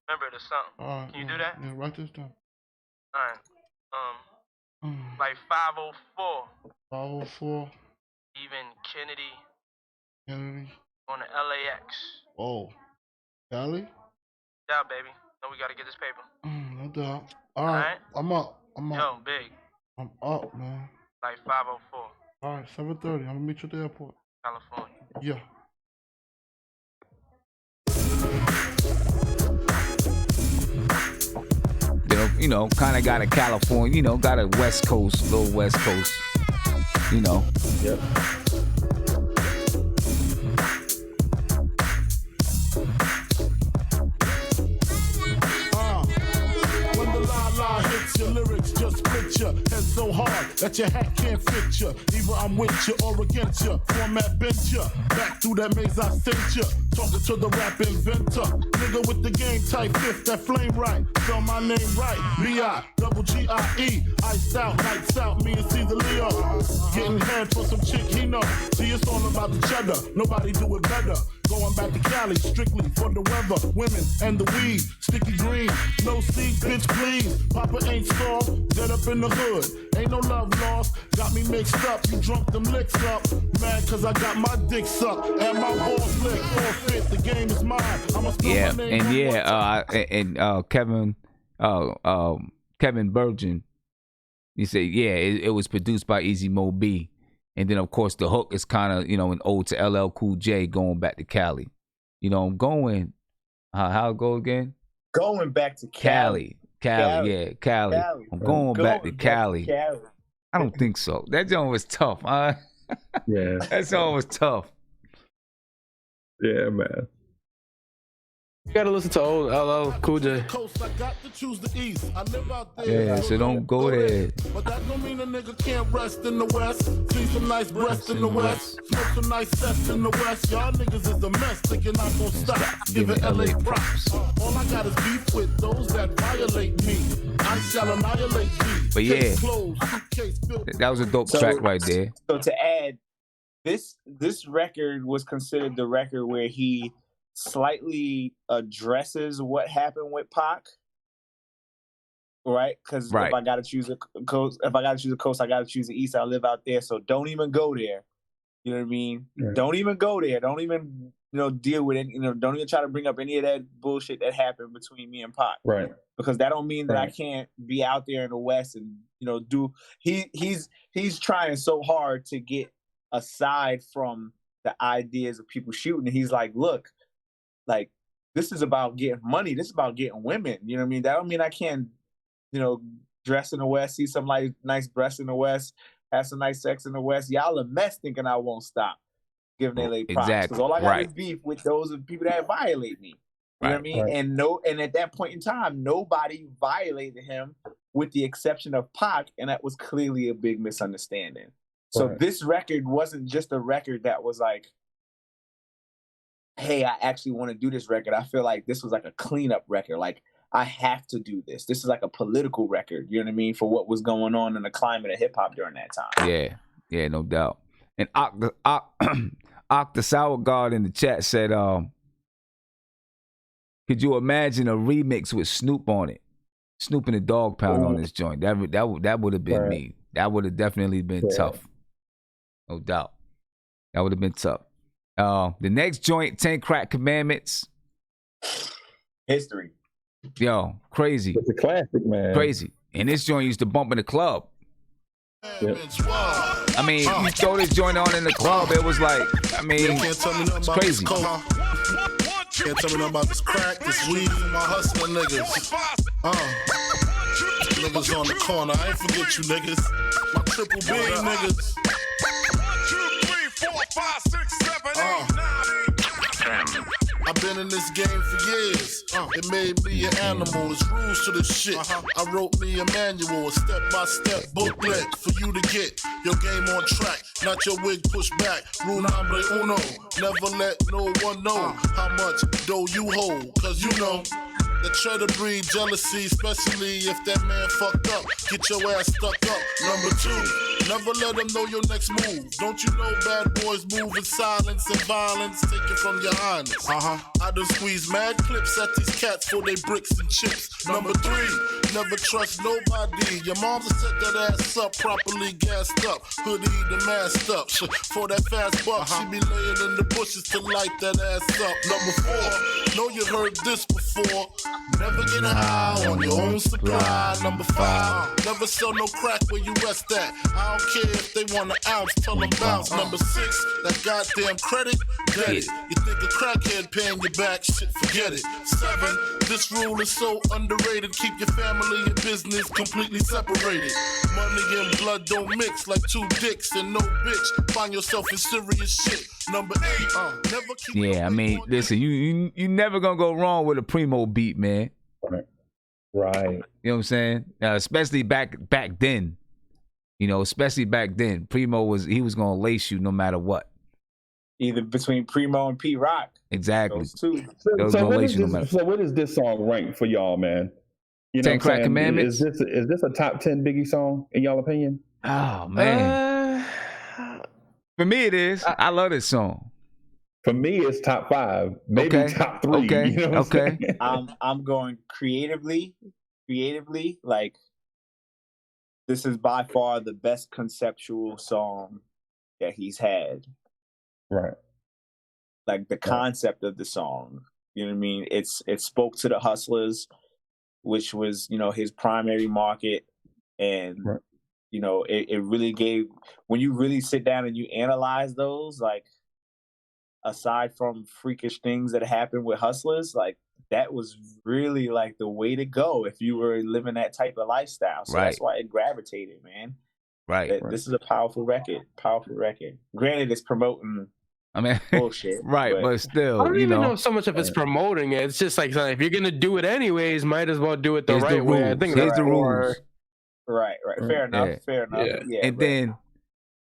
remember it or something. All right, Can you do that? Yeah, write this down. All right. Like 504. 504. Even Kennedy. Kennedy. On the LAX. Oh. Cali? Yeah, baby. No, we gotta get this paper. No doubt. All right. I'm up. Yo, Big. I'm up, man. Like 504. All right, 7:30. I'm gonna meet you at the airport. California. Yeah. Kind of got a California, got a West Coast, little West Coast, Yep. Hits your lyrics, just picture head so hard that your hat can't fit you. Either I'm with you or against you. Format bent you. Back through that maze I sent you. Talking to the rap inventor. Nigga with the game type fifth, that flame right. Spell my name right. B.I.G.I.E. Iced out, lights out, me and Caesar Leo. Getting head for some chick he know. See, it's all about the cheddar. Nobody do it better. Going back to Cali, strictly for the weather, women, and the weed. Sticky green, no seat, bitch, please. Papa ain't soft, dead up in the hood. Ain't no love lost, got me mixed up. You drunk them licks up. Mad cause I got my dick sucked. And my balls licked. Forfeit, the game is mine. I'ma spell my name Kevin Burgeon, he said, it was produced by Easy Mo B. And then, of course, the hook is kind of, an ode to LL Cool J, Going Back to Cali. I'm going, how it go again? Going back to Cali. Cali. I'm going back to Cali. I don't think so. That joint was tough. Yeah. That joint was tough. Yeah, man. You gotta listen to old LL Cool J. Coast, I got to choose the east. I live out there. Yeah, so don't go there. But that don't mean a nigga can't rest in the west. See some nice breasts in the west. Smoke some nice sets in the west. Y'all niggas is the mess. Thinking I'm gonna stop giving LA props. All I got is beef with those that violate me. I shall annihilate thee. But yeah, that was a dope track right there. So to add, this record was considered the record where he slightly addresses what happened with Pac, right? Because if I gotta choose a coast, I gotta choose the east. I live out there, so don't even go there. You know what I mean? Right. Don't even go there. Don't even deal with it. Don't even try to bring up any of that bullshit that happened between me and Pac. Right. Because that don't mean that I can't be out there in the West and do. He's trying so hard to get aside from the ideas of people shooting. And he's like, look. Like, this is about getting money. This is about getting women. You know what I mean? That don't mean I can't, dress in the West, see some like nice breasts in the West, have some nice sex in the West. Y'all a mess thinking I won't stop giving LA props. Exactly. Because all I got is beef with those people that violate me. You know what I mean? Right. And at that point in time, nobody violated him with the exception of Pac, and that was clearly a big misunderstanding. So this record wasn't just a record that was like, hey, I actually want to do this record. I feel like this was like a cleanup record. Like, I have to do this. This is like a political record, you know what I mean, for what was going on in the climate of hip-hop during that time. Yeah, no doubt. And Ock the Sour God in the chat said, could you imagine a remix with Snoop on it? Snoop and the Dog Pound on this joint. That would have been me. That would have definitely been tough. No doubt. That would have been tough. The next joint, 10 Crack Commandments. History. Yo, crazy. It's a classic, man. Crazy. And this joint used to bump in the club. Yep. I mean, you throw this joint on in the club, it was like, it's crazy. Can't tell me nothing about this crack, this weed, my hustling niggas. Niggas on the corner, I ain't forget you niggas. My triple B niggas. 1, 2, 3, 4, 5, 6, 7, 8, 9, 10. I've been in this game for years. It made me an animal. It's rules to this shit. I wrote me a manual, a step-by-step booklet for you to get your game on track. Not your wig pushed back. Rule number uno. Never let no one know how much dough you hold. Cause you know that try to breed jealousy, especially if that man fucked up. Get your ass stuck up. Number 2, never let them know your next move. Don't you know bad boys move in silence and violence? Take it from your highness. I done squeeze mad clips at these cats for they bricks and chips. Number 3, never trust nobody. Your mom's set that ass up, properly gassed up. Hoodie the masked up. For that fast buck, she be laying in the bushes to light that ass up. Number 4, know you heard this before. Never get high on your own supply. Number 5, never sell no crack where you rest at. I don't care if they want an ounce, tell them bounce. Number 6, that goddamn credit, get it. You think a crackhead paying you back, shit, forget it. 7, this rule is so underrated. Keep your family and business completely separated. Money and blood don't mix like 2 dicks and no bitch. Find yourself in serious shit. Number 8, never keep. Yeah, I mean, listen, you never gonna go wrong with a Primo beat, man. Right. You know what I'm saying? Especially back then. Especially back then, Primo was gonna lace you no matter what. Either between Primo and P Rock. Exactly. Those two. So where does this song rank for y'all, man? 10 Crack Commandments. Is this a top 10 Biggie song in y'all opinion? Oh man. For me it is. I love this song. For me it's top 5, maybe top 3. Okay. You know what I'm saying? I'm going creatively, like this is by far the best conceptual song that he's had. Right. Like the concept of the song, you know what I mean? It spoke to the hustlers, which was, his primary market. And, it really gave, when you really sit down and you analyze those, like, aside from freakish things that happen with hustlers, like, that was really like the way to go if you were living that type of lifestyle. So that's why it gravitated, man. Right. This is a powerful record. Granted, it's promoting I mean, bullshit. Right, but still, I don't even know so much if it's promoting it. It's just like if you're gonna do it anyways, might as well do it the Here's right the way. I rules. think Here's that's the more- rules. Right. Fair enough. Fair enough. Yeah. And then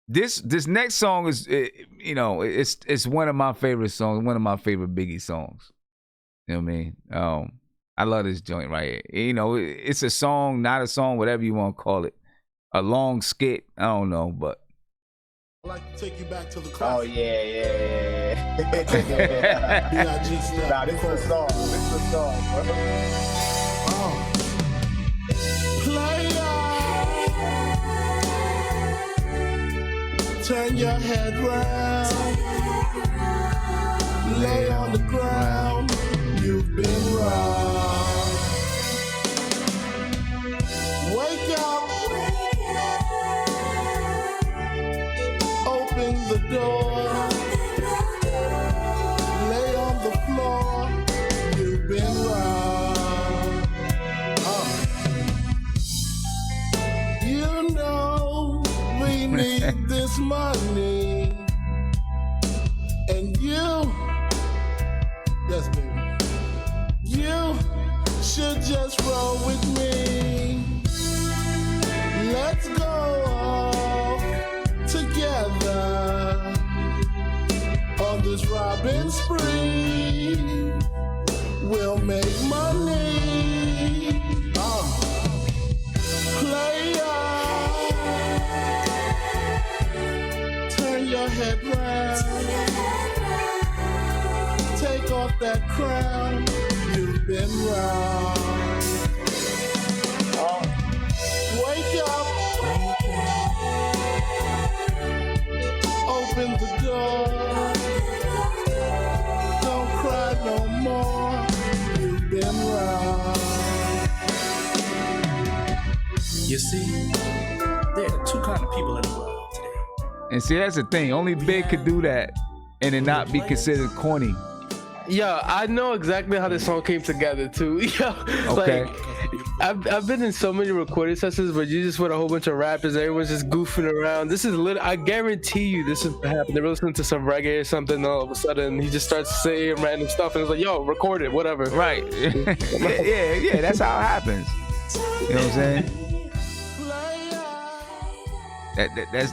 this next song is, it's one of my favorite songs, one of my favorite Biggie songs. You know what I mean? I love this joint right here. You know, it's a song, not a song, whatever you want to call it. A long skit, I don't know, but. I'd like to take you back to the Oh yeah. Nah, this is a song. Bro. Turn your head round. Lay on the ground. You've been wrong. Wake up. Open the door. Lay on the floor. You've been wrong. You know we need this money. And you, yes, baby, you should just roll with me. Let's go off together on this robbing spree. We'll make money. Player, turn your head round. Take off that crown. You've been wrong. Wake up. Open the door. Don't cry no more. You've been wrong. You see, there are two kind of people in the world today. And see, that's the thing. Only Big could do that and it not be considered corny. Yeah, I know exactly how this song came together too. Okay. Like, I've been in so many recording sessions, but you just with a whole bunch of rappers, everyone's just goofing around. This is I guarantee you this is what happened. They're listening to some reggae or something, all of a sudden he just starts saying random stuff and it's like, yo, record it, whatever. Right. yeah, that's how it happens. You know what I'm saying?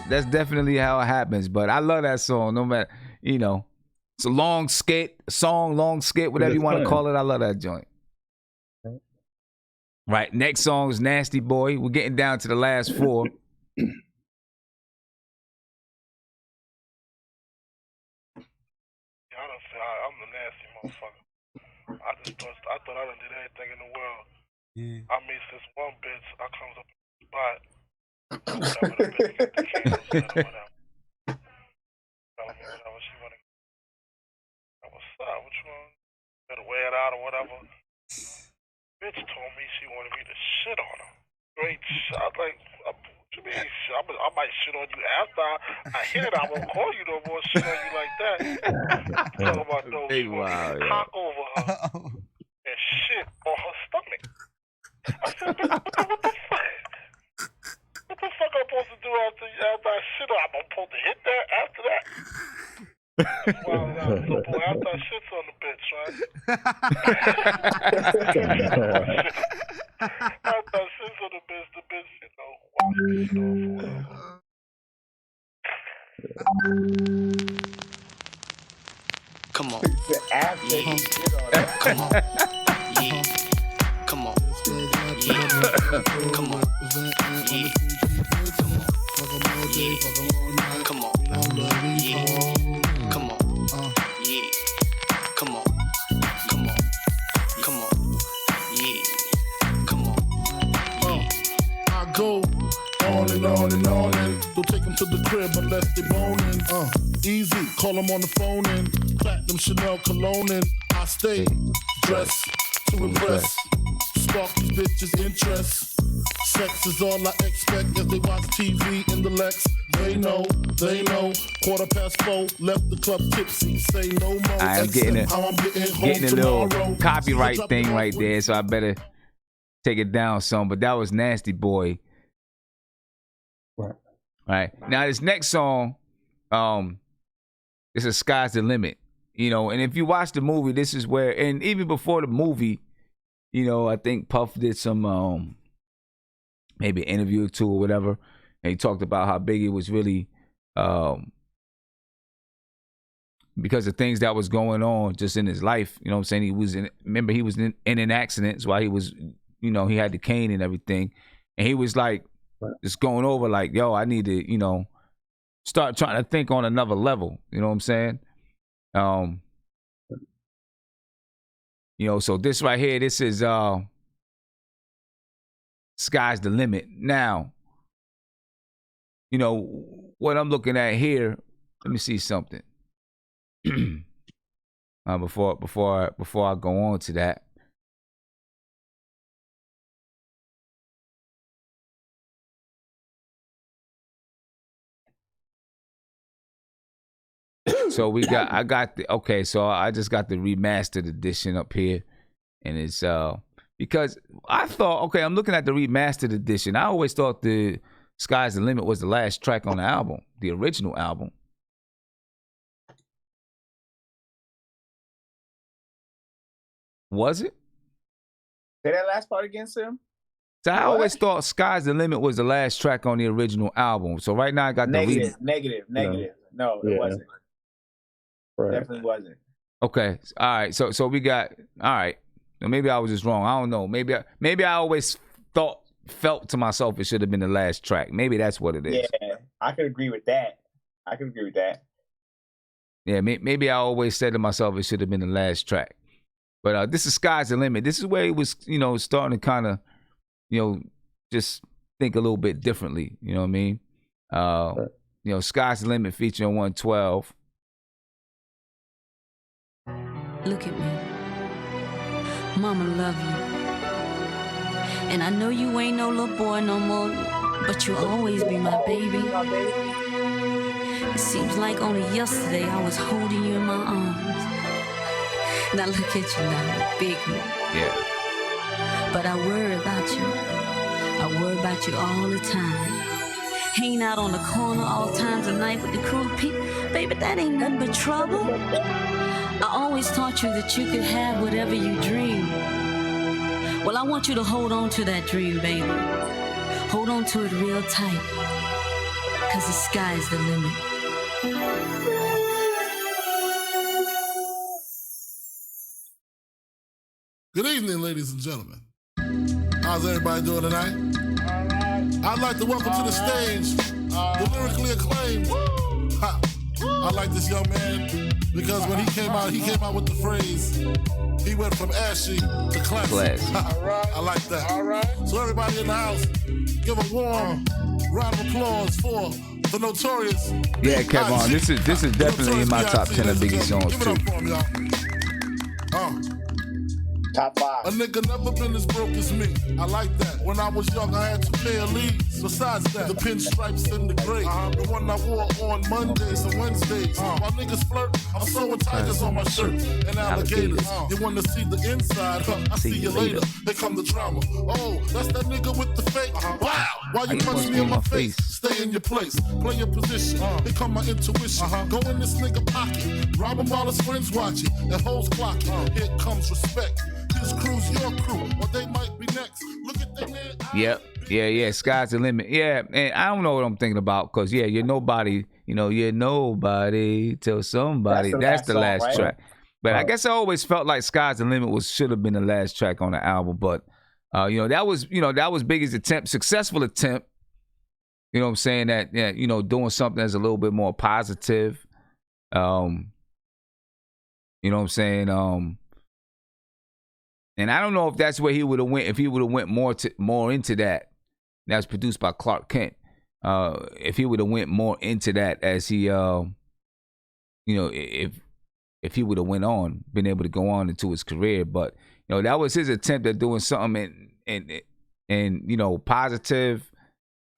That's definitely how it happens. But I love that song. No matter, it's a long skit, whatever you want to call it. I love that joint. Right. Next song is Nasty Boy. We're getting down to the last four. I'm the nasty motherfucker. I thought I done did everything in the world. Yeah. I mean, since one bitch, I comes up in the spot. Whatever the bitch get the candles, whatever. Tell me whatever she wanna. What's up? What you want? Better wear it out or whatever. Bitch told me she wanted me to shit on her. Great shot. Like, what you mean? I might shit on you after I hit it. I won't call you no more. Shit on you like that. Talk about no. She want me to cock over her and shit on her stomach. I said, what the fuck? What the fuck I'm supposed to do after I shit on? I'm supposed to hit that after that? Wow, so boy, after I shit's on the bitch, right? After I shit's on the bitch, wash it off or Come on. After yeah. Come on. Yeah. Come on. Yeah. Come on. Yeah. Come on. Yeah. Come on. Yeah. Come on. Come on. Come on. Yeah. Come on. I go on and on and on and don't take them to the crib unless they boning. Easy, call them on the phone and platinum Chanel cologne and I stay dressed to impress. Spark these bitches' interest. Sex is all I expect as they watch TV in the Lex. They know. 4:15, left the club tipsy. Say no more. I'm getting a little copyright thing right there, so I better take it down some. But that was Nasty Boy. Right. Now this next song, This is sky's the limit, you know. And if you watch the movie, this is where, and even before the movie, you know, I think Puff did some maybe an interview or two or whatever, and he talked about how Biggie was really because of things that was going on just in his life. You know what I'm saying? He was in an accident while he was, you know, he had the cane and everything. And he was like, just going over like, yo, I need to, you know, start trying to think on another level. You know what I'm saying? You know, so this right here, this is sky's the limit. Now, you know, what I'm looking at here, let me see something. Before I go on to that. So I just got the remastered edition up here, and it's because I thought, okay, I'm looking at the remastered edition. I always thought the Sky's the Limit was the last track on the album, the original album. Was it? Say that last part again, Sim. So I always thought Sky's the Limit was the last track on the original album. So right now I got negative. No, it wasn't. Right. Definitely wasn't. Okay. All right. So we got, all right. Maybe I was just wrong. I don't know. Maybe I always felt to myself it should have been the last track. Maybe that's what it is. Yeah, I could agree with that. Yeah, maybe I always said to myself it should have been the last track. But this is Sky's the Limit. This is where he was, you know, starting to kind of, you know, just think a little bit differently. You know what I mean? You know, Sky's the Limit featuring 112. Look at me. Mama love you. And I know you ain't no little boy no more, but you'll always be my baby. It seems like only yesterday I was holding you in my arms. Now look at you now, big man. Yeah. But I worry about you. I worry about you all the time. Hanging out on the corner all times of night with the cruel people. Baby, that ain't nothing but trouble. I always taught you that you could have whatever you dream. Well, I want you to hold on to that dream, baby. Hold on to it real tight. 'Cause the sky's the limit. Good evening, ladies and gentlemen. How's everybody doing tonight? I'd like to welcome to the stage the lyrically acclaimed. I like this young man because when he came out with the phrase, he went from ashy to classy. I like that. All right. So everybody in the house, give a warm round of applause for the Notorious. Yeah, Kevin, this is definitely in my top 10 of Biggie songs too. Top 5. A nigga never been as broke as me. I like that. When I was young, I had 2 pair of leads. Besides that, the pinstripes and the gray. The one I wore on Mondays and Wednesdays. While niggas flirt, I'm sewing tigers on my shirt and alligators. You wanna see the inside? I see you later. Here come the drama. Oh, that's that nigga with the fake. Wow. Why you punch me in my face? Stay in your place. Play your position. Here come my intuition. Go in this nigga pocket. Rob him while his friends watching. And hoes clocking. Here comes respect. His crew's your crew, or they might be next. Look at them there. Yep. Yeah. Sky's the limit. Yeah, and I don't know what I'm thinking about because you're nobody. You know, you're nobody till somebody. That's the last song, track. But I guess I always felt like Sky's the Limit should have been the last track on the album. But that was Biggie's successful attempt. You know what I'm saying? That doing something that's a little bit more positive. You know what I'm saying? And I don't know if that's where he would have went if he would have went more into that. That was produced by Clark Kent. If he would have went more into that as he, if he would have went on, been able to go on into his career. But that was his attempt at doing something and positive.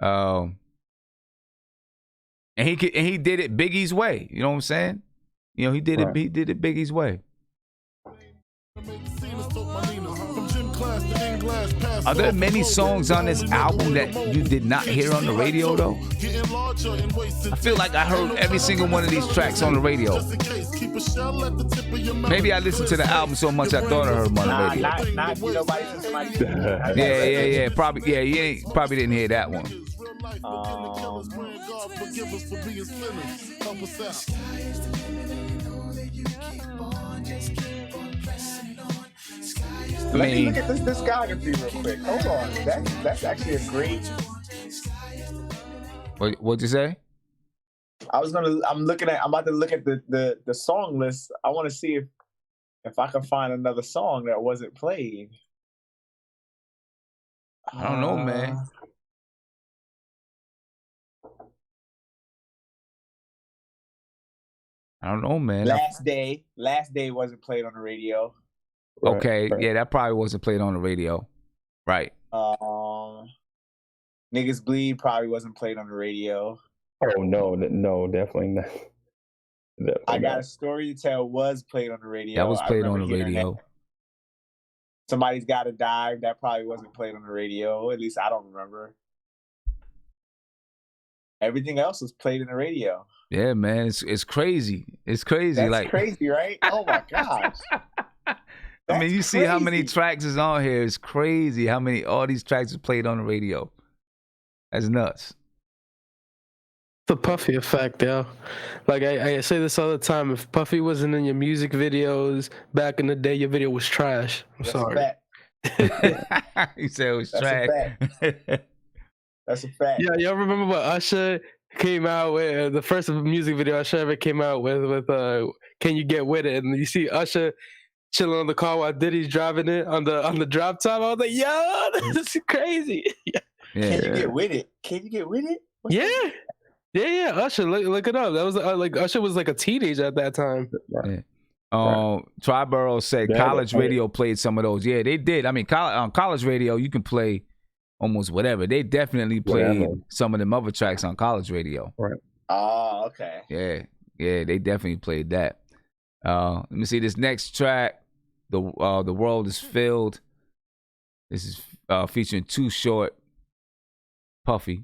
And he did it Biggie's way. You know what I'm saying? He did it Biggie's way. From gym class to in class, Are there many songs on this album that you did not hear on the radio though? I feel like I heard every single one of these tracks on the radio. Maybe I listened to the album so much I thought I heard them on the radio. Not nobody said somebody. Yeah. Probably you probably didn't hear that one. Let me look at this discography real quick. Hold on, that's actually a great. What'd you say? I'm about to look at the song list. I want to see if I can find another song that wasn't played. I don't know, man. I don't know, man. Last Day wasn't played on the radio. Okay, yeah, that probably wasn't played on the radio. Right. Niggas Bleed probably wasn't played on the radio. Oh no, definitely not. Definitely I Got not. a Story to Tell was played on the radio. That was played I on remember the hearing radio. that. Somebody's Gotta Die. That probably wasn't played on the radio. At least I don't remember. Everything else was played in the radio. Yeah, man, it's crazy. It's crazy. That's like crazy, right? Oh my gosh. I mean, you see how many tracks is on here. It's crazy how many all these tracks is played on the radio. That's nuts. The Puffy effect, yo. Like I say this all the time. If Puffy wasn't in your music videos back in the day, your video was trash. I'm sorry. You said it was That's trash. a fact. That's a fact. Yeah, y'all remember what Usher came out with? The first music video Usher ever came out with "Can You Get With It?" And you see Usher chilling on the car while Diddy's driving it on the drop top. I was like, yo, this is crazy. Can you get with it? Can you get with it? What's that? Yeah. Usher, look it up. That was like Usher was like a teenager at that time. Yeah. Triborough said college radio played some of those. Yeah, they did. I mean, college radio, you can play almost whatever. They definitely played some of them other tracks on college radio. Right. Oh, okay. Yeah, they definitely played that. Let me see this next track. The World Is Filled. This is featuring Too Short, Puffy.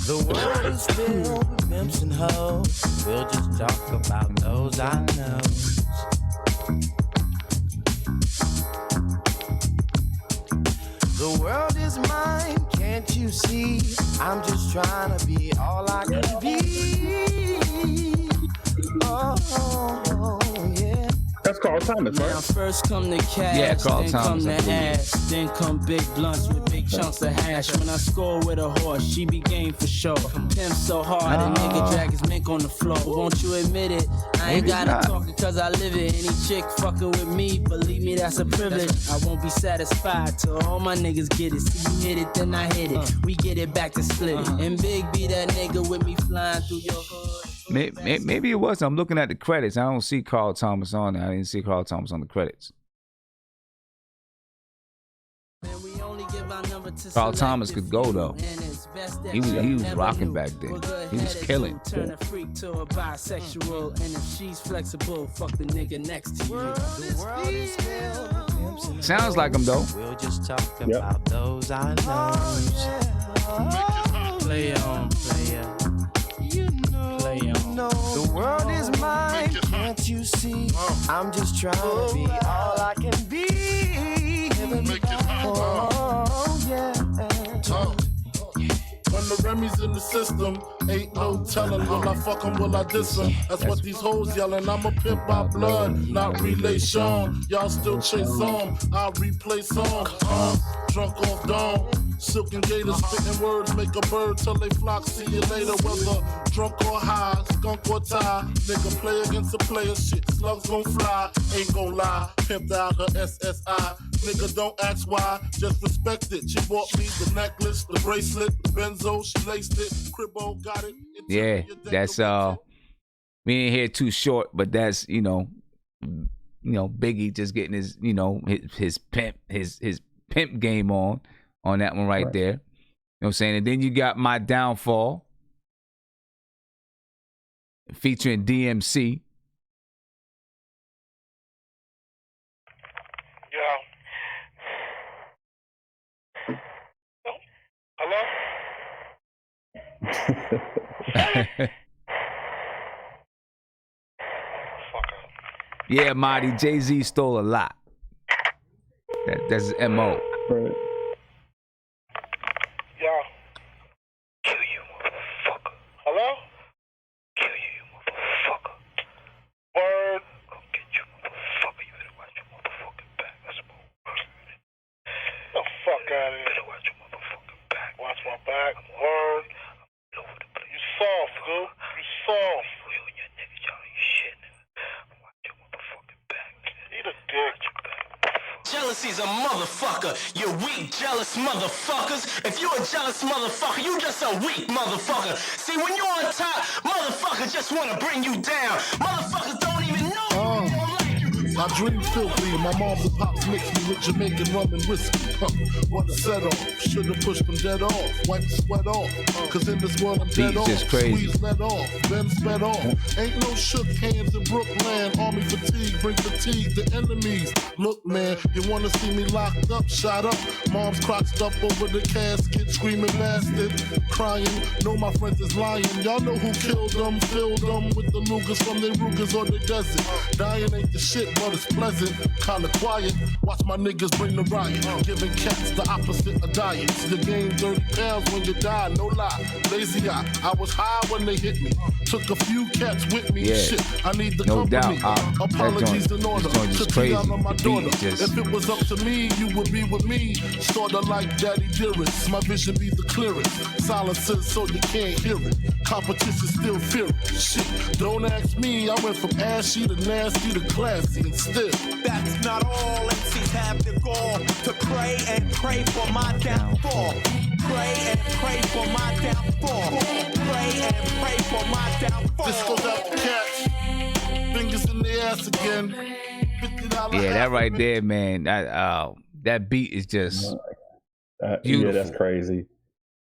The world is filled with pimps and hoes. We'll just talk about those I know. The world is mine, can't you see? I'm just trying to be all I can be. Oh, yeah. That's Carl Thomas, right? Now first come the cash, Yeah, Carl then Thomas, come I the believe. ass, then come big blunts with big chunks of hash. When I score with a horse, she be game for sure. Pimp so hard, a nigga drag his mink on the floor. Won't you admit it? I ain't Maybe gotta not. talk it cause I live it. Any chick fucking with me, believe me, that's a privilege. I won't be satisfied till all my niggas get it. See you hit it, then I hit it. We get it back to split it. And Big be that nigga with me flying through your hood. Maybe it was. I'm looking at the credits. I don't see Carl Thomas on there. I didn't see Carl Thomas on the credits. Carl Thomas could go though. He was rocking back then. He was killing. Turn a freak to a bisexual, and if she's flexible, fuck the nigga next to you. Sounds like him though. We'll just talk about those I know. Play on, player. Play on. The world is mine, can't you see? I'm just trying to be all I can be. Oh, yeah. When the Remy's in the system, ain't no telling. Will I fuck 'em, will I diss 'em? That's what these hoes yelling. I'm a pimp by blood, not relation. Y'all still chase on, I replay songs. Drunk off dawn, silk and gators, spitting words, make a bird till they flock. See you later, whether drunk or high, skunk or tie. Nigga play against a player, shit, slugs gon' fly. Ain't gon' lie, pimped out her SSI. Nigga, don't ask why, just respect it. She bought me the necklace, the bracelet, the benzo, she laced it. Cribbo got it. Yeah, that's we ain't here Too Short, but that's Biggie just getting his his pimp game on that one right there. You know what I'm saying? And then you got My Downfall featuring DMC. Yeah, Marty, Jay-Z stole a lot. That's his MO. Right. Yeah. Kill you, motherfucker. Hello? Kill you, motherfucker. Word. Go get you, motherfucker. You better watch your motherfucking back. That's my word. The fuck out of here. You better watch your motherfucking back. Watch my back. Word. You soft, dude. You soft. You and your niggas, y'all ain't shit. Watch your motherfucking back. Eat a dick. Jealousy's a motherfucker, you weak, jealous motherfuckers. If you a jealous motherfucker, you just a weak motherfucker. See, when you're on top, motherfuckers just want to bring you down. Motherfuckers don't even know you. I drink filthy, and my mom's and pops mixed me with Jamaican rum and whiskey. What a set off, should've pushed them dead off, wipe the sweat off. Cause in this world I'm dead off, squeeze let off, then sped off. Ain't no shook hands in Brooklyn, army fatigue, bring fatigue to enemies. Look man, you wanna see me locked up, shot up. Mom's crotched up over the casket, screaming bastard, crying. Know my friends is lying, y'all know who killed them, filled them with the Lugas from their Rugas or the desert. Dying ain't the shit, but it's pleasant, kinda quiet. Watch my niggas bring the riot, giving cats the opposite of diets. You gain 30 pounds when you die, no lie. Lazy eye, I was high when they hit me. Took a few cats with me. Yeah. Shit, I need the No company. doubt. Apologies in order. Just To crazy. on my The daughter. beat just- If it was up to me, you would be with me. Sorta like Daddy Dearest. My vision be the clearest. Silences so you can't hear it. Competition still fear it. Shit, don't ask me. I went from ashy to nasty to classy and still. That's not all. MCs have the gall to pray and pray for my downfall. Pray and pray for my downfall. Pray and pray for my downfall. This goes out to cats. Fingers in the ass again. $50 Yeah, that right there, man. That beat is just beautiful. Yeah, that's crazy.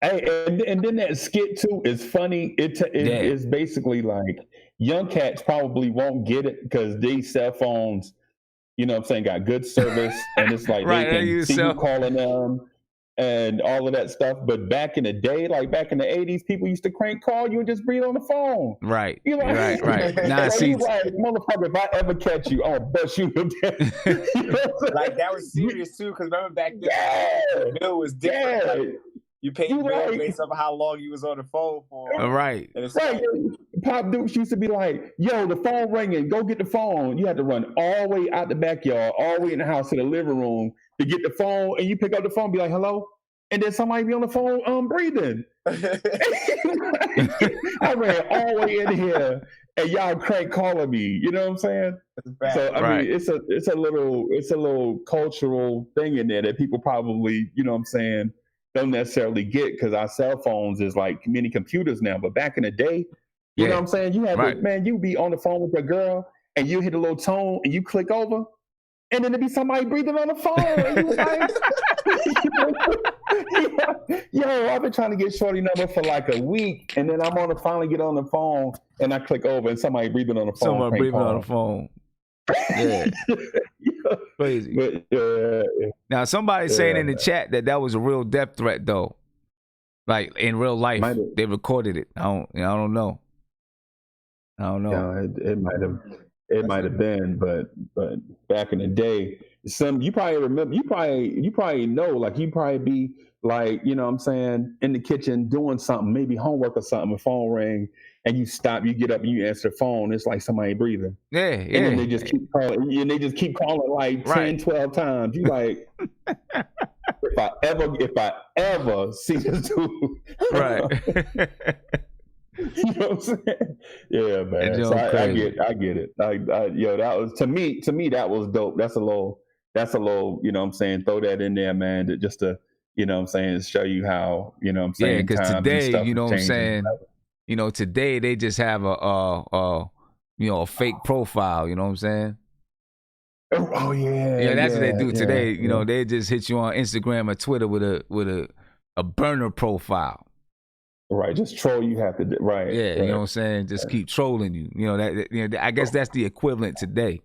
Hey, and then that skit too is funny. It's basically like young cats probably won't get it because these cell phones, you know what I'm saying, got good service, and it's like Right, they they can use see cell- you calling them and all of that stuff. But back in the day, like back in the 80s, people used to crank call you and just breathe on the phone. Right. You know, Right. Nah, so see, you like, motherfucker, if I ever catch you, I'm gonna bust you to death. You know what I'm saying? Like that was serious too, because remember back then, the bill was different. Yeah. Like, you paid the bill based off how long you was on the phone for. Right. And it's Right. Pop Dukes used to be like, yo, the phone ringing, go get the phone. You had to run all the way out the backyard, all the way in the house to the living room to get the phone, and you pick up the phone, be like, hello? And then somebody be on the phone breathing. I ran all the way in here and y'all crank calling me. You know what I'm saying? So I mean it's a little cultural thing in there that people probably, you know what I'm saying, don't necessarily get because our cell phones is like mini computers now. But back in the day, you know what I'm saying? You had to, man, you be on the phone with your girl and you hit a little tone and you click over, and then there'd be somebody breathing on the phone. And you was like, yo, I've been trying to get Shorty number for like a week, and then I'm on to finally get on the phone and I click over and somebody breathing on the phone. Someone breathing on the phone. Yeah. Crazy. But, now somebody saying in the chat that was a real death threat though. Like in real life, they recorded it. I don't know. Yeah, it might have been, but back in the day, you probably remember, you probably know, like you probably be like, you know what I'm saying, in the kitchen doing something, maybe homework or something, a phone ring, and you stop, you get up and you answer the phone, it's like somebody breathing. Yeah. And then they just keep calling, and they just keep calling like 10, 12 times. You like, if I ever see this dude. Right. You know what I'm saying? Yeah, man. So I get it. Yo, that was to me that was dope. That's a little, you know what I'm saying, throw that in there, man, just to, you know what I'm saying, show you how, you know what I'm saying. Yeah, because today, you know what I'm saying, you know, today they just have a fake profile, you know what I'm saying? Oh yeah. Yeah, that's what they do today. You know, they just hit you on Instagram or Twitter with a burner profile. Right, just troll you have to do. Right. Yeah, right. you know what I'm saying? Just keep trolling you. You know that. You know, I guess that's the equivalent today.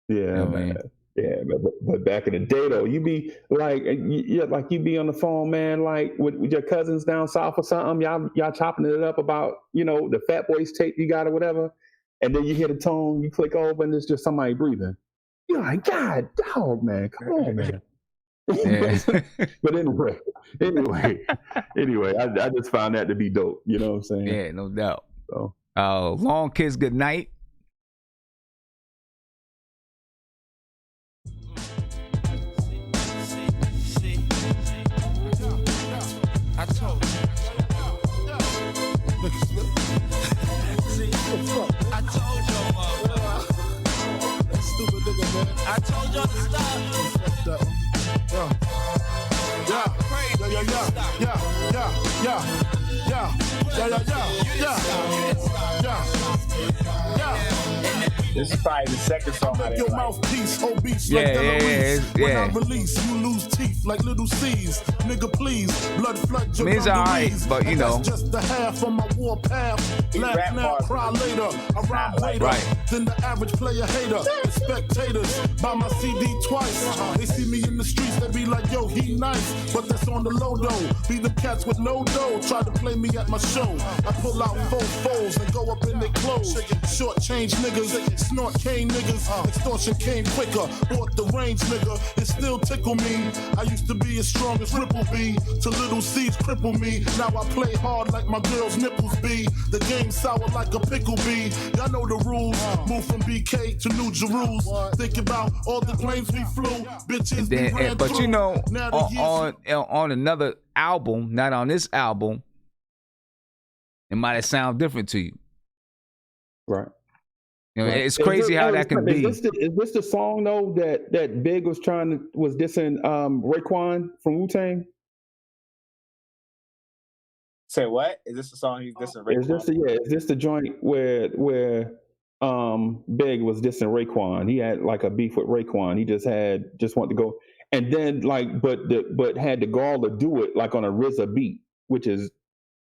Yeah, You know man. Yeah, but back in the day though, you be like, you be on the phone, man, like with your cousins down south or something. Y'all chopping it up about the Fat Boys tape you got or whatever, and then you hear the tone, you click over, and it's just somebody breathing. You're like, God, dog, man, come on, man. Yeah. But anyway, I just found that to be dope. You know what I'm saying? Yeah, no doubt. So, long kiss, good night. I told you. I told y'all, motherfucker. That stupid nigga, man. I told y'all to stop. This is probably the second song I didn't Your like. mouthpiece obese Yeah, like yeah, Delarice. yeah. When I release, you lose teeth like little C's. Nigga, please, blood flood your It's alright, but you know. That's just the half of my war path. Laugh now, cry later. I rhyme later than the average player hater. The spectators buy my CD twice. They see me in the streets, they be like, yo, he nice. But that's on the low though. Be the cats with no dough. Try to play me at my show. I pull out 4 foes and go up in their clothes. Short change niggas, snort cane niggas. Extortion came quicker. Bought the range nigga. It still tickle me. I used to be as strong as Ripple B. To little C's cripple me. Now I play hard like my girl's nipples be. The game sour like a pickle bee. Y'all know the rules. Move from BK to New Jerusalem. Think about all the planes we flew. Bitches Then, we ran but through. you know, Now the years- on another album, not on this album, it might have sound different to you. right. You know, Right. it's crazy how that can be. Is this the song though that Big was dissing Raekwon from Wu-Tang? Say what? Is this the song he's dissing Raekwon? Is this the joint where Big was dissing Raekwon? He had like a beef with Raekwon. He just wanted to go, and then like but had the gall to do it like on a RZA beat, which is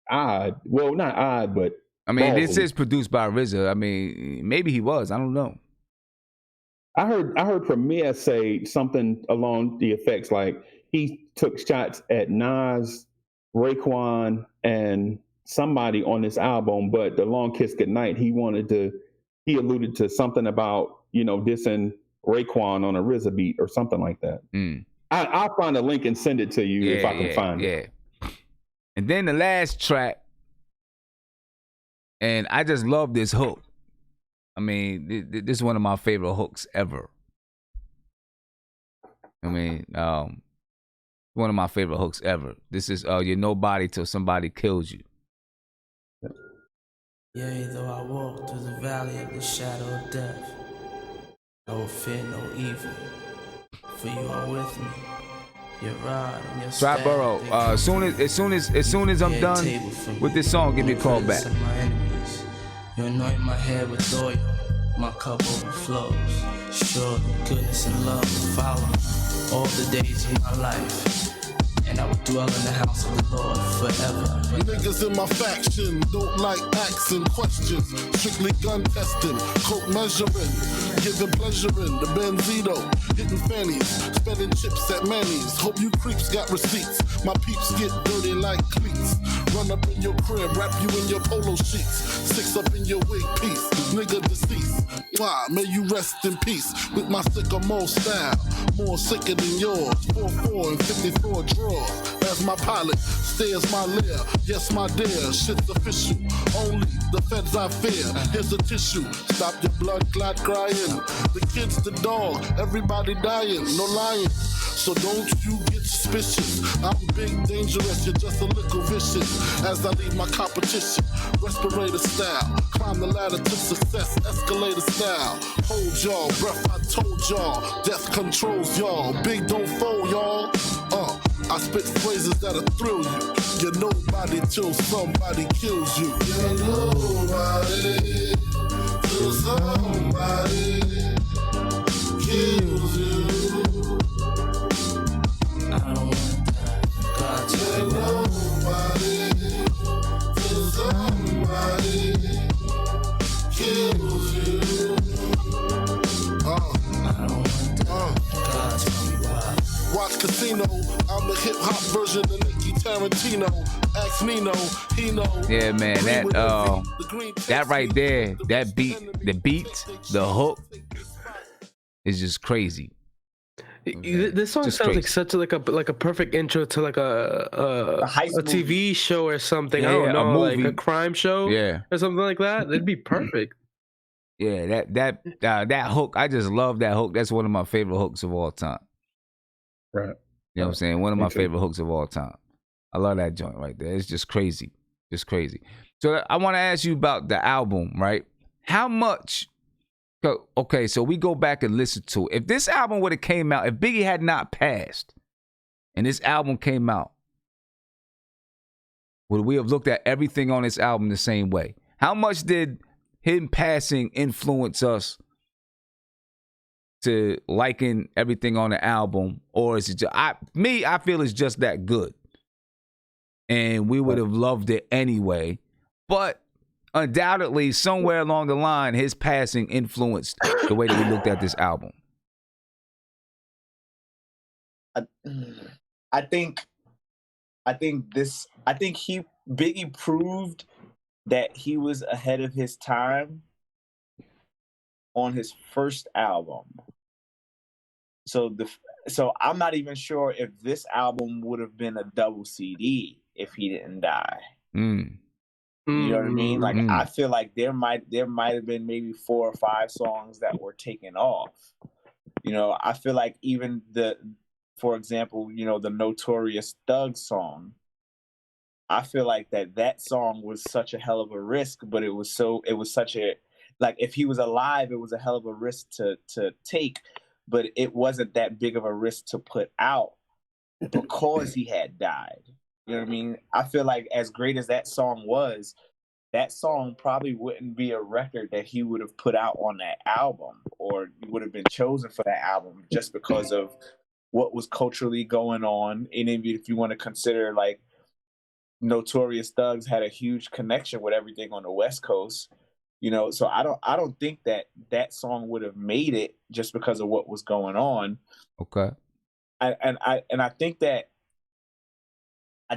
odd. Well, not odd, but I mean, ballsy. this is produced by RZA. I mean, maybe he was. I don't know. I heard Premier say something along the effects like he took shots at Nas, Raekwon, and somebody on this album, but the Long Kiss Goodnight, he alluded to something about, dissing Raekwon on a RZA beat or something like that. I'll find a link and send it to you if I can find it. Yeah. And then the last track, and I just love this hook. I mean, this is one of my favorite hooks ever. I mean, one of my favorite hooks ever. This is You're Nobody Till Somebody Kills You. Yea, though I walk through the valley of the shadow of death, I will fear no evil, for you are with me. Your rod and your Trap staff, Burrow. As soon as I'm done with this song, give me a call back. You anoint my head with oil, my cup overflows. Surely goodness and love will follow me all the days of my life, and I will dwell in the house of the Lord forever. Niggas in my faction don't like asking questions. Strictly gun testing, coke measuring, giving pleasure in the Benzito, hitting fannies, spending chips at Manny's. Hope you creeps got receipts. My peeps get dirty like cleats. Run up in your crib, wrap you in your polo sheets. 6 up in your wig piece, nigga deceased. Why? May you rest in peace with my sycamore style. More sicker than yours. 4-4 and 54 drawers. As my pilot stares my lair. Yes, my dear, shit's official. Only the feds I fear. Here's a tissue. Stop your blood clot crying. The kid's the dog. Everybody dying. No lying. So don't you get suspicious. I'm big, dangerous, you're just a little vicious. As I leave my competition, respirator style. Climb the ladder to success, escalator style. Hold y'all, breath I told y'all. Death controls y'all, big don't fold y'all. I spit phrases that'll thrill you. You're nobody till somebody kills you. You're nobody till somebody kills you. I don't want that. God tell you Nobody till somebody kills you. I don't want that. God tell me why. Watch Casino, I'm the hip hop version of Nicky Tarantino. Ask Nino, he know. Yeah, man, that right there, that beat, the hook is just crazy. This song Just sounds crazy. like such like a perfect intro to like a TV show or something. I Yeah, don't a know, like movie. a crime show, Yeah. or something like that. That'd be perfect. Yeah, that hook, I just love that hook. That's one of my favorite hooks of all time. Right. You know what I'm saying? One of Me my too. favorite hooks of all time. I love that joint right there. It's just crazy. Just crazy. So I want to ask you about the album, right? How much? Okay, so we go back and listen to it. If this album would have came out, if Biggie had not passed and this album came out, would we have looked at everything on this album the same way? How much did him passing influence us to liking everything on the album? Or is it just, I feel it's just that good. And we would have loved it anyway. But undoubtedly, somewhere along the line, his passing influenced the way that we looked at this album. I think Biggie proved that he was ahead of his time on his first album. So I'm not even sure if this album would have been a double CD if he didn't die. You know what I mean? Like I feel like there might have been maybe 4 or 5 songs that were taken off. You know, I feel like even for example, you know, the Notorious B.I.G song, I feel like that song was such a hell of a risk, but it was such a, like, if he was alive, it was a hell of a risk to take, but it wasn't that big of a risk to put out because he had died. You know what I mean? I feel like as great as that song was, that song probably wouldn't be a record that he would have put out on that album, or would have been chosen for that album just because of what was culturally going on. And if you want to consider, like, Notorious Thugs had a huge connection with everything on the West Coast, you know, so I don't think that song would have made it just because of what was going on. Okay. I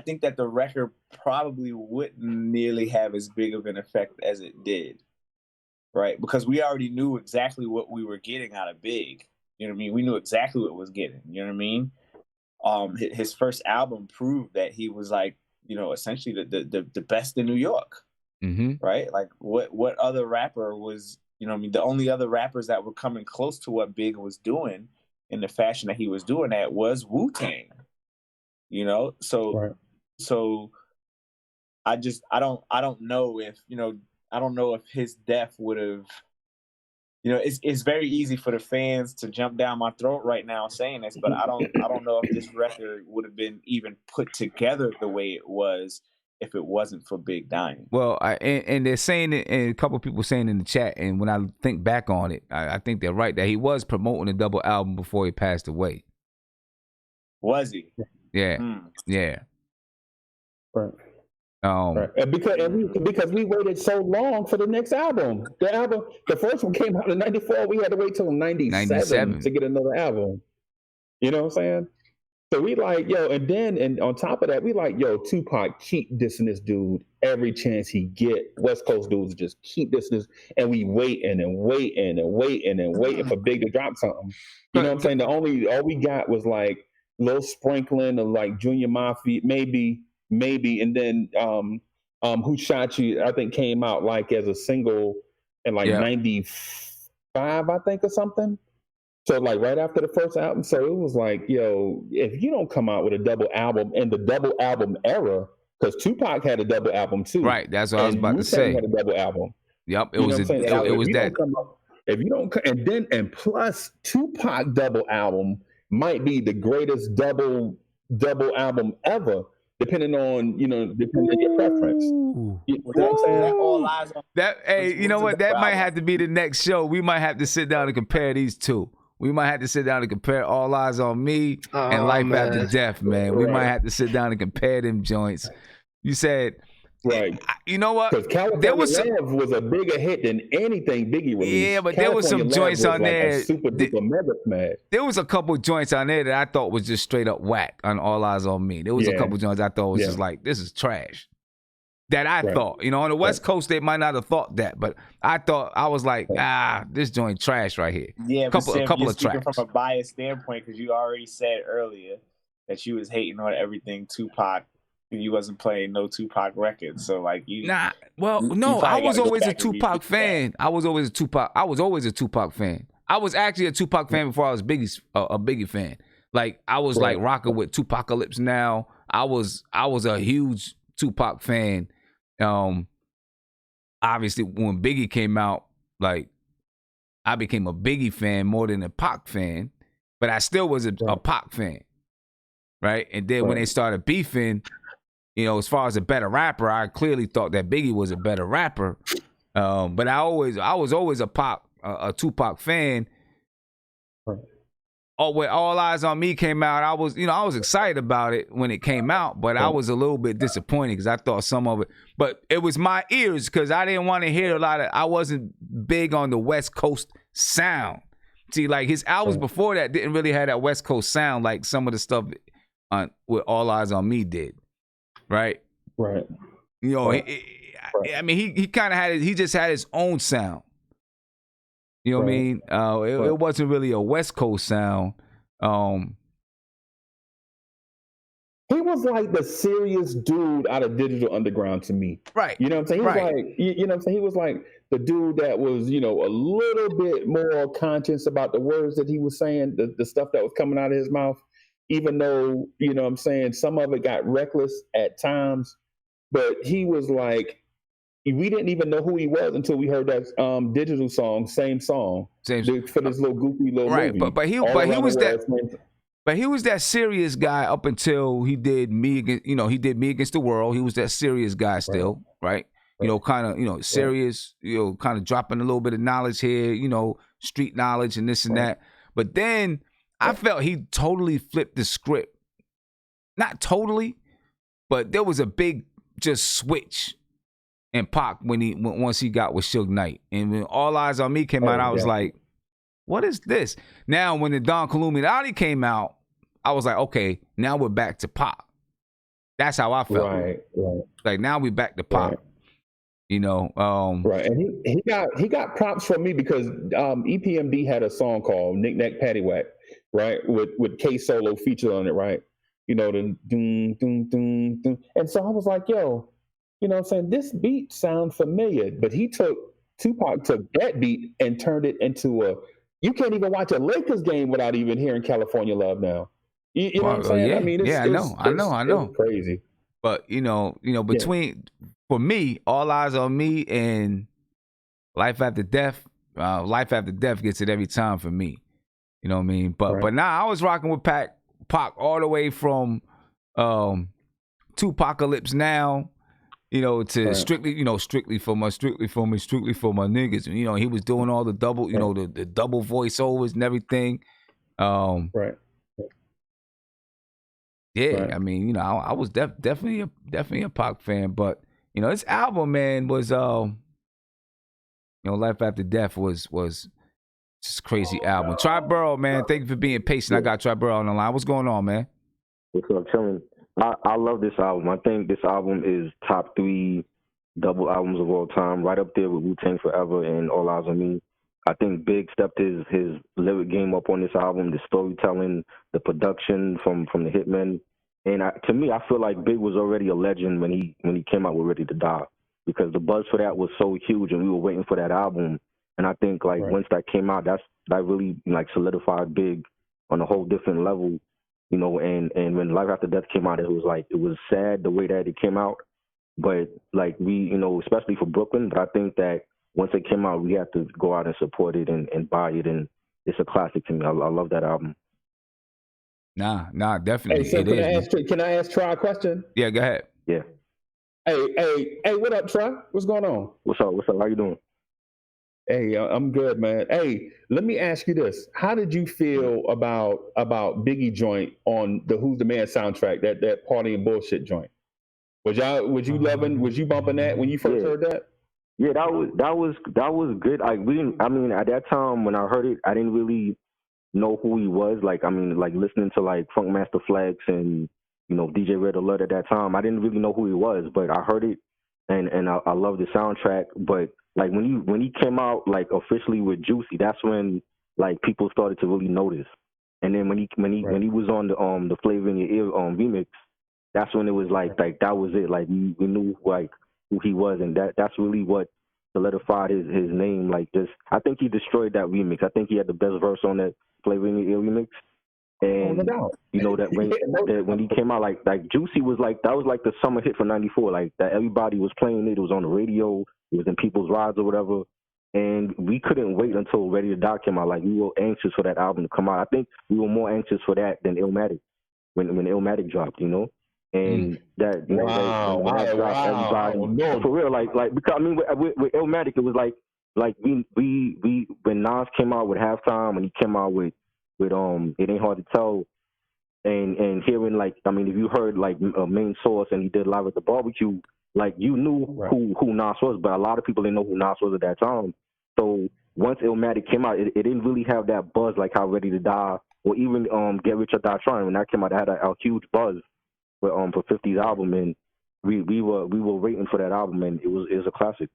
think that the record probably wouldn't nearly have as big of an effect as it did, right? Because we already knew exactly what we were getting out of Big. You know what I mean? We knew exactly what it was getting. You know what I mean? His first album proved that he was, like, you know, essentially the best in New York, right? Like, what other rapper was, you know what I mean? The only other rappers that were coming close to what Big was doing in the fashion that he was doing that was Wu-Tang. You know, so I don't know if, you know, I don't know if his death would have, you know, it's very easy for the fans to jump down my throat right now saying this, but I don't know if this record would have been even put together the way it was if it wasn't for Big dying. Well, and they're saying it, and a couple of people saying in the chat, and when I think back on it, I think they're right that he was promoting a double album before he passed away. Was he? Yeah, yeah. Right. Because we waited so long for the next album. The first one came out in '94. We had to wait till '97 to get another album. You know what I'm saying? So we like, yo, and on top of that, we like, yo, Tupac, keep dissing this dude every chance he get. West Coast dudes just keep dissing this, and we waiting for Big to drop something. You know what I'm saying? All we got was like little sprinkling of like Junior Mafia, maybe, and then Who Shot You, I think, came out like as a single in like '95, I think, or something. So like right after the first album. So it was like, yo, if you don't come out with a double album in the double album era, because Tupac had a double album too. Right, that's what I was about to say. Had a double album. Yep, it was that. If you don't, and plus Tupac double album might be the greatest double album ever, depending on your preference. You know what I'm saying? That all lies on that. Hey, you know what? That might have to be the next show. We might have to sit down and compare these two. We might have to sit down and compare All Eyes on Me and Life After Death, man. We might have to sit down and compare them joints. You said, right? You know what? Because California Love was a bigger hit than anything Biggie released. Yeah, but there was some joints on there. Super duper mega smash. There was a couple joints on there that I thought was just straight up whack on All Eyes on Me. There was a couple joints I thought was just like, this is trash. That I thought, on the West Coast, they might not have thought that, but I was like, this joint trash right here. Yeah, a couple of tracks. From a biased standpoint, because you already said earlier that you was hating on everything Tupac, and you wasn't playing no Tupac records. So like you, I was always a Tupac fan. I was always a Tupac fan. I was actually a Tupac fan before I was a Biggie fan. Like I was like rocking with Tupacalypse Now. I was a huge Tupac fan. Obviously when Biggie came out, like I became a Biggie fan more than a Pac fan, but I still was a Pac fan, right? And then when they started beefing, as far as a better rapper, I clearly thought that Biggie was a better rapper. But I was always a Tupac fan. When All Eyes on Me came out, I was excited about it when it came out, but I was a little bit disappointed because I thought some of it, but it was my ears because I didn't want to hear I wasn't big on the West Coast sound. See, like his albums before that didn't really have that West Coast sound like some of the stuff on with All Eyes on Me did, right? Right. I mean, he kind of he just had his own sound. You know what I mean? It wasn't really a West Coast sound. He was like the serious dude out of Digital Underground to me. Right. You know what I'm saying? He was like, you know what I'm saying? He was like the dude that was, a little bit more conscious about the words that he was saying, the stuff that was coming out of his mouth, even though, you know what I'm saying, some of it got reckless at times. But he was like, we didn't even know who he was until we heard that Digital song, same song, for this little goofy little movie. But he was that serious guy up until he did Me Against the World. He was that serious guy still, right? Kind of serious, kind of dropping a little bit of knowledge here, street knowledge and this and that. But then I felt he totally flipped the script. Not totally, but there was a big just switch in Pac once he got with Suge Knight. And when All Eyes on Me came out, I was like, what is this? Now, when the Don Illuminati came out, I was like, okay, now we're back to Pac. That's how I felt. Right. Like, now we're back to Pac. Right. And he got props from me because EPMD had a song called Knick Knack Paddywhack, right? With K Solo featured on it, right? The doom, doom, doom, doom. And so I was like, yo, you know what I'm saying? This beat sounds familiar, but Tupac took that beat and turned it into you can't even watch a Lakers game without even hearing California Love now. You know what I'm saying? Yeah. I mean, I know. It's crazy. But, for me, All Eyes on Me and Life After Death gets it every time for me. You know what I mean? But now I was rocking with Pac all the way from Tupacalypse Now, to strictly for my niggas. He was doing all the double, the double voiceovers and everything. Yeah, I mean, I was definitely a Pac fan, but this album, man, was Life After Death was just a crazy album. Tri-Borough, man, thank you for being patient. I got Tri-Borough on the line. What's going on, man? What's up, chillin'? I love this album. I think this album is top 3 double albums of all time, right up there with Wu-Tang Forever and All Eyes on Me. I think Big stepped his lyric game up on this album, the storytelling, the production from the Hitmen. And to me, I feel like Big was already a legend when he came out with Ready to Die, because the buzz for that was so huge and we were waiting for that album. And I think once that came out, that really solidified Big on a whole different level. And when Life After Death came out, it was sad the way that it came out. But we, especially for Brooklyn, but I think that once it came out, we have to go out and support it and buy it. And it's a classic to me. I love that album. Nah, definitely. Hey, so can I ask Try a question? Yeah, go ahead. Yeah. Hey, what up, Try? What's going on? What's up? How you doing? Hey, I'm good, man. Hey, let me ask you this: how did you feel about Biggie joint on the Who's the Man soundtrack? That party and bullshit joint. Was you loving? Was you bumping that when you first heard that? Yeah, that was good. Like we didn't. I mean, at that time when I heard it, I didn't really know who he was. Like I mean, like listening to like Funkmaster Flex and DJ Red Alert at that time, I didn't really know who he was, but I heard it and I love the soundtrack. But like when he came out like officially with Juicy, that's when like people started to really notice. And then when he was on the Flavor in Your Ear remix, that's when it was like that was it. Like we knew like who he was, and that's really what solidified his name. Like just I think he destroyed that remix. I think he had the best verse on that Flavor in Your Ear remix. And that when he came out, like Juicy was like that was like the summer hit for '94. Like that everybody was playing it. It was on the radio. It was in people's rides or whatever. And we couldn't wait until Ready to Die came out. Like we were anxious for that album to come out. I think we were more anxious for that than Illmatic when Illmatic dropped. And that when that dropped, everybody for real. Like because I mean with Illmatic, it was like we when Nas came out with Halftime, when he came out with It Ain't Hard to Tell, and hearing like I mean if you heard like Main Source and he did Live at the Barbecue, like you knew who Nas was, but a lot of people didn't know who Nas was at that time. So once Illmatic came out, it didn't really have that buzz like how Ready to Die or even Get Rich or Die Trying. When that came out, it had a huge buzz for 50's album, and we were waiting for that album, and it was a classic.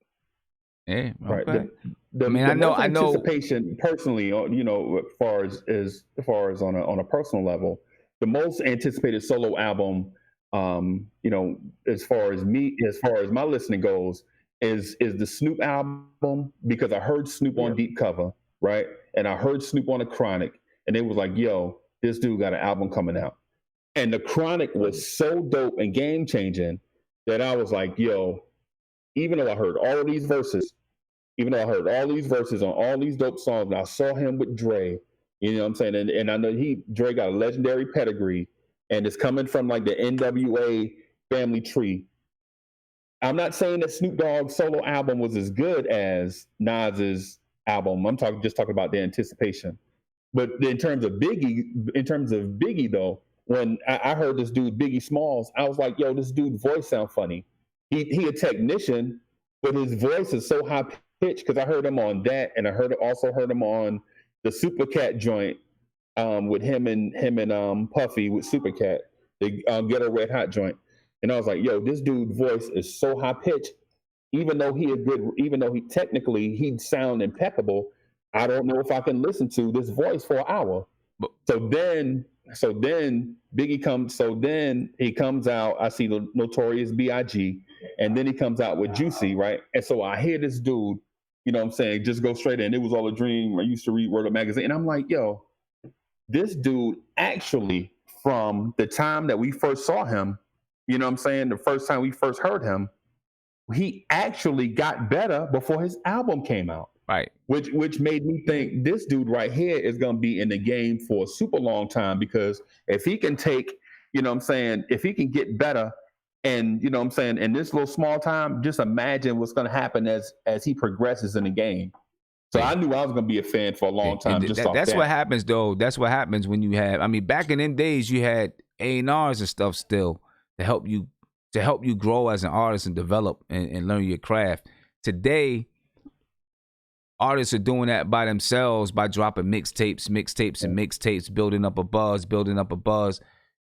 Yeah, okay. Right. I mean, I know anticipation personally, as far as on a personal level, the most anticipated solo album, as far as my listening goes, is the Snoop album, because I heard Snoop on Deep Cover, right, and I heard Snoop on The Chronic, and it was like, yo, this dude got an album coming out, and The Chronic was so dope and game changing that I was like, yo, even though I heard all of these verses. Even though I heard all these verses on all these dope songs, and I saw him with Dre, you know what I'm saying? And I know Dre got a legendary pedigree, and it's coming from like the NWA family tree. I'm not saying that Snoop Dogg's solo album was as good as Nas's album. I'm talking about the anticipation. But in terms of Biggie though, when I heard this dude Biggie Smalls, I was like, yo, this dude's voice sound funny. He a technician, but his voice is so high pitch, because I heard him on that, and I also heard him on the Supercat joint with him and Puffy with Supercat, the Ghetto Red Hot joint, and I was like, yo, this dude's voice is so high pitched, even though he technically he'd sound impeccable, I don't know if I can listen to this voice for an hour. So then Biggie comes. So then he comes out. I see the Notorious B.I.G. and then he comes out with Juicy, right? And so I hear this dude, you know what I'm saying, just go straight in. It was all a dream. I used to read Word Up magazine, and I'm like, yo, this dude actually, from the time that we first saw him, you know what I'm saying, the first time we first heard him, he actually got better before his album came out. Right. Which made me think this dude right here is going to be in the game for a super long time, because if he can take, you know what I'm saying, if he can get better, and you know what I'm saying, in this little small time, just imagine what's going to happen as he progresses in the game. So I knew I was going to be a fan for a long time. That's what happens, though. That's what happens when you have, I mean, back in them days, you had A&Rs and stuff still to help you grow as an artist and develop and learn your craft. Today, artists are doing that by themselves, by dropping mixtapes, building up a buzz,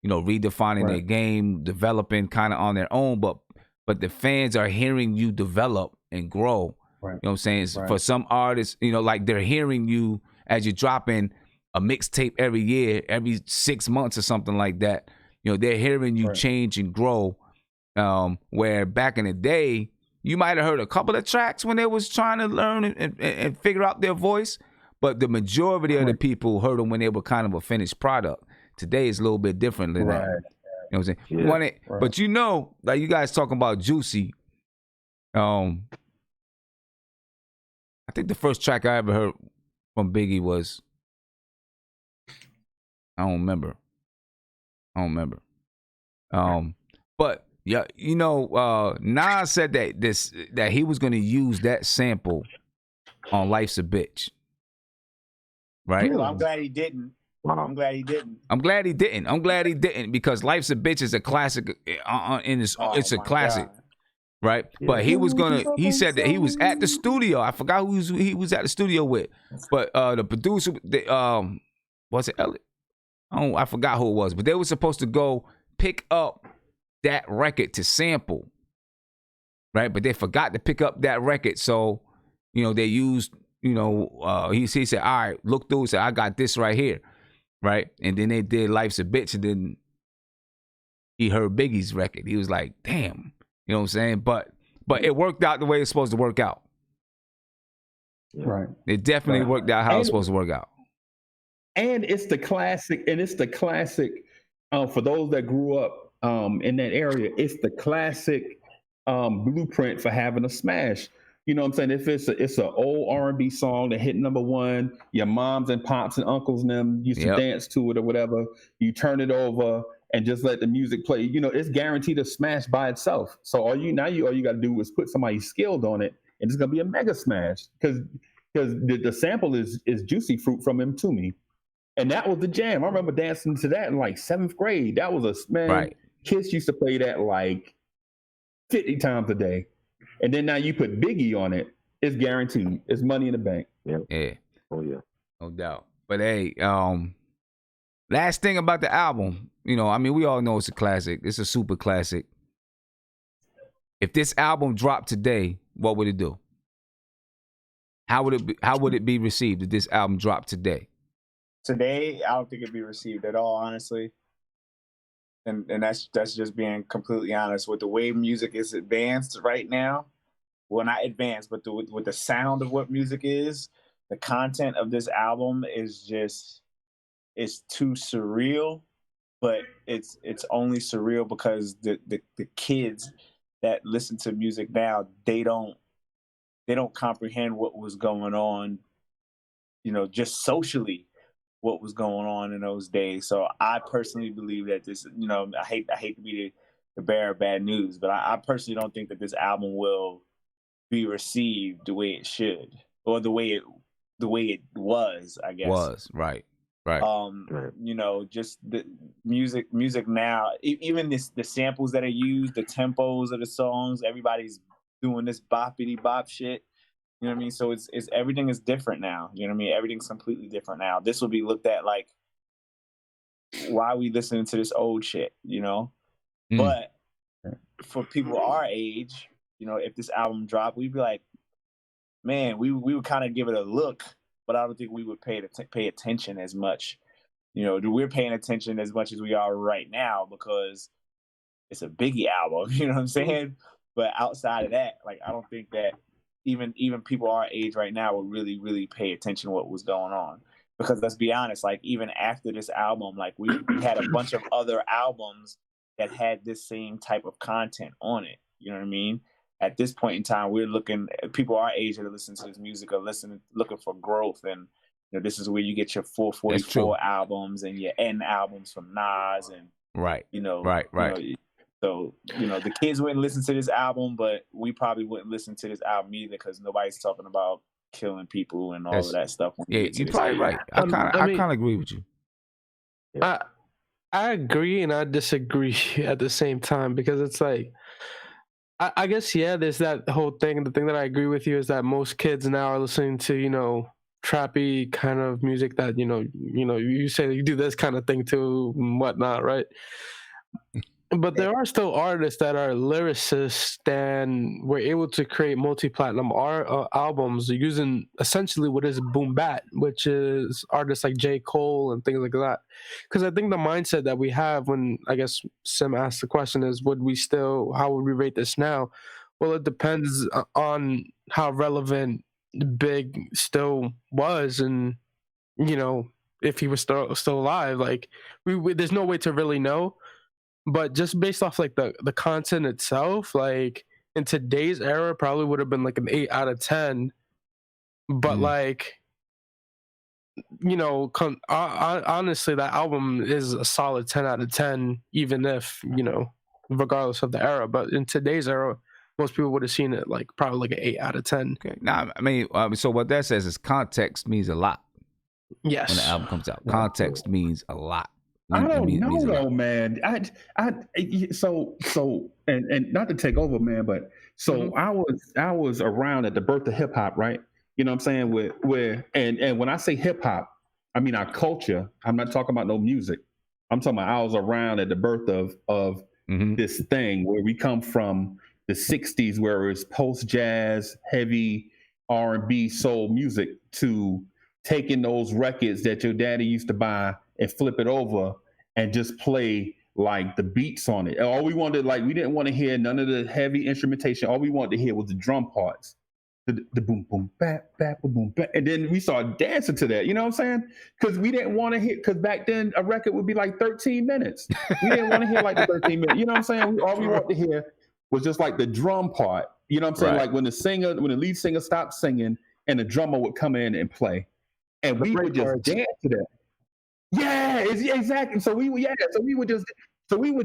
redefining their game, developing kind of on their own. But the fans are hearing you develop and grow. Right. You know what I'm saying? Right. For some artists, like they're hearing you as you're dropping a mixtape every year, every 6 months or something like that. They're hearing you change and grow. Where back in the day, you might have heard a couple of tracks when they was trying to learn and figure out their voice, but the majority of the people heard them when they were kind of a finished product. Today is a little bit different than that. You know what I'm saying? Yeah, but like you guys talking about Juicy, I think the first track I ever heard from Biggie was, I don't remember. But yeah, Nas said that he was going to use that sample on Life's a Bitch. Right? Well, I'm glad he didn't. I'm glad he didn't. I'm glad he didn't. I'm glad he didn't because Life's a Bitch is a classic. It's a classic, God. right? Yeah. But he said that he was at the studio. I forgot who he was at the studio with, but the producer, was it Elliot? Oh, I forgot who it was, but they were supposed to go pick up that record to sample, right? But they forgot to pick up that record, so they used. He said, all right, look through. Said, I got this right here. Right. And then they did Life's a Bitch. And then he heard Biggie's record. He was like, damn. You know what I'm saying? But it worked out the way it's supposed to work out. Right. It definitely worked out how it's supposed to work out. And it's the classic. For those that grew up in that area, it's the classic blueprint for having a smash. You know what I'm saying? If it's an old R&B song that hit number one, your moms and pops and uncles and them used to dance to it or whatever, you turn it over and just let the music play. It's guaranteed to smash by itself. So all you got to do is put somebody skilled on it, and it's gonna be a mega smash because the sample is Juicy Fruit from Him to Me, and that was the jam. I remember dancing to that in like 7th grade. That was right. Kids used to play that like 50 times a day. And then now you put Biggie on it, it's guaranteed. It's money in the bank. Yeah. Oh yeah. No doubt. But hey, last thing about the album, we all know it's a classic. It's a super classic. If this album dropped today, what would it do? How would it be received if this album dropped today? Today, I don't think it'd be received at all, honestly. And that's just being completely honest. With the way music is advanced right now, well, not advanced, but with the sound of what music is, the content of this album is it's too surreal. But it's only surreal because the kids that listen to music now, they don't comprehend what was going on, just socially. What was going on in those days. So I personally believe that this, I hate to be the bearer of bad news, but I personally don't think that this album will be received the way it should, or the way it was, I guess. Was, right. Just the music now, even the samples that are used, the tempos of the songs, everybody's doing this boppity bop shit. You know what I mean? So it's everything is different now. You know what I mean? Everything's completely different now. This will be looked at like, why are we listening to this old shit? But for people our age, if this album dropped, we'd be like, man, we would kind of give it a look, but I don't think we would pay attention as much. We're paying attention as much as we are right now because it's a Biggie album. You know what I'm saying? But outside of that, like, I don't think that even people our age right now will really, really pay attention to what was going on. Because let's be honest, like, even after this album, like, we had a bunch of other albums that had this same type of content on it. You know what I mean? At this point in time, we're looking at people our age that are listening to this music are looking for growth. And this is where you get your 444 albums and your N albums from Nas and right. Right. So, the kids wouldn't listen to this album, but we probably wouldn't listen to this album either because nobody's talking about killing people and all of that stuff. Yeah, you're probably right. I kind of agree with you. I agree and I disagree at the same time because it's like, I guess, there's that whole thing. The thing that I agree with you is that most kids now are listening to, trappy kind of music that, you say you do this kind of thing too and whatnot, right? But there are still artists that are lyricists and were able to create multi-platinum albums using essentially what is boom bap, which is artists like J. Cole and things like that. Because I think the mindset that we have when, I guess, Sim asked the question is, how would we rate this now? Well, it depends on how relevant Big still was and, if he was still alive. Like, there's no way to really know. But just based off like the content itself, like in today's era, probably would have been like an 8 out of 10. But like, honestly, that album is a solid 10 out of 10, even if regardless of the era. But in today's era, most people would have seen it like probably like an 8 out of 10. Okay. Now, I mean, so what that says is context means a lot. Yes. When the album comes out, context means a lot. I don't know though, man. So and not to take over, man, but so I was around at the birth of hip hop, right? You know what I'm saying? Where and when I say hip hop, I mean our culture. I'm not talking about no music. I'm talking about I was around at the birth of this thing where we come from the 60s, where it was post jazz, heavy R&B, soul music, to taking those records that your daddy used to buy and flip it over and just play like the beats on it. All we wanted, like, we didn't want to hear none of the heavy instrumentation. All we wanted to hear was the drum parts, the boom, boom, bap, bap, boom, bap. And then we started dancing to that. You know what I'm saying? Because we didn't want to hear, because back then a record would be like 13 minutes. We didn't want to hear like the 13 minutes. You know what I'm saying? All we wanted to hear was just like the drum part. You know what I'm saying? Right. Like when the lead singer stopped singing and the drummer would come in and play. And we would just dance to that. Yeah, exactly. So we would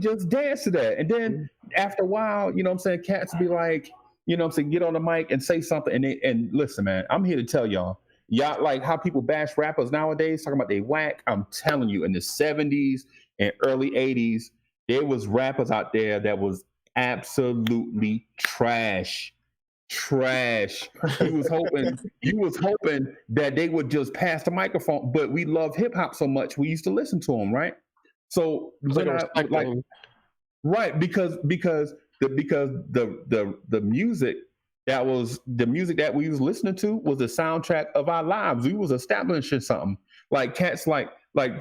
just dance to that. And then after a while, you know what I'm saying, cats be like, you know what I'm saying, get on the mic and say something. And listen, man, I'm here to tell y'all, like how people bash rappers nowadays, talking about they whack. I'm telling you, in the 70s and early 80s, there was rappers out there that was absolutely trash. You was hoping that they would just pass the microphone, but we love hip hop so much we used to listen to them, right? So when because the music that we was listening to was the soundtrack of our lives. We was establishing something. Like cats like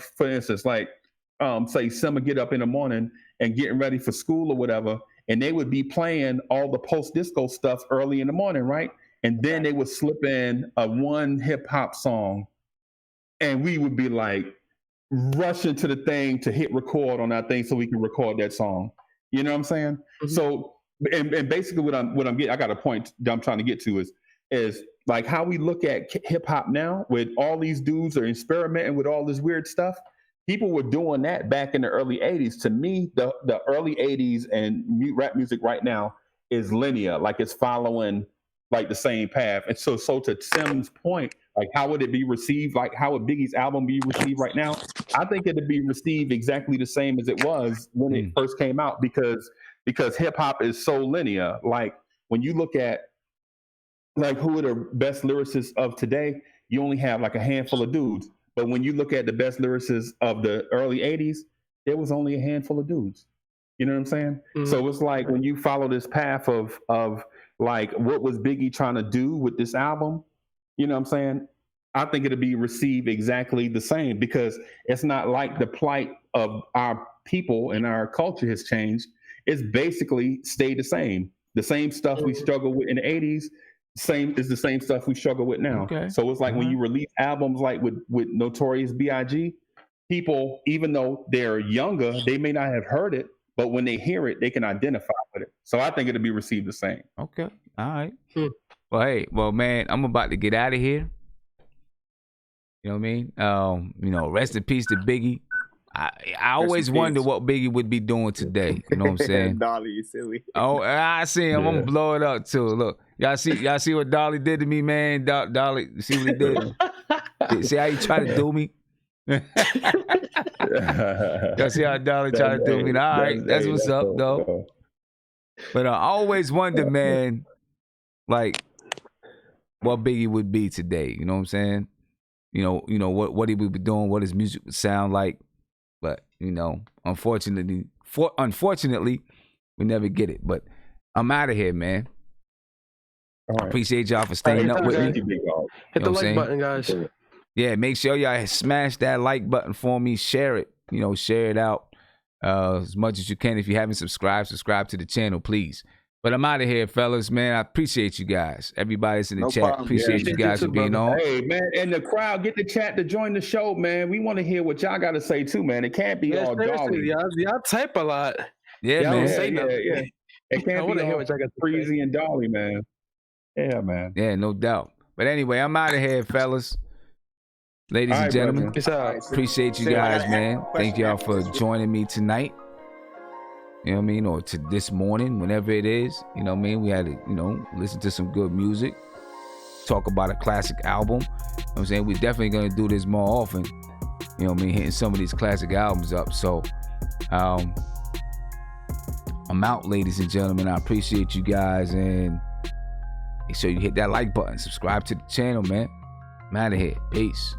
for instance, like say Summer get up in the morning and getting ready for school or whatever, and they would be playing all the post-disco stuff early in the morning, right? And then they would slip in one hip-hop song, and we would be like rushing to the thing to hit record on that thing so we can record that song. You know what I'm saying? So, and basically what I'm getting, I got a point that I'm trying to get to is like how we look at hip-hop now, with all these dudes are experimenting with all this weird stuff. People were doing that back in the early 80s. To me, the early 80s and rap music right now is linear, like it's following like the same path. And so to Tim's point, like how would it be received? Like how would Biggie's album be received right now? I think it'd be received exactly the same as it was when it first came out, because hip hop is so linear. Like when you look at like who are the best lyricists of today, you only have like a handful of dudes. But when you look at the best lyricists of the early 80s, there was only a handful of dudes. You know what I'm saying? So it's like when you follow this path of like what was Biggie trying to do with this album, you know what I'm saying? I think it'll be received exactly the same, because it's not like the plight of our people and our culture has changed. It's basically stayed the same. The same stuff we struggled with in the 80s is the same stuff we struggle with now. Okay. So it's like when you release albums like with Notorious B.I.G, people, even though they're younger, they may not have heard it, but when they hear it, they can identify with it. So I think it'll be received the same. Okay. All right. Well, hey, man, I'm about to get out of here. You know what I mean? Rest in peace to Biggie. I always wonder what Biggie would be doing today. You know what I'm saying? Dolly, you silly. Oh, I see him. Yeah. I'm gonna blow it up too. Look, y'all see what Dolly did to me, man. Dolly, see what he did? See how he tried to do me? Y'all see how Dolly tried to do me? All right, that's what's up, though. But I always wonder, man, like what Biggie would be today. You know what I'm saying? You know what he would be doing, what his music would sound like. But unfortunately, we never get it. But I'm out of here, man. Right. I appreciate y'all for staying up with me. Hit the like button, guys. Yeah, make sure y'all smash that like button for me. Share it. Share it out as much as you can. If you haven't subscribe to the channel, please. But I'm out of here, fellas, man. I appreciate you guys. Everybody's in the chat. Problem. Appreciate you guys for being on. Hey, man, and the crowd, get the chat to join the show, man. We want to hear what y'all got to say, too, man. It can't be all Dolly. Y'all type a lot. Yeah, y'all man. Don't say nothing. Yeah. It can't be all Freezy and Dolly, man. Yeah, man. Yeah, no doubt. But anyway, I'm out of here, fellas. Ladies and gentlemen, appreciate you guys, man. Thank y'all for joining me tonight. you know what I mean, or to this morning, whenever it is, you know what I mean, we had to, you know, listen to some good music, talk about a classic album. You know what I'm saying? We're definitely going to do this more often, you know what I mean, hitting some of these classic albums up. So, I'm out, ladies and gentlemen. I appreciate you guys, and make sure you hit that like button, subscribe to the channel, man. I'm out of here. Peace.